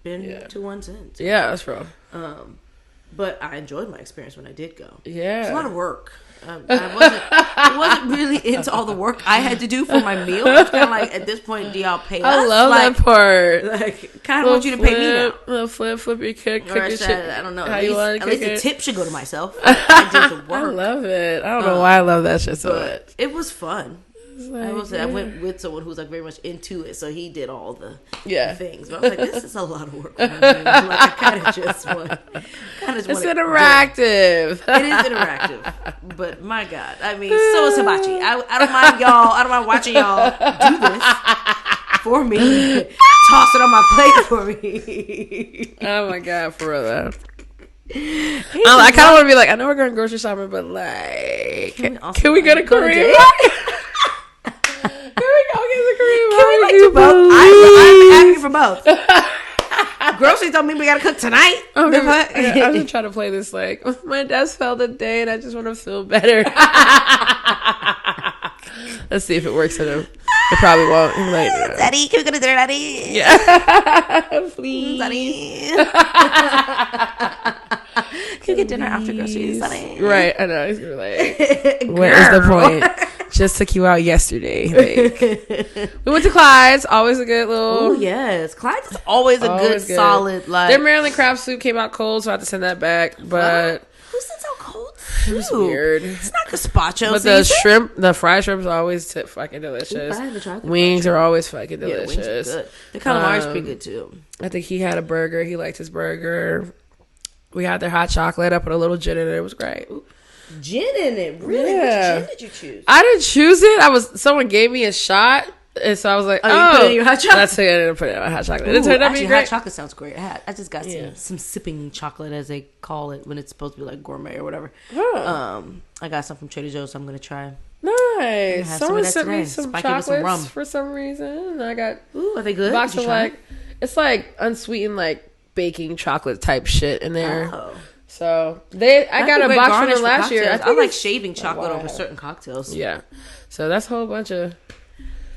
been to one since. Yeah, that's real. But I enjoyed my experience when I did go. Yeah. It's a lot of work. I wasn't really into all the work I had to do for my meal. It's kind of like at this point, do y'all pay us? I love that part. Like, kind of want you to pay me now. Little flip your cook Or your should shit. I don't know. How At you least, want to at cook least the it. tip should go to myself. I did the I work. love it. I don't know why I love that shit so much. But it was fun. Like, I will say I went with someone who was like very much into it, so he did all the Yeah. things. But I was like, this is a lot of work for me. Like I kind of just want. It's interactive. It is interactive, but my God, I mean, so is hibachi. I don't mind y'all. I don't mind watching y'all do this for me, toss it on my plate for me. Oh my God, for real though. I kind of want to be like, I know we're going grocery shopping, but like, can we go to Korea? Can we go get the Korean barbecue? Both. I'm happy for both. groceries don't mean we gotta cook tonight. I'm just trying to play this like my desk fell today and I just want to feel better. Let's see if it works in him. It probably won't. I'm like, Daddy, can we go to dinner, Daddy? Yeah. Please. Daddy. Can we get dinner after groceries, Daddy? Right, I know. He's gonna be like, what is the point? Just took you out yesterday. Like, we went to Clyde's. Always a good little. Oh yes, Clyde's is always a good, solid. Like their Maryland crab soup came out cold, so I had to send that back. But who sends out cold? It was weird. It's not gazpacho. But the fried shrimp is always fucking delicious. I haven't tried wings are always fucking delicious. Yeah, wings are good. The calamari is pretty good too. I think he had a burger. He liked his burger. We had their hot chocolate. I put a little gin in it. It was great. Gin in it, really? Yeah. Which gin did you choose? I didn't choose it. Someone gave me a shot, and so I was like, you put it in your hot chocolate? That's it. I didn't put it in my hot chocolate. Ooh, it turned out to be great. Hot chocolate sounds great. I just got some sipping chocolate, as they call it, when it's supposed to be like gourmet or whatever. Huh. I got some from Trader Joe's, so I'm gonna try. Nice. Someone sent me some Spike chocolates with some rum. for some reason. I got are they good? box of it's like unsweetened like baking chocolate type shit in there. Oh. So I got a box from them last year. I like shaving chocolate over certain cocktails. Yeah. So that's a whole bunch of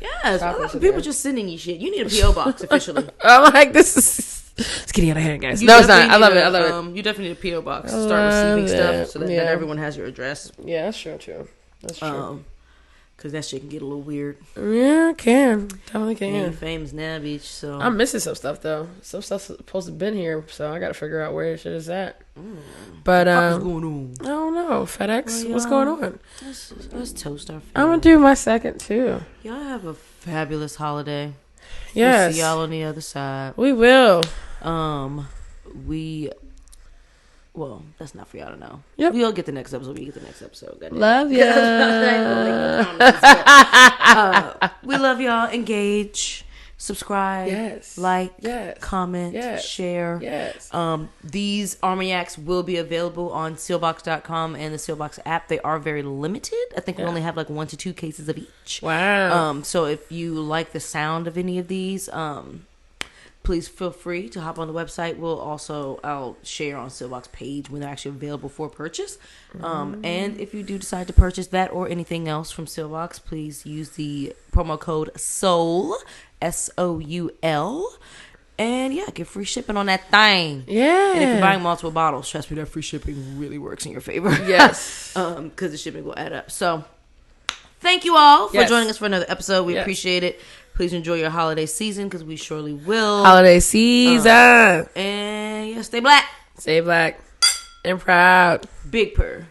yes. People just sending you shit. You need a PO box officially. I'm like, this is it's getting out of hand, guys. No, it's not. I love it. You definitely need a PO box to start receiving stuff so that everyone has your address. Yeah, that's true. That's true. Because that shit can get a little weird. Yeah, it can. Definitely can. And famous now, bitch. So I'm missing some stuff though. Some stuff's supposed to have been here, so I got to figure out where shit is at. But what's going on? I don't know. FedEx, what's going on? Let's toast our family. I'm gonna do my second too. Y'all have a fabulous holiday. Yes. We'll see y'all on the other side. We will. Well, that's not for y'all to know. Yep. We'll get the next episode. We get the next episode. Love ya. We love y'all. Engage. Subscribe. Yes. Like. Yes. Comment. Yes. Share. Yes. These armagnacs will be available on sealbox.com and the Sealbox app. They are very limited. I think we only have like 1 to 2 cases of each. Wow. So if you like the sound of any of these, please feel free to hop on the website. I'll share on Sealbox page when they're actually available for purchase. And if you do decide to purchase that or anything else from Sealbox, please use the promo code SOUL, SOUL. And get free shipping on that thing. Yeah. And if you're buying multiple bottles, trust me, that free shipping really works in your favor. Yes. Because the shipping will add up. So thank you all for joining us for another episode. We appreciate it. Please enjoy your holiday season because we surely will. Holiday season. And stay black. Stay black and proud. Big purr.